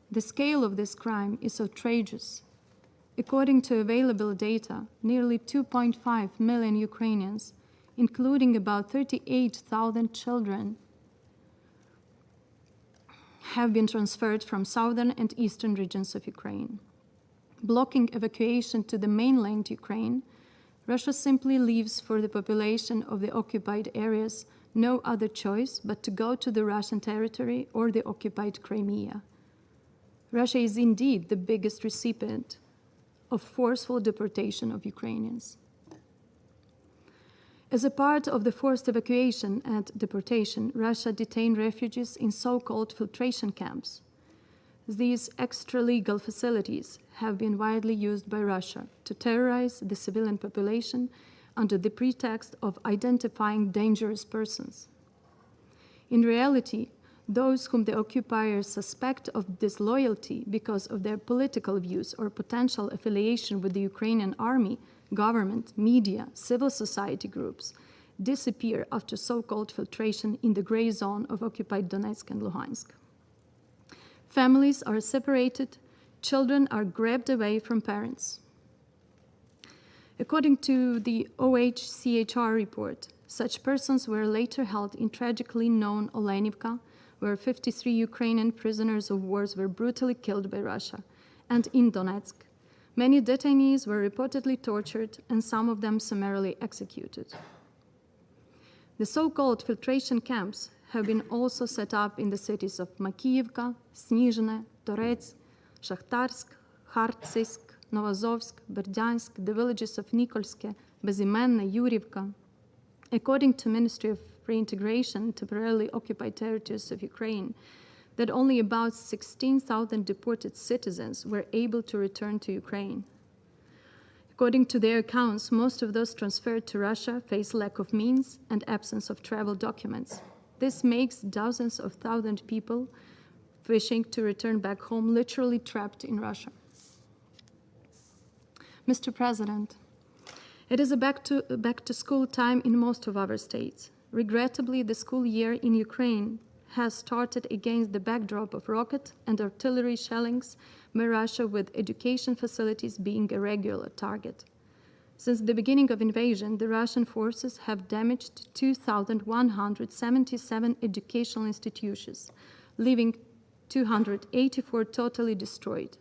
The scale of this crime is outrageous. According to available data, nearly 2.5 million Ukrainians, including about 38,000 children, have been transferred from southern and eastern regions of Ukraine. Blocking evacuation to the mainland Ukraine, Russia simply leaves for the population of the occupied areas no other choice but to go to the Russian territory or the occupied Crimea. Russia is indeed the biggest recipient of forceful deportation of Ukrainians. As a part of the forced evacuation and deportation, Russia detained refugees in so-called filtration camps. These extra-legal facilities have been widely used by Russia to terrorize the civilian population under the pretext of identifying dangerous persons. In reality, those whom the occupiers suspect of disloyalty because of their political views or potential affiliation with the Ukrainian army, government, media, civil society groups disappear after so-called filtration in the gray zone of occupied Donetsk and Luhansk. Families are separated, children are grabbed away from parents. According to the OHCHR report, such persons were later held in tragically known Olenivka, where 53 Ukrainian prisoners of war were brutally killed by Russia, and in Donetsk. Many detainees were reportedly tortured and some of them summarily executed. The so-called filtration camps have been also set up in the cities of Makiyivka, Snizhne, Torets, Shakhtarsk, Kharkiv, Novozovsk, Berdyansk, the villages of Nikolske, Bezimenne, Yurivka. According to Ministry of Reintegration, temporarily occupied territories of Ukraine, that only about 16,000 deported citizens were able to return to Ukraine. According to their accounts, most of those transferred to Russia face lack of means and absence of travel documents. This makes dozens of thousands of people wishing to return back home literally trapped in Russia. Mr. President, it is a back to school time in most of our states. Regrettably, the school year in Ukraine has started against the backdrop of rocket and artillery shellings by Russia, with education facilities being a regular target. Since the beginning of invasion, the Russian forces have damaged 2,177 educational institutions, leaving 284 totally destroyed.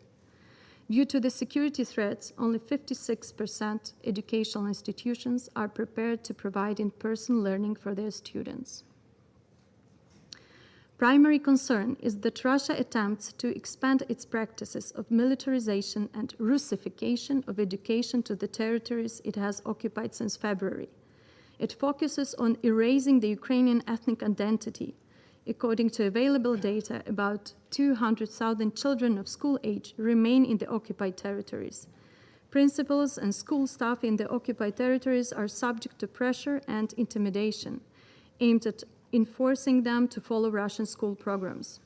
Due to the security threats, only 56% educational institutions are prepared to provide in-person learning for their students. Primary concern is that Russia attempts to expand its practices of militarization and Russification of education to the territories it has occupied since February. It focuses on erasing the Ukrainian ethnic identity. According to available data, about 200,000 children of school age remain in the occupied territories. Principals and school staff in the occupied territories are subject to pressure and intimidation, aimed at enforcing them to follow Russian school programs.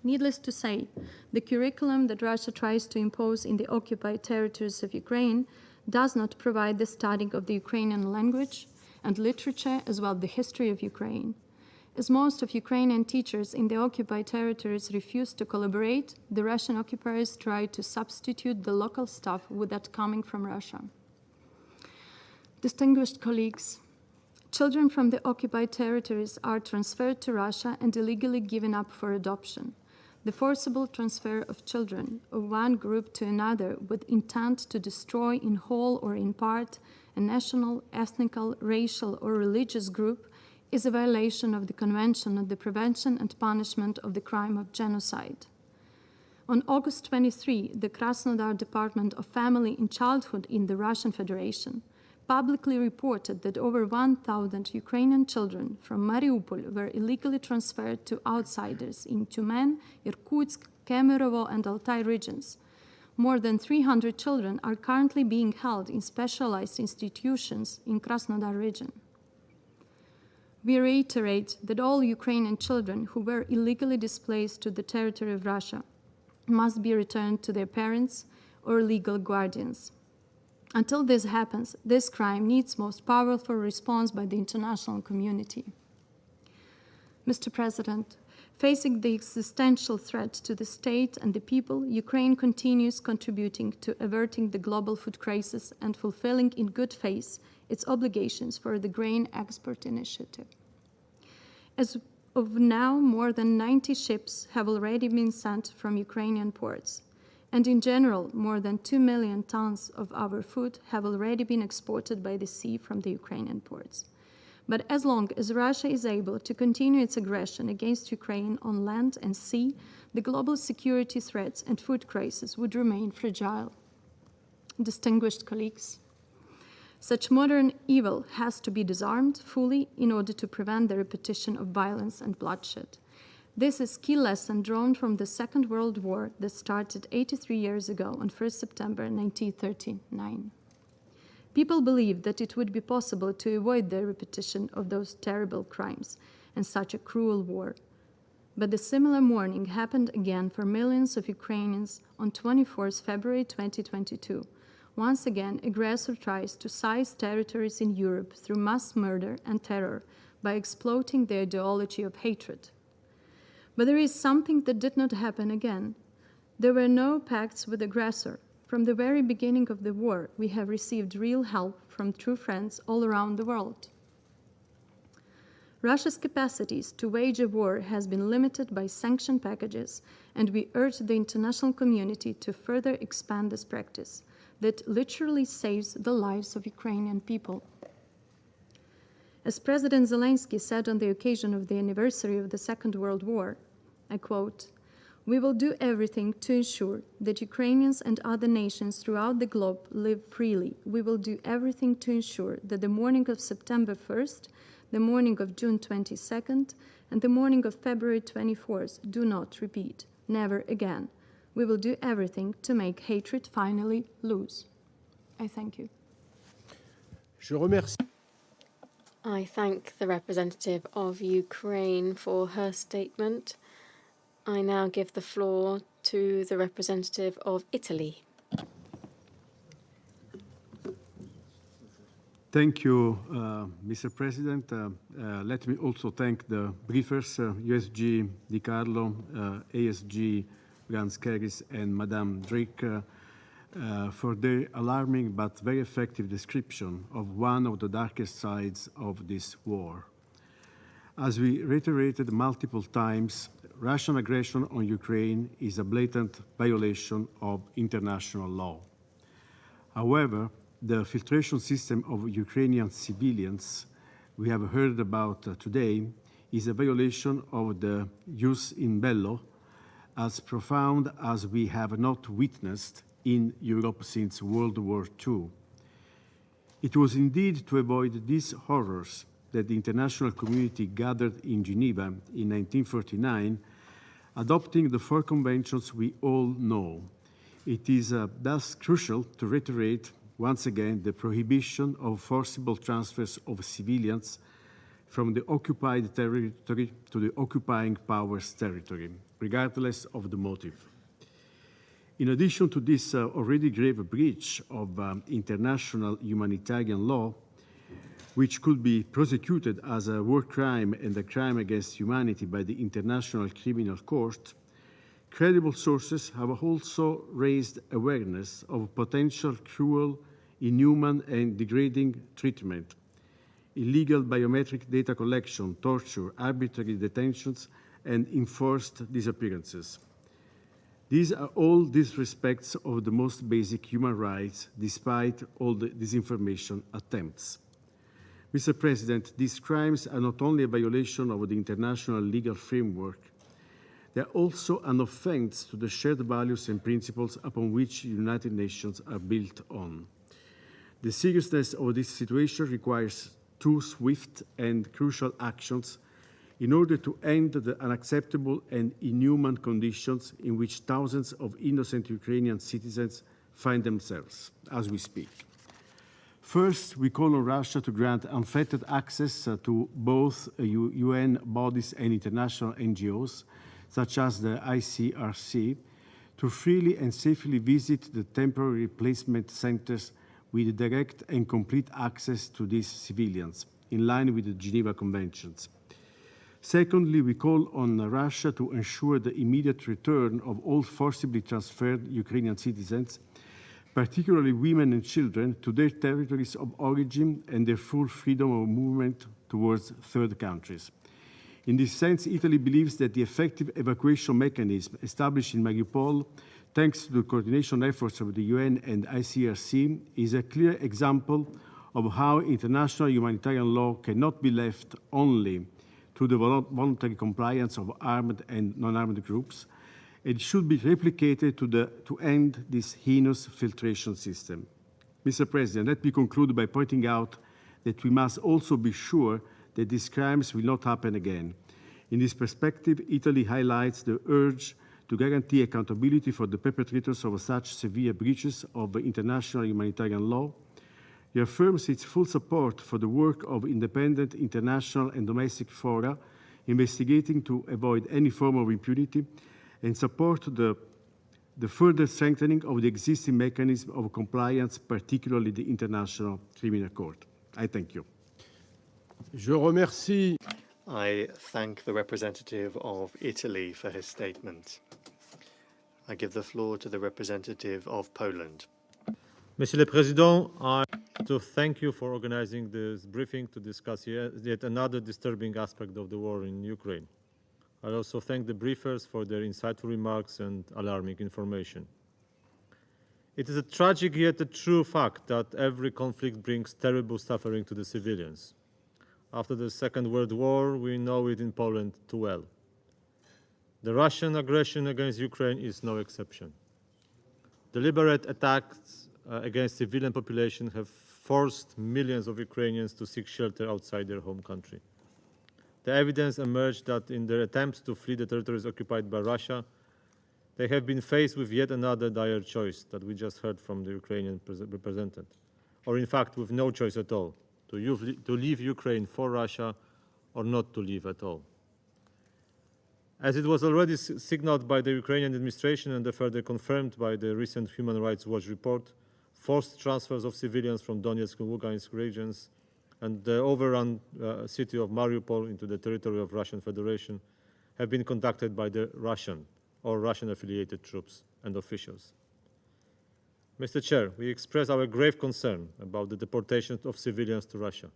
Needless to say, the curriculum that Russia tries to impose in the occupied territories of Ukraine does not provide the studying of the Ukrainian language and literature, as well as the history of Ukraine. As most of Ukrainian teachers in the occupied territories refuse to collaborate, the Russian occupiers try to substitute the local staff with that coming from Russia. Distinguished colleagues, children from the occupied territories are transferred to Russia and illegally given up for adoption. The forcible transfer of children of one group to another with intent to destroy in whole or in part a national, ethnical, racial, or religious group is a violation of the Convention on the Prevention and Punishment of the Crime of Genocide. On August 23, the Krasnodar Department of Family and Childhood in the Russian Federation publicly reported that over 1,000 Ukrainian children from Mariupol were illegally transferred to outsiders in Tyumen, Irkutsk, Kemerovo, and Altai regions. More than 300 children are currently being held in specialized institutions in Krasnodar region. We reiterate that all Ukrainian children who were illegally displaced to the territory of Russia must be returned to their parents or legal guardians. Until this happens, this crime needs most powerful response by the international community. Mr. President, facing the existential threat to the state and the people, Ukraine continues contributing to averting the global food crisis and fulfilling in good faith its obligations for the Grain Export Initiative. As of now, more than 90 ships have already been sent from Ukrainian ports. And in general, more than 2 million tons of our food have already been exported by the sea from the Ukrainian ports. But as long as Russia is able to continue its aggression against Ukraine on land and sea, the global security threats and food crisis would remain fragile. Distinguished colleagues, such modern evil has to be disarmed fully in order to prevent the repetition of violence and bloodshed. This is a key lesson drawn from the Second World War that started 83 years ago on 1 September 1939. People believed that it would be possible to avoid the repetition of those terrible crimes and such a cruel war. But the similar mourning happened again for millions of Ukrainians on 24 February 2022. Once again, aggressor tries to seize territories in Europe through mass murder and terror by exploiting the ideology of hatred. But there is something that did not happen again. There were no pacts with the aggressor. From the very beginning of the war, we have received real help from true friends all around the world. Russia's capacities to wage a war has been limited by sanction packages, and we urge the international community to further expand this practice that literally saves the lives of Ukrainian people. As President Zelensky said on the occasion of the anniversary of the Second World War, I quote, "We will do everything to ensure that Ukrainians and other nations throughout the globe live freely. We will do everything to ensure that the morning of September 1st, the morning of June 22nd, and the morning of February 24th do not repeat. Never again. We will do everything to make hatred finally lose." I thank you. Je remercie. I thank the representative of Ukraine for her statement. I now give the floor to the representative of Italy. Thank you, Mr. President. Let me also thank the briefers, USG Di Carlo, ASG Brans-Keris, and Madame Drick, for their alarming but very effective description of one of the darkest sides of this war. As we reiterated multiple times, Russian aggression on Ukraine is a blatant violation of international law. However, the filtration system of Ukrainian civilians we have heard about today is a violation of the jus in bello, as profound as we have not witnessed in Europe since World War II. It was indeed to avoid these horrors that the international community gathered in Geneva in 1949, adopting the 4 conventions we all know. It is thus crucial to reiterate once again the prohibition of forcible transfers of civilians from the occupied territory to the occupying power's territory, regardless of the motive. In addition to this already grave breach of international humanitarian law, which could be prosecuted as a war crime and a crime against humanity by the International Criminal Court, credible sources have also raised awareness of potential cruel, inhuman, and degrading treatment, illegal biometric data collection, torture, arbitrary detentions, and enforced disappearances. These are all disrespects of the most basic human rights, despite all the disinformation attempts. Mr. President, these crimes are not only a violation of the international legal framework, They are also an offense to the shared values and principles upon which the United Nations are built on. The seriousness of this situation requires two swift and crucial actions in order to end the unacceptable and inhuman conditions in which thousands of innocent Ukrainian citizens find themselves as we speak. First, we call on Russia to grant unfettered access to both UN bodies and international NGOs, such as the ICRC, to freely and safely visit the temporary placement centers with direct and complete access to these civilians, in line with the Geneva Conventions. Secondly, we call on Russia to ensure the immediate return of all forcibly transferred Ukrainian citizens, particularly women and children, to their territories of origin and their full freedom of movement towards third countries. In this sense, Italy believes that the effective evacuation mechanism established in Mariupol, thanks to the coordination efforts of the UN and ICRC, is a clear example of how international humanitarian law cannot be left only to the voluntary compliance of armed and non-armed groups. It should be replicated to end this heinous filtration system. Mr. President, let me conclude by pointing out that we must also be sure that these crimes will not happen again. In this perspective, Italy highlights the urge to guarantee accountability for the perpetrators of such severe breaches of international humanitarian law. It affirms its full support for the work of independent international and domestic fora investigating to avoid any form of impunity, and support the further strengthening of the existing mechanism of compliance, particularly the International Criminal Court. I thank you. Je remercie. I thank the representative of Italy for his statement. I give the floor to the representative of Poland. Monsieur le Président, I want to thank you for organizing this briefing to discuss yet another disturbing aspect of the war in Ukraine. I also thank the briefers for their insightful remarks and alarming information. It is a tragic yet a true fact that every conflict brings terrible suffering to the civilians. After the Second World War, we know it in Poland too well. The Russian aggression against Ukraine is no exception. Deliberate attacks against civilian population have forced millions of Ukrainians to seek shelter outside their home country. The evidence emerged that in their attempts to flee the territories occupied by Russia, they have been faced with yet another dire choice that we just heard from the Ukrainian representative, or in fact with no choice at all, to leave Ukraine for Russia or not to leave at all. As it was already signaled by the Ukrainian administration and further confirmed by the recent Human Rights Watch report, forced transfers of civilians from Donetsk and Lugansk regions and the overrun city of Mariupol into the territory of Russian Federation have been conducted by the Russian or Russian-affiliated troops and officials. Mr. Chair, we express our grave concern about the deportation of civilians to Russia.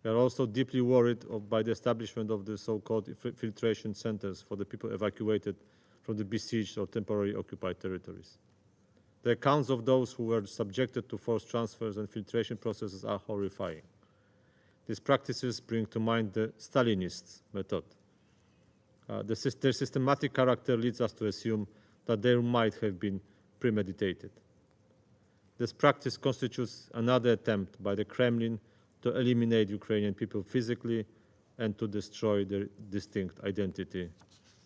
We are also deeply worried by the establishment of the so-called filtration centers for the people evacuated from the besieged or temporarily occupied territories. The accounts of those who were subjected to forced transfers and filtration processes are horrifying. These practices bring to mind the Stalinist method. Their systematic character leads us to assume that they might have been premeditated. This practice constitutes another attempt by the Kremlin to eliminate Ukrainian people physically and to destroy their distinct identity.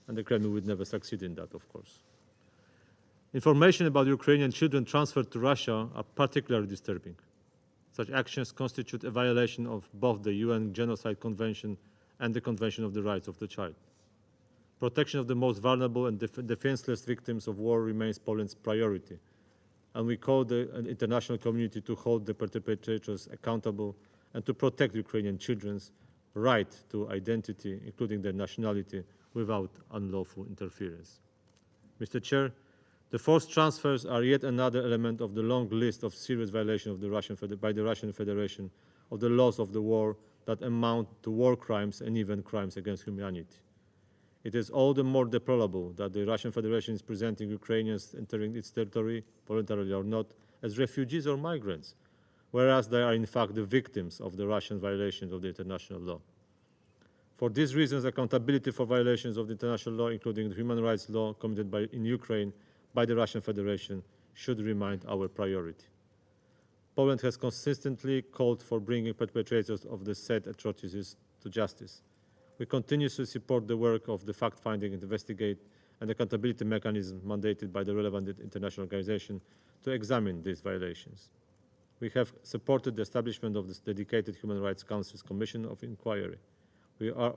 And the Kremlin would never succeed in that, of course. Information about Ukrainian children transferred to Russia are particularly disturbing. Such actions constitute a violation of both the UN Genocide Convention and the Convention of the Rights of the Child. Protection of the most vulnerable and defenseless victims of war remains Poland's priority, and we call the international community to hold the perpetrators accountable and to protect Ukrainian children's right to identity, including their nationality, without unlawful interference. Mr. Chair, the forced transfers are yet another element of the long list of serious violations of by the Russian Federation of the laws of the war that amount to war crimes and even crimes against humanity. It is all the more deplorable that the Russian Federation is presenting Ukrainians entering its territory, voluntarily or not, as refugees or migrants, whereas they are in fact the victims of the Russian violations of the international law. For these reasons, accountability for violations of the international law, including the human rights law committed in Ukraine by the Russian Federation, should remain our priority. Poland has consistently called for bringing perpetrators of the said atrocities to justice. We continue to support the work of the fact-finding, investigate, and accountability mechanism mandated by the relevant international organization to examine these violations. We have supported the establishment of this dedicated Human Rights Council's Commission of Inquiry.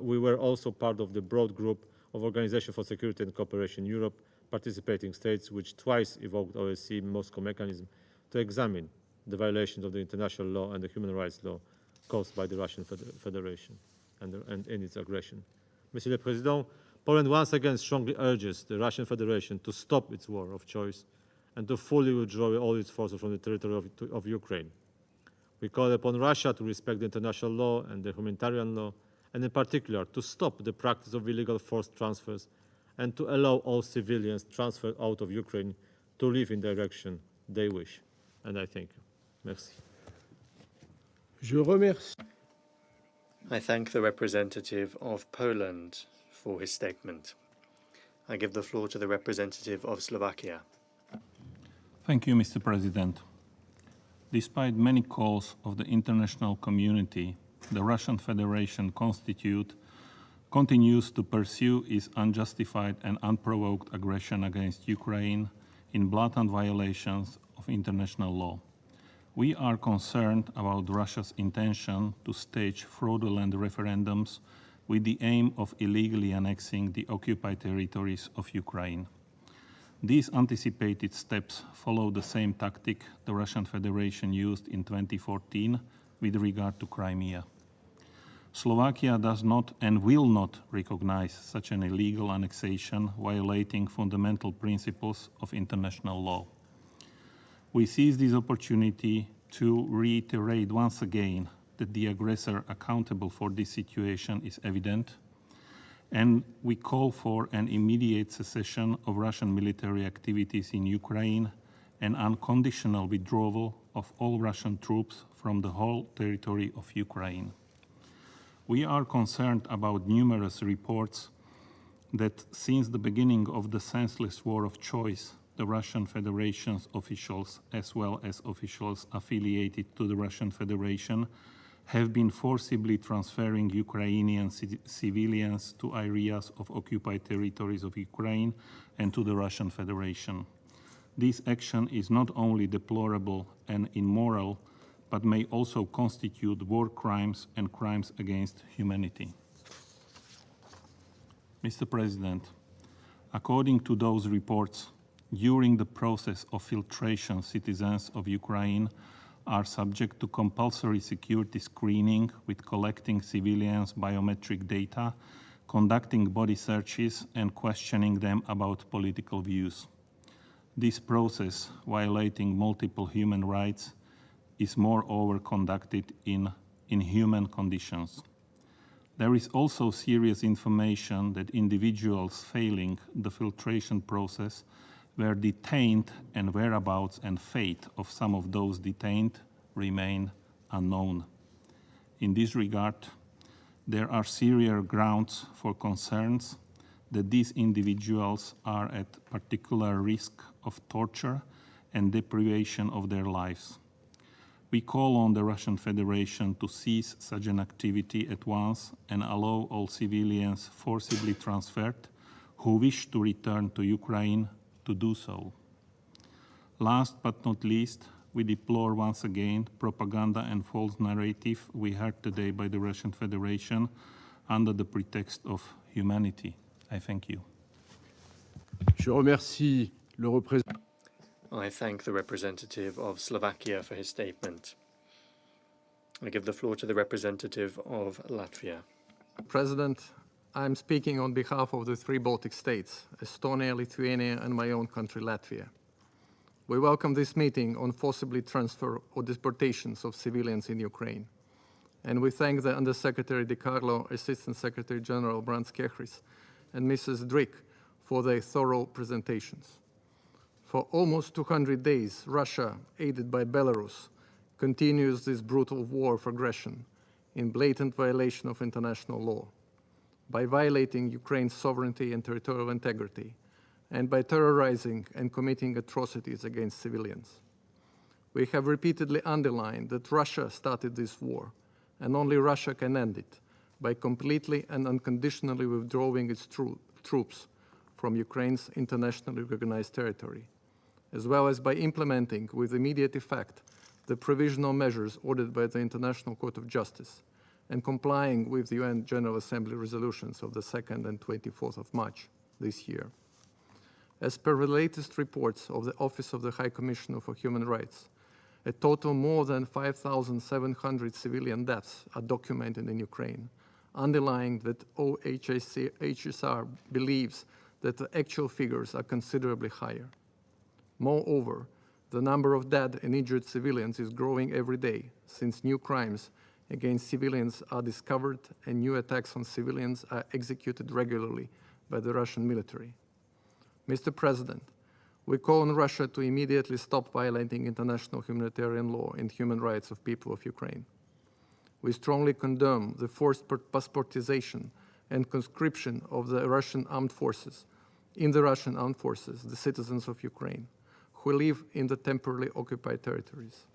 We were also part of the broad group of Organization for Security and Cooperation in Europe, participating states, which twice evoked OSCE Moscow mechanism to examine the violations of the international law and the human rights law caused by the Russian Federation and in its aggression. Monsieur le Président, Poland once again strongly urges the Russian Federation to stop its war of choice and to fully withdraw all its forces from the territory of Ukraine. We call upon Russia to respect the international law and the humanitarian law, and in particular to stop the practice of illegal forced transfers and to allow all civilians transferred out of Ukraine to live in the direction they wish. And I thank you. Merci. Je remercie. I thank the representative of Poland for his statement. I give the floor to the representative of Slovakia. Thank you, Mr. President. Despite many calls of the international community, the Russian Federation continues to pursue its unjustified and unprovoked aggression against Ukraine in blatant violations of international law. We are concerned about Russia's intention to stage fraudulent referendums with the aim of illegally annexing the occupied territories of Ukraine. These anticipated steps follow the same tactic the Russian Federation used in 2014 with regard to Crimea. Slovakia does not and will not recognize such an illegal annexation violating fundamental principles of international law. We seize this opportunity to reiterate once again that the aggressor accountable for this situation is evident, and we call for an immediate cessation of Russian military activities in Ukraine and unconditional withdrawal of all Russian troops from the whole territory of Ukraine. We are concerned about numerous reports that since the beginning of the senseless war of choice, the Russian Federation's officials, as well as officials affiliated to the Russian Federation, have been forcibly transferring Ukrainian civilians to areas of occupied territories of Ukraine and to the Russian Federation. This action is not only deplorable and immoral, but may also constitute war crimes and crimes against humanity. Mr. President, according to those reports, during the process of filtration, citizens of Ukraine are subject to compulsory security screening with collecting civilians' biometric data, conducting body searches, and questioning them about political views. This process, violating multiple human rights, is moreover conducted in inhuman conditions. There is also serious information that individuals failing the filtration process were detained, and whereabouts and fate of some of those detained remain unknown. In this regard, there are serious grounds for concerns that these individuals are at particular risk of torture and deprivation of their lives. We call on the Russian Federation to cease such an activity at once and allow all civilians forcibly transferred who wish to return to Ukraine to do so. Last but not least, we deplore once again propaganda and false narrative we heard today by the Russian Federation under the pretext of humanity. I thank you. Je remercie le représentant. I thank the representative of Slovakia for his statement. I give the floor to the representative of Latvia. President, I'm speaking on behalf of the three Baltic states, Estonia, Lithuania, and my own country, Latvia. We welcome this meeting on forcibly transfer or deportations of civilians in Ukraine. And we thank the Undersecretary De Carlo, Assistant Secretary General Brans Kehris, and Mrs. Drick for their thorough presentations. For almost 200 days, Russia, aided by Belarus, continues this brutal war of aggression in blatant violation of international law. by violating Ukraine's sovereignty and territorial integrity, and by terrorizing and committing atrocities against civilians. We have repeatedly underlined that Russia started this war, and only Russia can end it by completely and unconditionally withdrawing its troops from Ukraine's internationally recognized territory, as well as by implementing with immediate effect the provisional measures ordered by the International Court of Justice and complying with the UN General Assembly resolutions of the 2nd and 24th of March this year. As per the latest reports of the Office of the High Commissioner for Human Rights, a total more than 5,700 civilian deaths are documented in Ukraine, underlying that OHCHR believes that the actual figures are considerably higher. Moreover, the number of dead and injured civilians is growing every day, since new crimes against civilians are discovered and new attacks on civilians are executed regularly by the Russian military. Mr. President, we call on Russia to immediately stop violating international humanitarian law and human rights of people of Ukraine. We strongly condemn the forced passportization and conscription of the Russian armed forces, the citizens of Ukraine, who live in the temporarily occupied territories.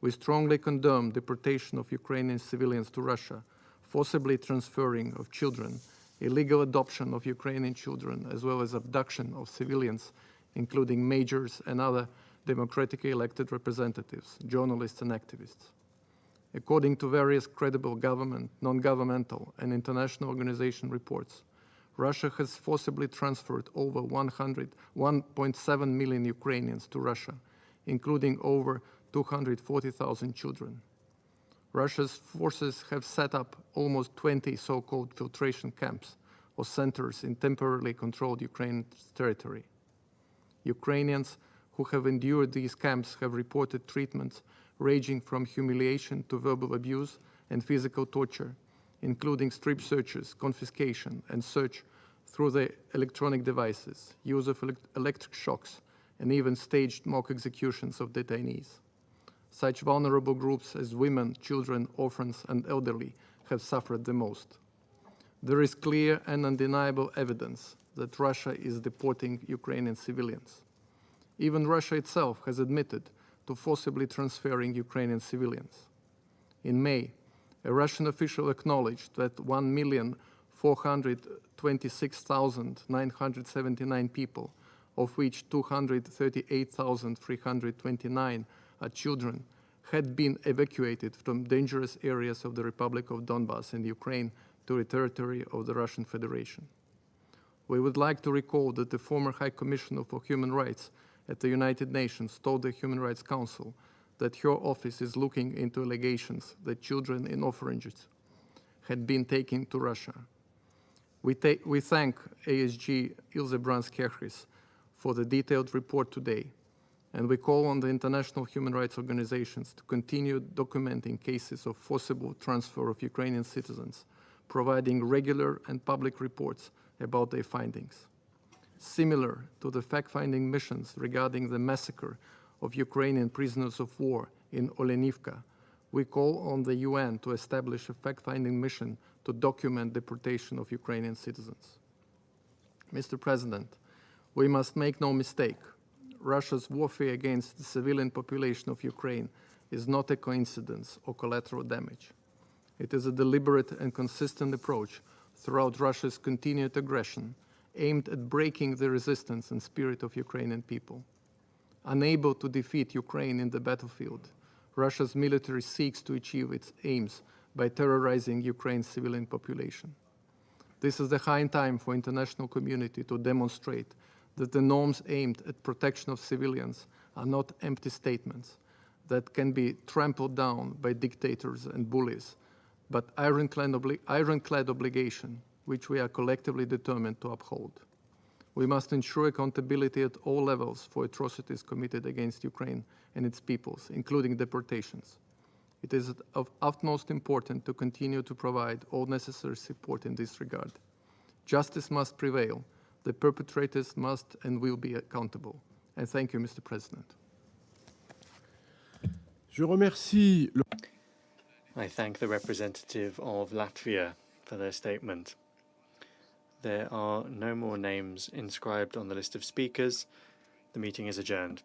We strongly condemn deportation of Ukrainian civilians to Russia, forcibly transferring of children, illegal adoption of Ukrainian children, as well as abduction of civilians, including majors and other democratically elected representatives, journalists and activists. According to various credible government, non-governmental and international organization reports, Russia has forcibly transferred over 1.7 million Ukrainians to Russia, including over 240,000 children. Russia's forces have set up almost 20 so-called filtration camps or centers in temporarily controlled Ukraine's territory. Ukrainians who have endured these camps have reported treatments ranging from humiliation to verbal abuse and physical torture, including strip searches, confiscation, and search through the electronic devices, use of electric shocks, and even staged mock executions of detainees. Such vulnerable groups as women, children, orphans, and elderly have suffered the most. There is clear and undeniable evidence that Russia is deporting Ukrainian civilians. Even Russia itself has admitted to forcibly transferring Ukrainian civilians. In May, a Russian official acknowledged that 1,426,979 people, of which 238,329 are children, had been evacuated from dangerous areas of the Republic of Donbass in Ukraine to the territory of the Russian Federation. We would like to recall that the former High Commissioner for Human Rights at the United Nations told the Human Rights Council that her office is looking into allegations that children in orphanages had been taken to Russia. We thank ASG Ilse Brans-Kerchis for the detailed report today, and we call on the international human rights organizations to continue documenting cases of forcible transfer of Ukrainian citizens, providing regular and public reports about their findings. Similar to the fact-finding missions regarding the massacre of Ukrainian prisoners of war in Olenivka, we call on the UN to establish a fact-finding mission to document deportation of Ukrainian citizens. Mr. President, we must make no mistake. Russia's warfare against the civilian population of Ukraine is not a coincidence or collateral damage. It is a deliberate and consistent approach throughout Russia's continued aggression aimed at breaking the resistance and spirit of Ukrainian people. Unable to defeat Ukraine in the battlefield, Russia's military seeks to achieve its aims by terrorizing Ukraine's civilian population. This is the high time for international community to demonstrate that the norms aimed at protection of civilians are not empty statements that can be trampled down by dictators and bullies, but ironclad obligation which we are collectively determined to uphold. We must ensure accountability at all levels for atrocities committed against Ukraine and its peoples, including deportations. It is of utmost importance to continue to provide all necessary support in this regard. Justice must prevail. The perpetrators must and will be accountable. And thank you, Mr. President. I thank the representative of Latvia for their statement. There are no more names inscribed on the list of speakers. The meeting is adjourned.